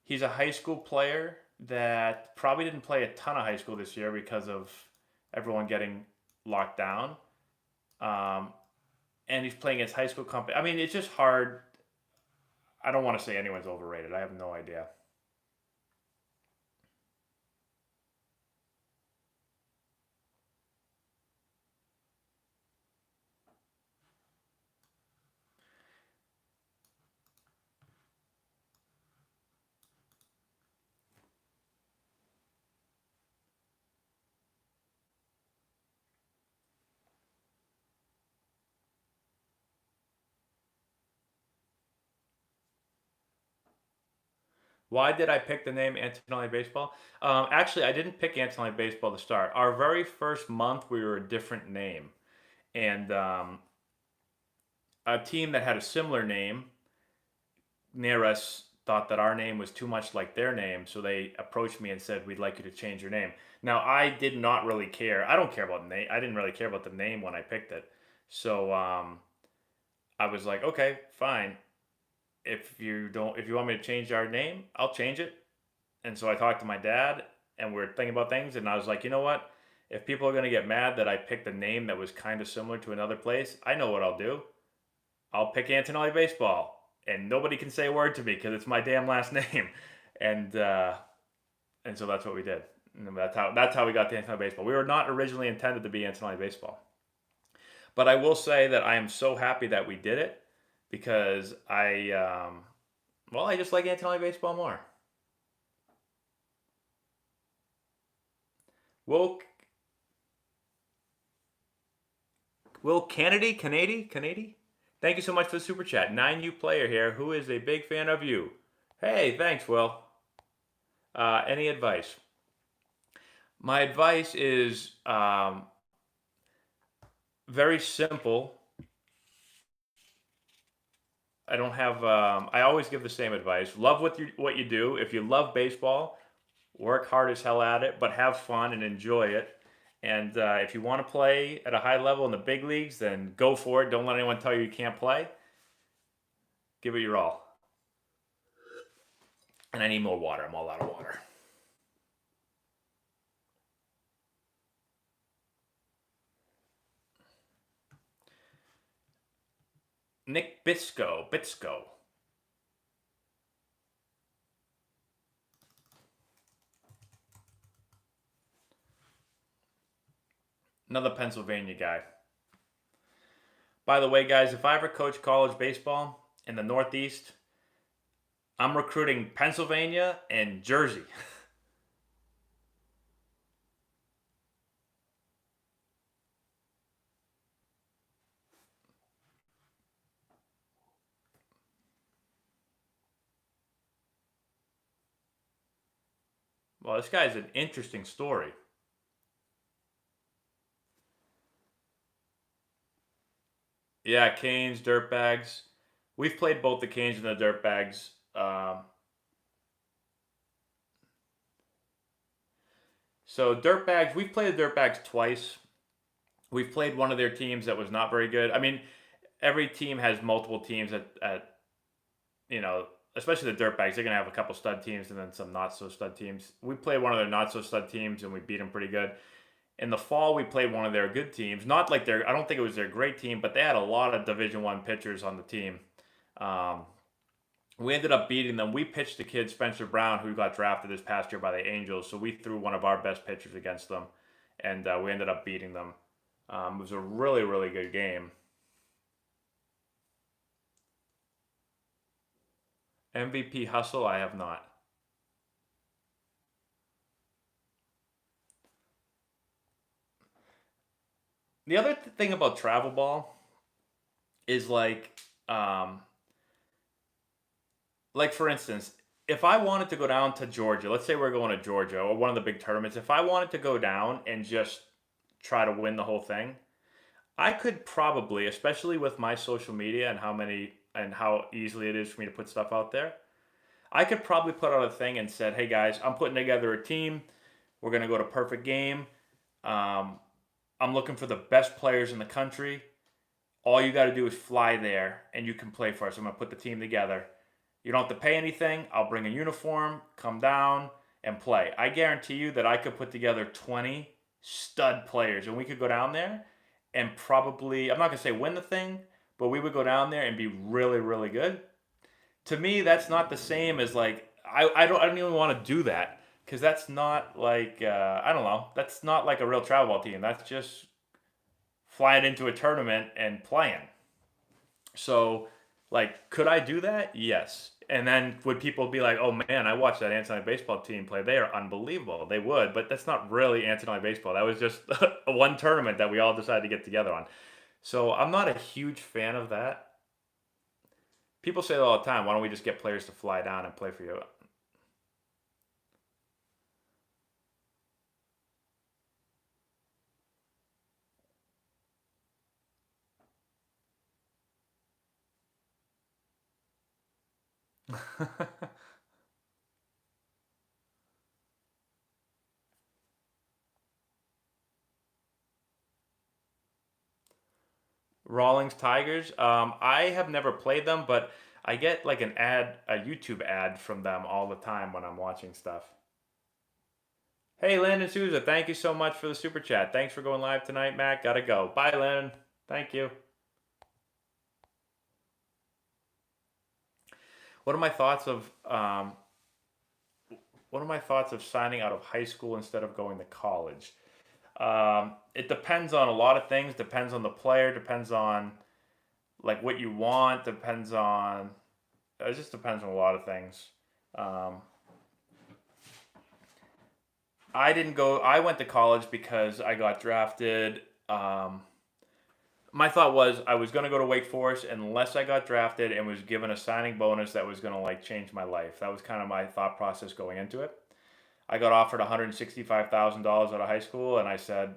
he's a high school player that probably didn't play a ton of high school this year because of everyone getting locked down. Um, and he's playing his high school company. I mean, it's just hard. I don't want to say anyone's overrated. I have no idea. Why did I pick the name Antonelli Baseball? Actually, I didn't pick Antonelli Baseball to start. Our very first month, we were a different name. And a team that had a similar name near us thought that our name was too much like their name. So they approached me and said, we'd like you to change your name. Now, I did not really care. I don't care about name. I didn't really care about the name when I picked it. So I was like, okay, fine. If you want me to change our name, I'll change it. And so I talked to my dad, and we are thinking about things, and I was like, you know what? If people are gonna get mad that I picked a name that was kind of similar to another place, I know what I'll do. I'll pick Antonelli Baseball, and nobody can say a word to me because it's my damn last name. And and so that's what we did. And that's how we got to Antonelli Baseball. We were not originally intended to be Antonelli Baseball, but I will say that I am so happy that we did it because I just like Antonelli Baseball more. Will Will Kennedy? Thank you so much for the super chat. 9U player here, who is a big fan of you. Hey, thanks, Will. Any advice? My advice is very simple. I don't have. I always give the same advice. Love what you do. If you love baseball, work hard as hell at it, but have fun and enjoy it. And if you want to play at a high level in the big leagues, then go for it. Don't let anyone tell you can't play. Give it your all. And I need more water. I'm all out of water. Nick Bitsko. Another Pennsylvania guy. By the way, guys, if I ever coach college baseball in the Northeast, I'm recruiting Pennsylvania and Jersey. Well, this guy's an interesting story. Yeah, Canes, Dirtbags. We've played both the Canes and the Dirtbags. So Dirtbags, we've played the Dirtbags twice. We've played one of their teams that was not very good. I mean, every team has multiple teams at especially the Dirtbags. They're gonna have a couple stud teams and then some not so stud teams. We played one of their not so stud teams and we beat them pretty good. In the fall, we played one of their good teams. Not like I don't think it was their great team, but they had a lot of Division One pitchers on the team. Um, we ended up beating them. We pitched the kid Spencer Brown, who got drafted this past year by the Angels. So we threw one of our best pitchers against them, and we ended up beating them. It was a really, really good game. MVP Hustle, I have not. The other thing about travel ball is like for instance, if I wanted to go down to Georgia, let's say we're going to Georgia or one of the big tournaments, if I wanted to go down and just try to win the whole thing, I could probably, especially with my social media and how easily it is for me to put stuff out there, I could probably put out a thing and said, "Hey guys, I'm putting together a team. We're gonna go to perfect game. Um, I'm looking for the best players in the country. All you got to do is fly there, and you can play for us. I'm gonna put the team together. You don't have to pay anything. I'll bring a uniform, come down, and play. I guarantee you that I could put together 20 stud players, and we could go down there and probably, I'm not gonna say win the thing, but we would go down there and be really, really good. To me, that's not the same as like I don't even want to do that because that's not like I don't know. That's not like a real travel ball team. That's just flying into a tournament and playing. So, like, could I do that? Yes. And then would people be like, "Oh man, I watched that Antonelli baseball team play. They are unbelievable." They would, but that's not really Antonelli baseball. That was just a one tournament that we all decided to get together on. So I'm not a huge fan of that. People say that all the time. Why don't we just get players to fly down and play for you? Rawlings Tigers. I have never played them, but I get like a YouTube ad from them all the time when I'm watching stuff. Hey, Landon Souza, thank you so much for the super chat. Thanks for going live tonight, Matt. Gotta go. Bye, Landon. Thank you. What are my thoughts of signing out of high school instead of going to college? It depends on a lot of things. Depends on the player. Depends on like what you want. Depends on it just depends on a lot of things. Um, I didn't go. I went to college because I got drafted. my thought was I was going to go to Wake Forest unless I got drafted and was given a signing bonus that was going to like change my life. That was kind of my thought process going into it. I got offered $165,000 out of high school, and I said,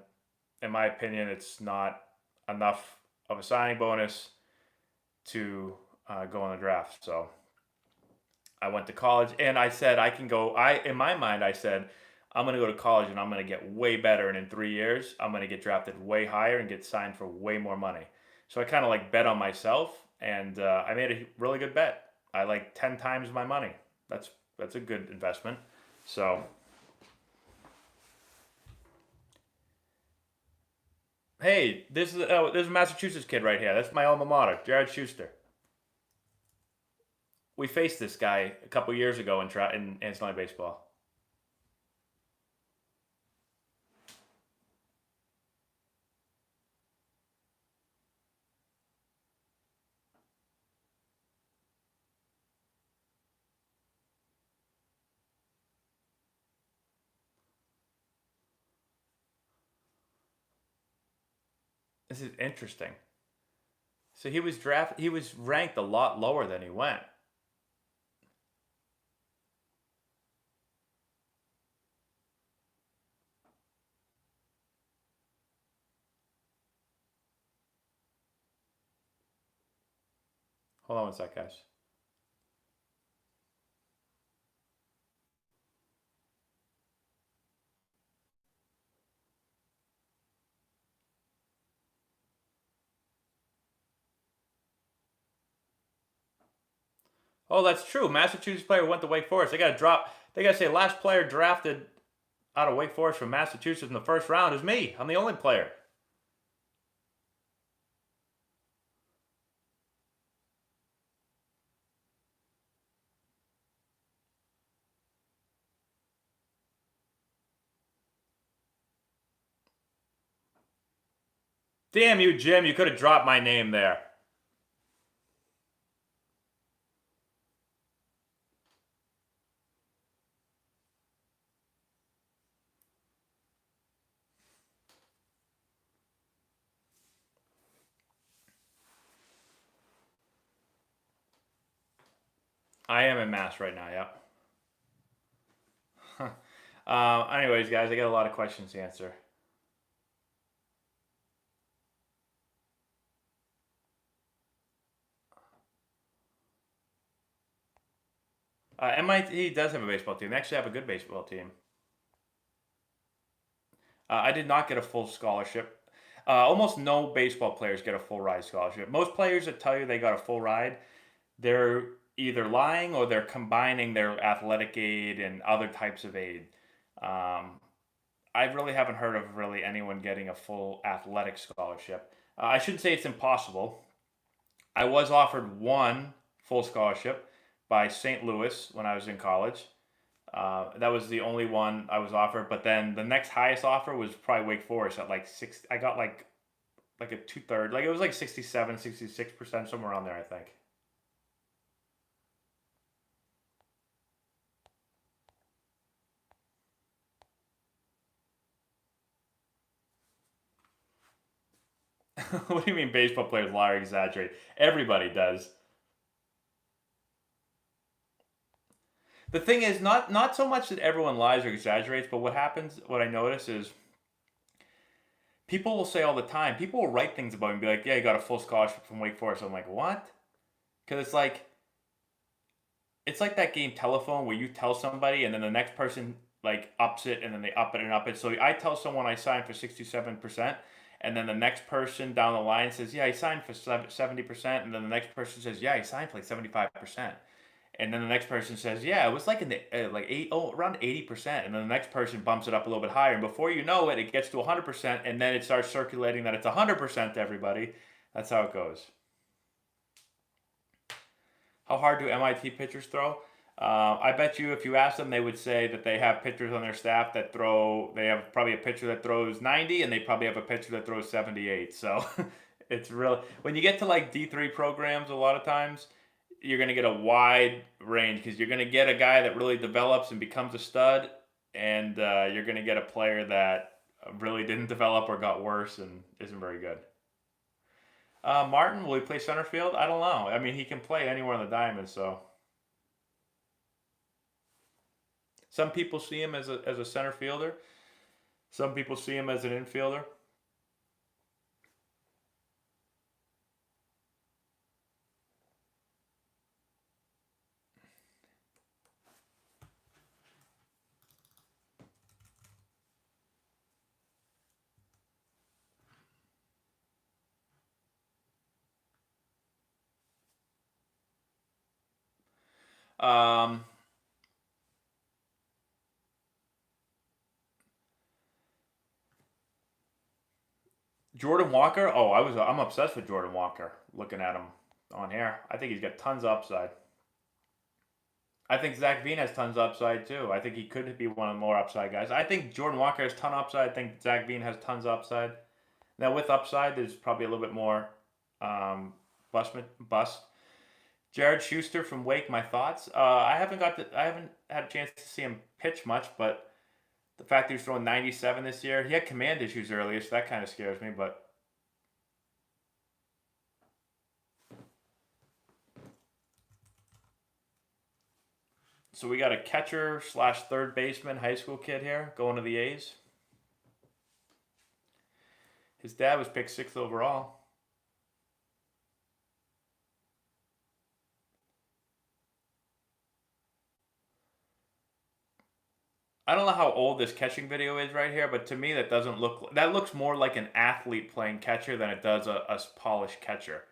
in my opinion, it's not enough of a signing bonus to go on the draft. So I went to college, and I said I can go. In my mind, I said I'm going to go to college, and I'm going to get way better, and in 3 years, I'm going to get drafted way higher and get signed for way more money. So I kind of like bet on myself, and I made a really good bet. I like 10 times my money. That's a good investment. So hey, this is a Massachusetts kid right here. That's my alma mater, Jared Schuster. We faced this guy a couple years ago in Antonelli baseball. This is interesting. So he was ranked a lot lower than he went. Hold on one sec, guys. Oh, that's true. Massachusetts player went to Wake Forest. They got to drop. They got to say last player drafted out of Wake Forest from Massachusetts in the first round is me. I'm the only player. Damn you, Jim. You could have dropped my name there. I am in Mass right now, yep. Anyways, guys, I got a lot of questions to answer. MIT does have a baseball team. They actually have a good baseball team. I did not get a full scholarship. Almost no baseball players get a full ride scholarship. Most players that tell you they got a full ride, they're either lying or they're combining their athletic aid and other types of aid. Um, I really haven't heard of really anyone getting a full athletic scholarship. I shouldn't say it's impossible. I was offered one full scholarship by St. Louis when I was in college. That was the only one I was offered. But then the next highest offer was probably Wake Forest at like six. I got like a two-third. Like it was like 67, 66%, somewhere around there, I think. What do you mean baseball players lie or exaggerate? Everybody does. The thing is, not so much that everyone lies or exaggerates, but what I notice is people will say all the time, people will write things about me and be like, yeah, you got a full scholarship from Wake Forest. I'm like, what? Because it's like that game telephone where you tell somebody and then the next person like ups it and then they up it and up it. So I tell someone I signed for 67%, and then the next person down the line says, yeah, I signed for 70%, and then the next person says, yeah, I signed for like 75%. And then the next person says, "Yeah, it was like in the like around 80%." And then the next person bumps it up a little bit higher, and before you know it, it gets to 100%, and then it starts circulating that it's 100% to everybody. That's how it goes. How hard do MIT pitchers throw? I bet you if you ask them, they would say that they have pitchers on their staff that throw. They have probably a pitcher that throws 90, and they probably have a pitcher that throws 78. So it's real. When you get to like D3 programs, a lot of times you're going to get a wide range because you're going to get a guy that really develops and becomes a stud, and you're going to get a player that really didn't develop or got worse and isn't very good. Martin, will he play center field? I don't know. I mean, he can play anywhere on the diamond, so some people see him as a center fielder. Some people see him as an infielder. Um, Jordan Walker. Oh, I'm obsessed with Jordan Walker. Looking at him on here, I think he's got tons of upside. I think Zach Veen has tons of upside too. I think he could be one of the more upside guys. I think Jordan Walker has ton of upside. I think Zach Veen has tons of upside. Now with upside, there's probably a little bit more bust. Jared Schuster from Wake. My thoughts. I haven't had a chance to see him pitch much, but the fact that he's throwing 97 this year, he had command issues earlier, so that kind of scares me. But so we got a catcher slash third baseman, high school kid here going to the A's. His dad was picked 6th overall. I don't know how old this catching video is right here, but to me that looks more like an athlete playing catcher than it does a polished catcher.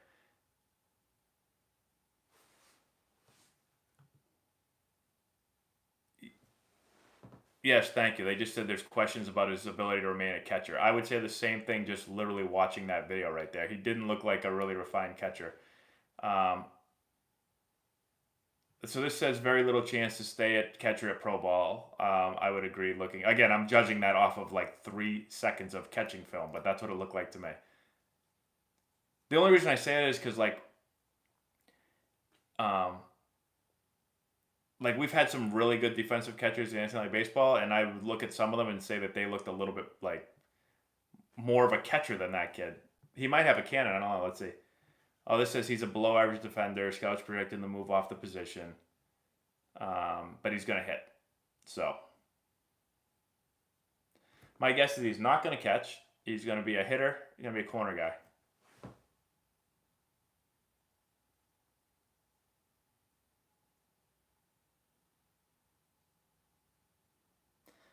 Yes, thank you. They just said there's questions about his ability to remain a catcher. I would say the same thing just literally watching that video right there. He didn't look like a really refined catcher. Um, so this says very little chance to stay at catcher at pro ball. I would agree. Looking again, I'm judging that off of like 3 seconds of catching film, but that's what it looked like to me. The only reason I say it is because um, we've had some really good defensive catchers in National League Baseball, and I would look at some of them and say that they looked a little bit like more of a catcher than that kid. He might have a cannon. I don't know. Let's see. Oh, this says he's a below average defender. Scouts project him to move off the position, but he's going to hit. So my guess is he's not going to catch. He's going to be a hitter. He's going to be a corner guy.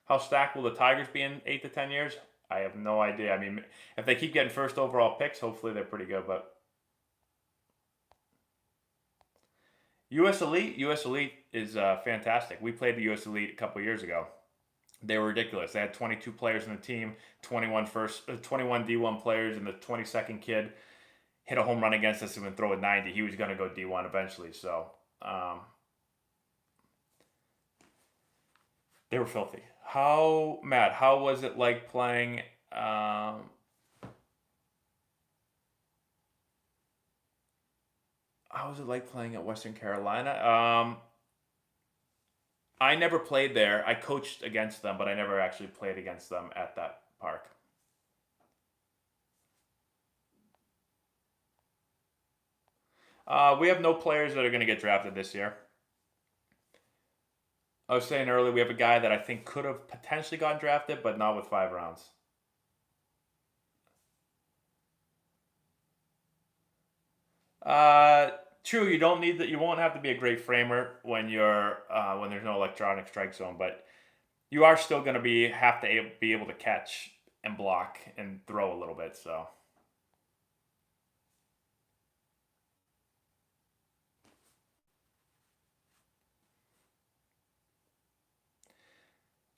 How stacked will the Tigers be in 8 to 10 years? I have no idea. I mean, if they keep getting first overall picks, hopefully they're pretty good. But US Elite is fantastic. We played the US Elite a couple years ago. They were ridiculous. They had 22 players in the team, 21 D1 players, and the 22nd kid hit a home run against us and would throw a 90. He was going to go D1 eventually. So they were filthy. Matt, how was it like playing how was it like playing at Western Carolina? I never played there. I coached against them, but I never actually played against them at that park. We have no players that are going to get drafted this year. I was saying earlier, we have a guy that I think could have potentially gotten drafted, but not with 5 rounds. True. You don't need that. You won't have to be a great framer when there's no electronic strike zone, but you are still going to be able to catch and block and throw a little bit. So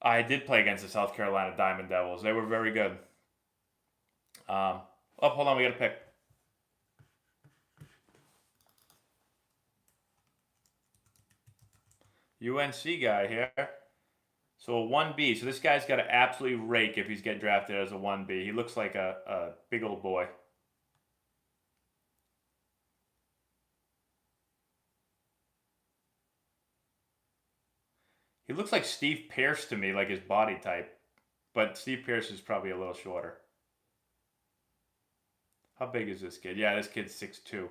I did play against the South Carolina Diamond Devils. They were very good. Hold on, we got to pick. UNC guy here. So a 1B. So this guy's got to absolutely rake if he's getting drafted as a 1B. He looks like a big old boy. He looks like Steve Pearce to me, like his body type. But Steve Pearce is probably a little shorter. How big is this kid? Yeah, this kid's 6'2".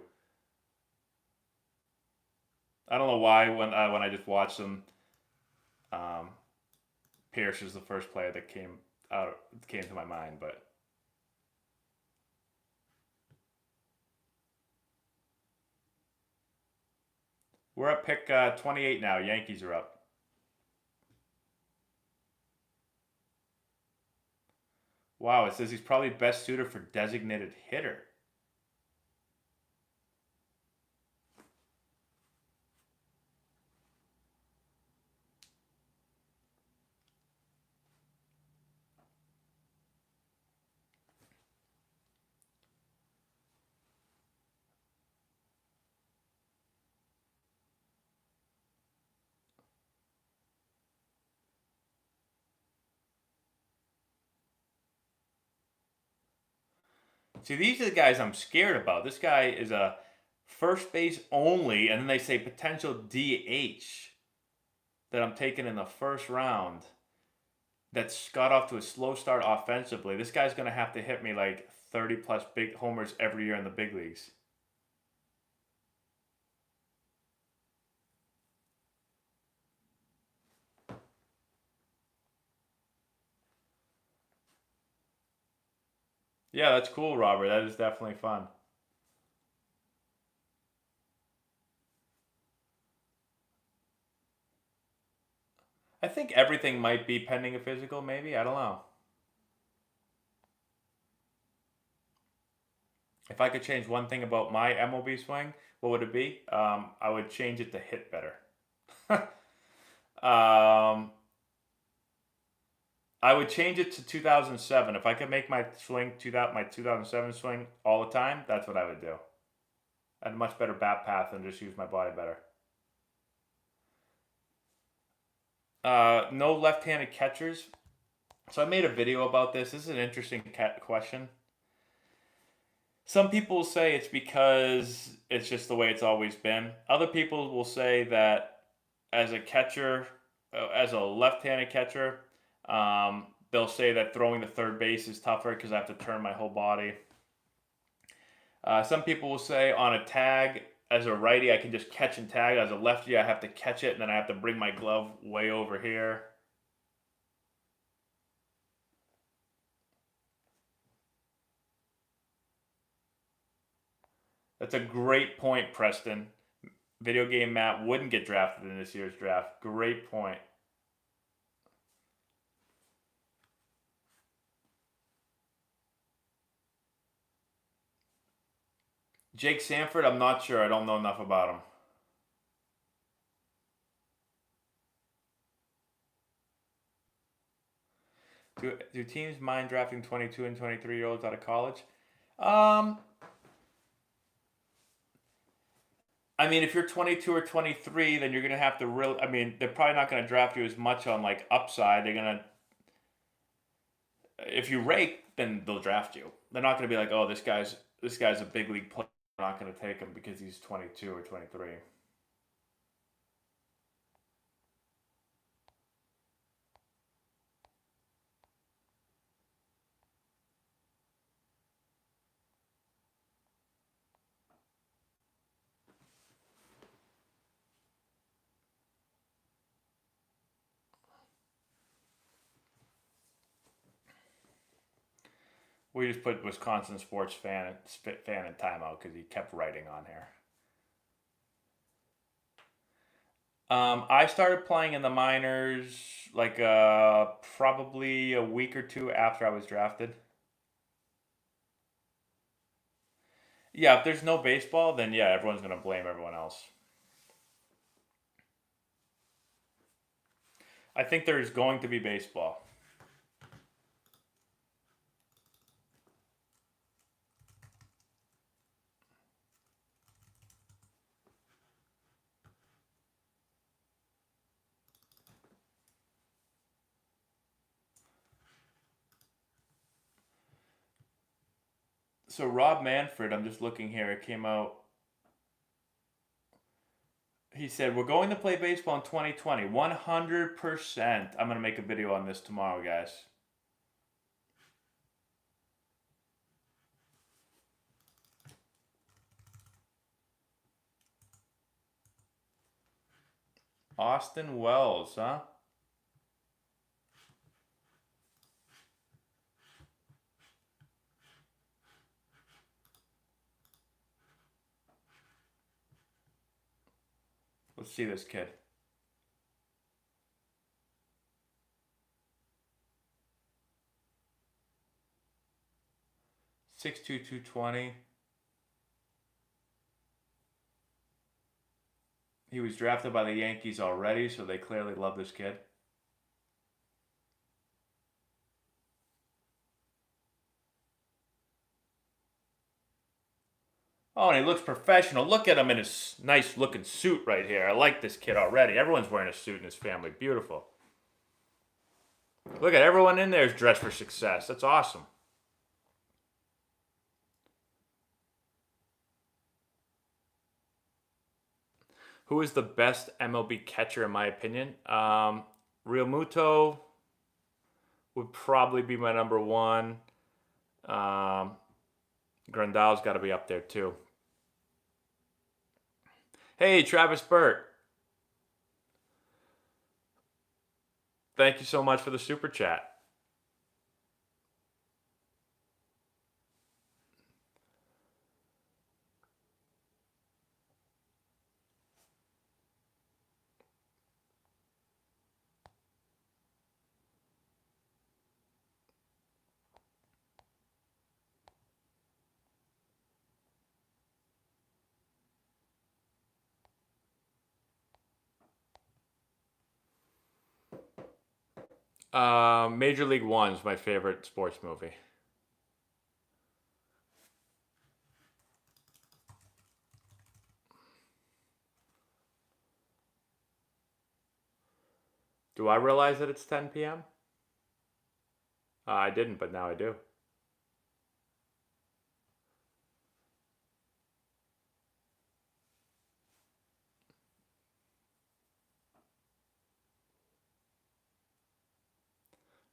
I don't know why when I just watched him, um, Pierce is the first player that came to my mind, but we're at pick 28 now. Yankees are up. Wow, it says he's probably best suited for designated hitter. See, these are the guys I'm scared about. This guy is a first base only, and then they say potential DH that I'm taking in the first round that's got off to a slow start offensively. This guy's going to have to hit me like 30 plus big homers every year in the big leagues. Yeah, that's cool, Robert. That is definitely fun. I think everything might be pending a physical, maybe. I don't know. If I could change one thing about my MLB swing, what would it be? I would change it to hit better. um, I would change it to 2007. If I could make my swing my 2007 swing all the time, that's what I would do. I had a much better bat path and just use my body better. No left-handed catchers. So I made a video about this. This is an interesting question. Some people say it's because it's just the way it's always been. Other people will say that as a catcher, as a left-handed catcher, they'll say that throwing the third base is tougher because I have to turn my whole body. Some people will say on a tag, as a righty, I can just catch and tag. As a lefty, I have to catch it, and then I have to bring my glove way over here. That's a great point, Preston. Video Game Matt wouldn't get drafted in this year's draft. Great point. Jake Sanford, I'm not sure. I don't know enough about him. Do teams mind drafting 22 and 23-year-olds out of college? I mean, if you're 22 or 23, then you're going to have to really... I mean, they're probably not going to draft you as much on, like, upside. They're going to... If you rake, then they'll draft you. They're not going to be like, oh, this guy's a big league player. I'm not going to take him because he's 22 or 23. We just put Wisconsin sports fan in timeout because he kept writing on here. I started playing in the minors like probably a week or two after I was drafted. Yeah, if there's no baseball, then yeah, everyone's gonna blame everyone else. I think there's going to be baseball. So Rob Manfred, I'm just looking here. It came out. He said, we're going to play baseball in 2020. 100%. I'm going to make a video on this tomorrow, guys. Austin Wells, huh? Let's see this kid. 6'2", 220. He was drafted by the Yankees already, so they clearly love this kid. Oh, and he looks professional. Look at him in his nice looking suit right here. I like this kid already. Everyone's wearing a suit in his family. Beautiful. Look at everyone in there is dressed for success. That's awesome. Who is the best MLB catcher in my opinion? Real Muto would probably be my number one. Grandal's got to be up there too. Hey, Travis Burt. Thank you so much for the super chat. Major League One is my favorite sports movie. Do I realize that it's 10 p.m.? I didn't, but now I do.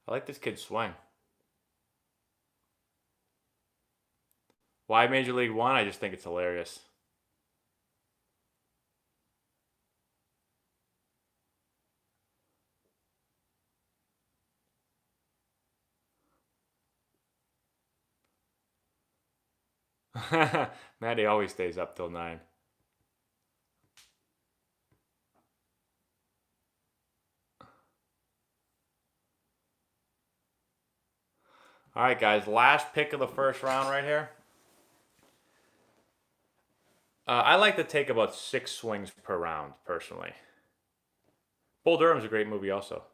I like this kid's swing. Why Major League One? I just think it's hilarious. Maddie always stays up till 9. All right, guys. Last pick of the first round right here. I like to take about 6 swings per round, personally. Bull Durham's a great movie also.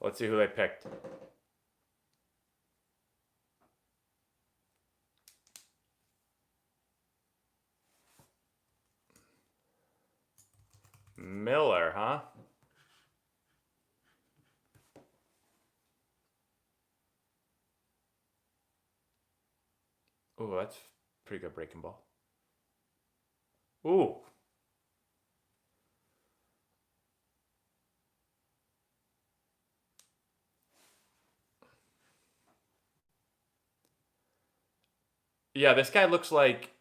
Let's see who they picked. Miller, huh? Ooh, that's pretty good breaking ball. Ooh. Yeah, this guy looks like,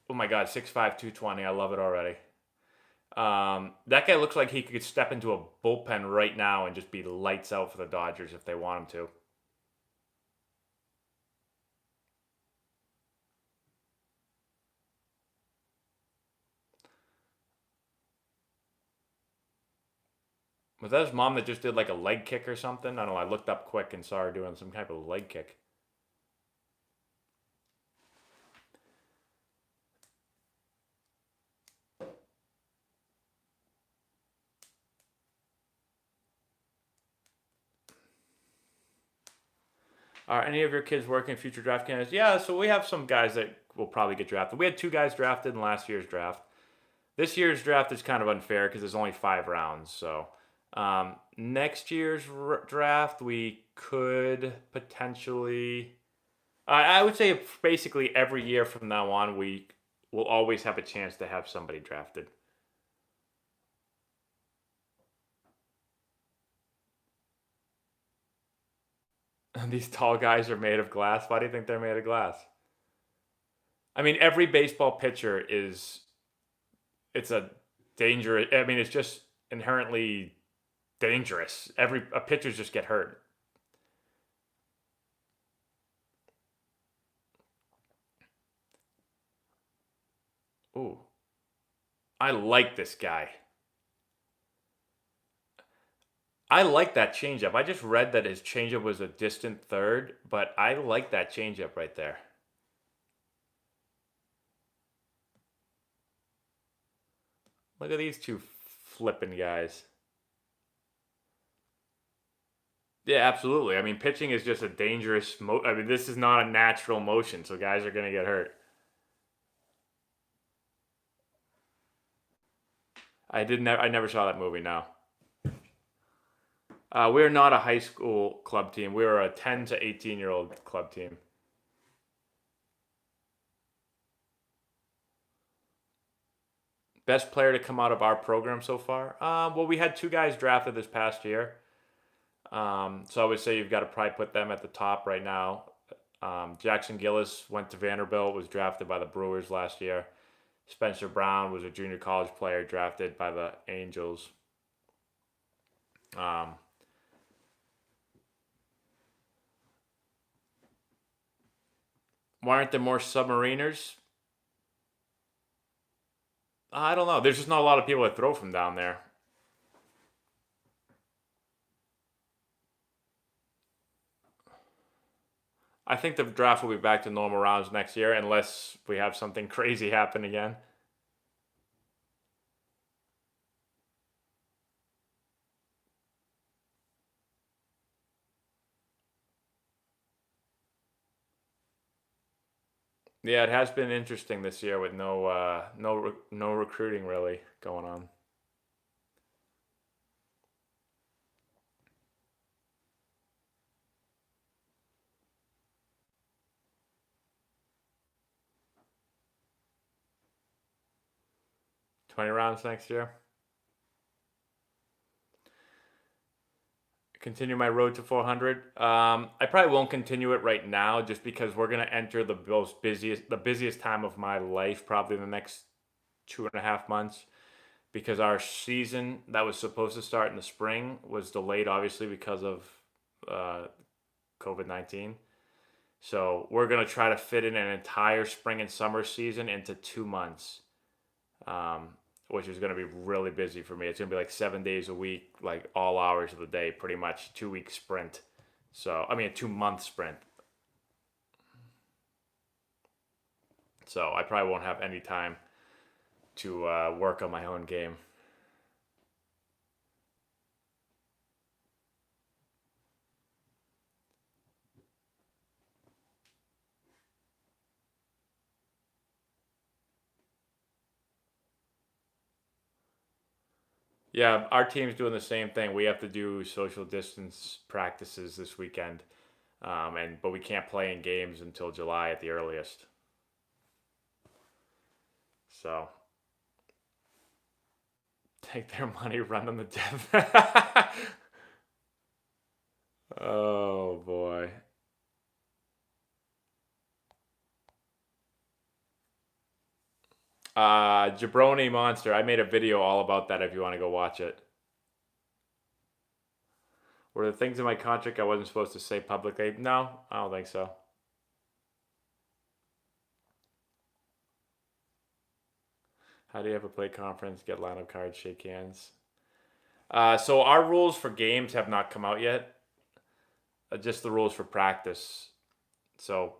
oh my God, 6'5", 220. I love it already. That guy looks like he could step into a bullpen right now and just be lights out for the Dodgers if they want him to. Was that his mom that just did like a leg kick or something? I don't know. I looked up quick and saw her doing some type of leg kick. Are any of your kids working future draft candidates? Yeah, so we have some guys that will probably get drafted. We had 2 guys drafted in last year's draft. This year's draft is kind of unfair because there's only 5 rounds. So next year's draft, we could potentially. I would say basically every year from now on, we will always have a chance to have somebody drafted. These tall guys are made of glass. Why do you think they're made of glass? I mean, every baseball pitcher it's a dangerous. I mean, it's just inherently dangerous. Every a pitchers just get hurt. Ooh, I like this guy. I like that changeup. I just read that his changeup was a distant third, but I like that changeup right there. Look at these two flipping guys. Yeah, absolutely. I mean, pitching is just a dangerous I mean, this is not a natural motion, so guys are going to get hurt. I never saw that movie, no. We're not a high school club team. We're a 10 to 18-year-old club team. Best player to come out of our program so far? Well, we had two guys drafted this past year. So I would say you've got to probably put them at the top right now. Jackson Gillis went to Vanderbilt, was drafted by the Brewers last year. Spencer Brown was a junior college player drafted by the Angels. Why aren't there more submariners? I don't know. There's just not a lot of people that throw from down there. I think the draft will be back to normal rounds next year unless we have something crazy happen again. Yeah, it has been interesting this year with no recruiting really going on. $20 rounds next year. Continue my road to 400. I probably won't continue it right now, just because we're gonna enter the busiest time of my life, probably in the next 2.5 months, because our season that was supposed to start in the spring was delayed, obviously because of uh, COVID-19. So we're gonna try to fit in an entire spring and summer season into 2 months. Um, which is going to be really busy for me. It's going to be like 7 days a week, like all hours of the day, pretty much 2 week sprint. So, I mean, a 2 month sprint. So, I probably won't have any time to work on my own game. Yeah, our team's doing the same thing. We have to do social distance practices this weekend, but we can't play in games until July at the earliest. So take their money, run them to death. Oh boy. Jabroni Monster. I made a video all about that if you want to go watch it. Were the things in my contract I wasn't supposed to say publicly? No, I don't think so. How do you have a play conference, get lineup cards, shake hands? So our rules for games have not come out yet. Just the rules for practice. So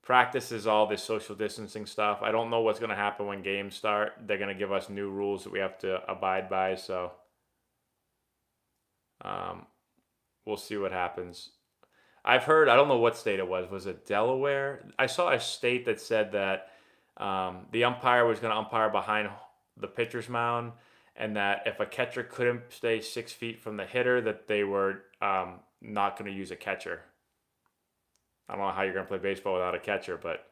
practice is all this social distancing stuff. I don't know what's going to happen when games start. They're going to give us new rules that we have to abide by. So we'll see what happens. I've heard, I don't know what state it was. Was it Delaware? I saw a state that said that the umpire was going to umpire behind the pitcher's mound, and that if a catcher couldn't stay 6 feet from the hitter, that they were not going to use a catcher. I don't know how you're going to play baseball without a catcher, but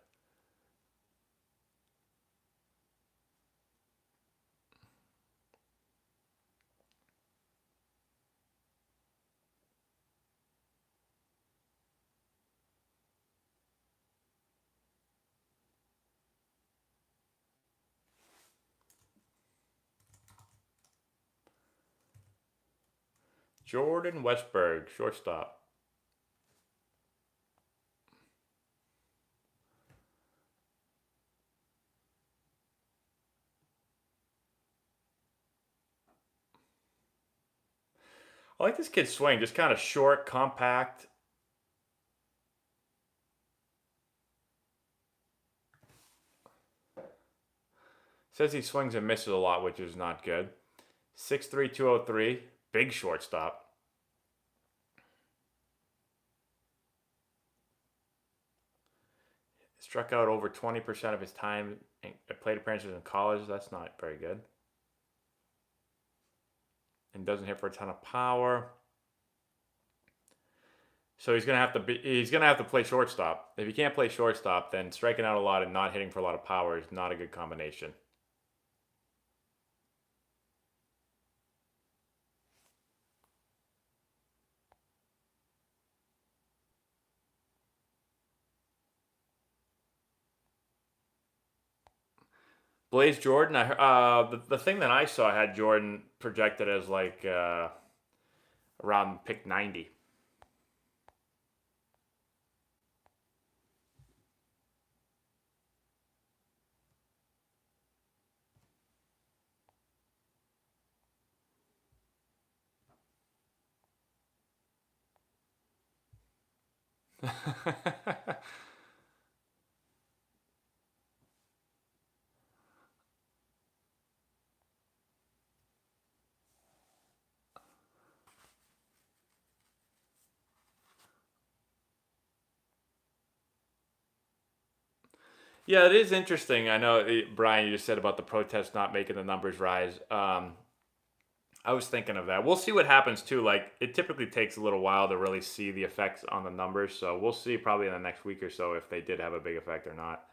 Jordan Westberg, shortstop. I like this kid's swing, just kind of short, compact. Says he swings and misses a lot, which is not good. 6'3", 203, big shortstop. Struck out over 20% of his time at plate appearances in college. That's not very good. And doesn't hit for a ton of power. So he's gonna have to play shortstop. If he can't play shortstop, then striking out a lot and not hitting for a lot of power is not a good combination. Blaze Jordan, the thing that I saw had Jordan projected as like around pick 90. Yeah, it is interesting. I know, Brian, you just said about the protest not making the numbers rise. I was thinking of that. We'll see what happens too. Like, it typically takes a little while to really see the effects on the numbers. So we'll see probably in the next week or so if they did have a big effect or not.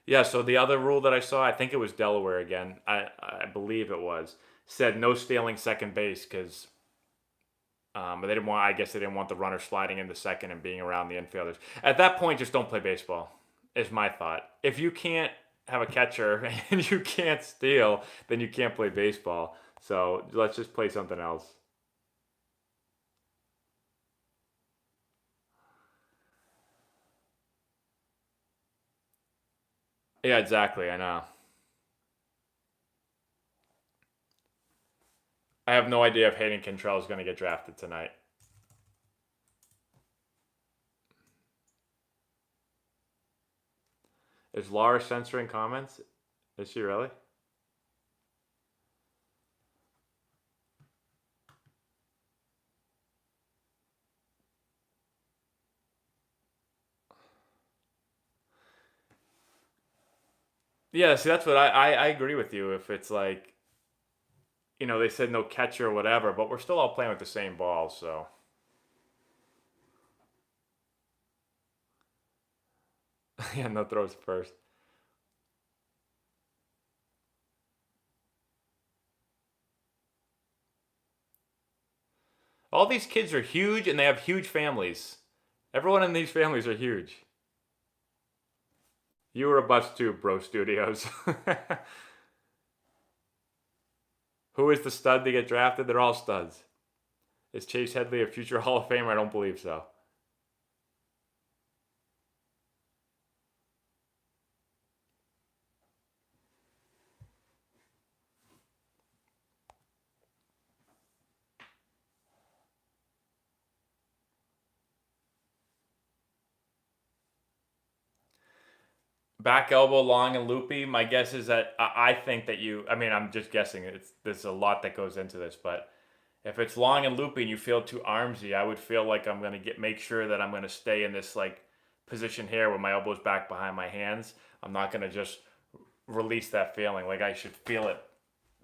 Yeah, so the other rule that I saw, I think it was Delaware again. I believe it was, said no stealing second base because but they didn't want. I guess they didn't want the runner sliding into second and being around the infielders. At that point, just don't play baseball. Is my thought. If you can't have a catcher and you can't steal, then you can't play baseball. So let's just play something else. Yeah, exactly. I know. I have no idea if Hayden Cantrell is going to get drafted tonight. Is Laura censoring comments? Is she really? Yeah, see, that's what I agree with you. If it's like, they said no catcher or whatever, but we're still all playing with the same balls, so. Yeah, no throws first. All these kids are huge and they have huge families. Everyone in these families are huge. You were a bust too, Bro Studios. Who is the stud to get drafted? They're all studs. Is Chase Headley a future Hall of Famer? I don't believe so. Back elbow long and loopy. My guess is that I think that I'm just guessing. There's a lot that goes into this, but if it's long and loopy and you feel too armsy, I would feel like I'm gonna make sure that I'm gonna stay in this like position here where my elbow's back behind my hands. I'm not gonna just release that feeling. Like I should feel it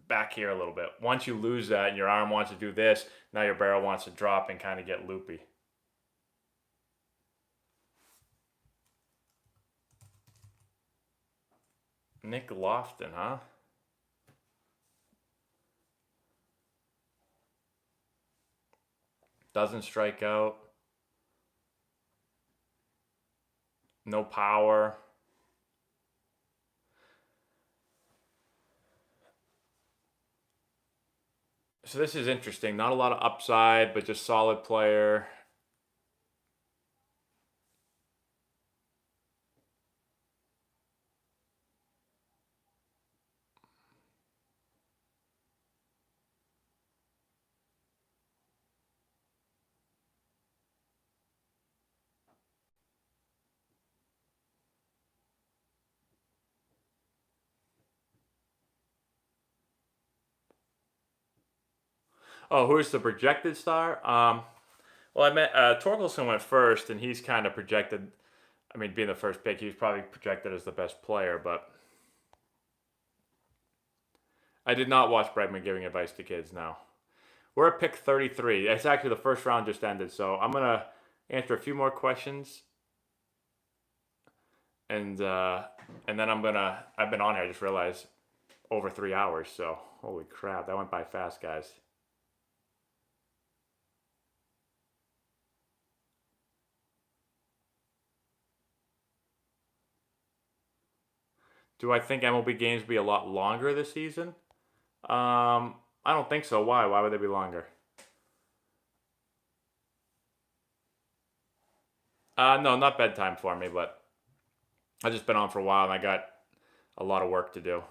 back here a little bit. Once you lose that and your arm wants to do this, now your barrel wants to drop and kind of get loopy. Nick Lofton, huh? Doesn't strike out. No power. So this is interesting. Not a lot of upside, but just solid player. Oh, who's the projected star? Well, I meant Torkelson went first, and he's kind of projected. I mean, being the first pick, he was probably projected as the best player, but I did not watch Bregman giving advice to kids now. We're at pick 33. It's actually the first round just ended, so I'm going to answer a few more questions. And then I've been on here, I just realized, over 3 hours, so holy crap, that went by fast, guys. Do I think MLB games will be a lot longer this season? I don't think so. Why? Why would they be longer? No, not bedtime for me, but I've just been on for a while and I got a lot of work to do.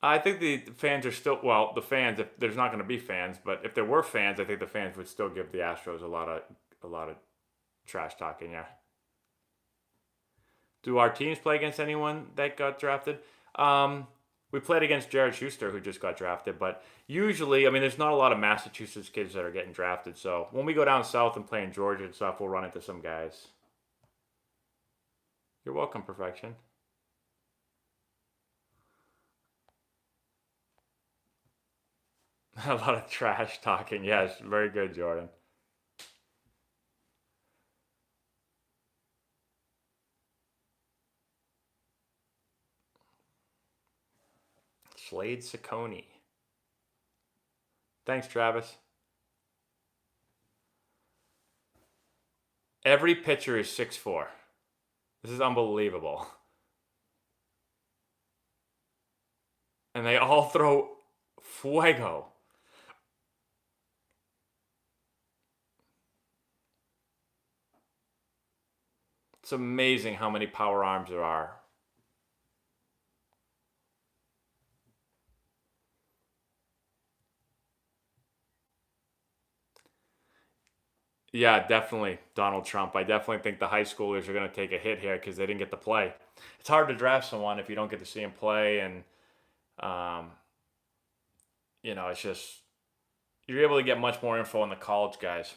I think the fans are still the fans. If there's not going to be fans, but if there were fans, I think the fans would still give the Astros a lot of trash talking. Yeah. Do our teams play against anyone that got drafted? We played against Jared Schuster, who just got drafted, but usually, I mean, there's not a lot of Massachusetts kids that are getting drafted. So when we go down south and play in Georgia and stuff, we'll run into some guys. You're welcome, Perfection. A lot of trash talking. Yes, very good, Jordan. Slade Ciccone. Thanks, Travis. Every pitcher is 6'4". This is unbelievable. And they all throw fuego. It's amazing how many power arms there are. Yeah, definitely Donald Trump. I definitely think the high schoolers are going to take a hit here because they didn't get to play. It's hard to draft someone if you don't get to see him play, and um, it's just you're able to get much more info on the college guys.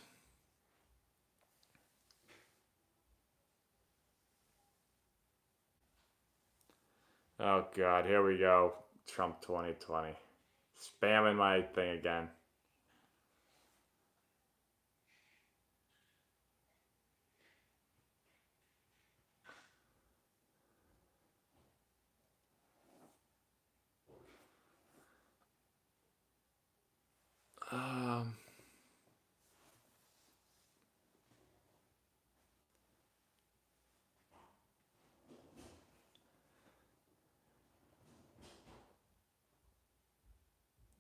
Oh God, here we go. Trump 2020, spamming my thing again. Um,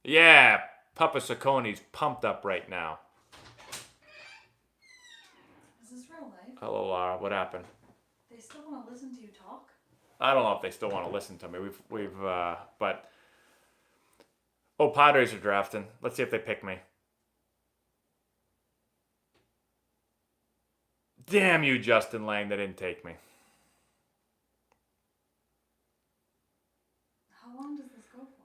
yeah, Papa Saccone's pumped up right now. Is this real life? Hello, Laura. What happened? They still want to listen to you talk? I don't know if they still want to listen to me. But Padres are drafting. Let's see if they pick me. Damn you, Justin Lang. They didn't take me. How long does this go for?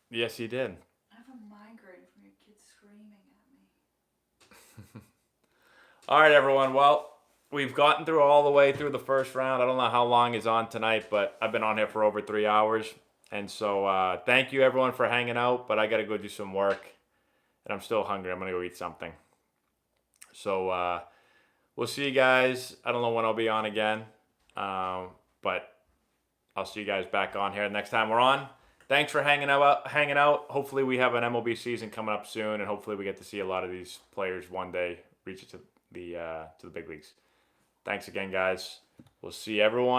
Yes, he did. I have a migraine from your kids screaming at me. All right, everyone. Well, we've gotten through all the way through the first round. I don't know how long is on tonight, but I've been on here for over 3 hours. And so thank you, everyone, for hanging out. But I got to go do some work. And I'm still hungry. I'm going to go eat something. So we'll see you guys. I don't know when I'll be on again. But I'll see you guys back on here next time we're on. Thanks for hanging out. Hopefully we have an MLB season coming up soon. And hopefully we get to see a lot of these players one day reach it to the big leagues. Thanks again, guys. We'll see everyone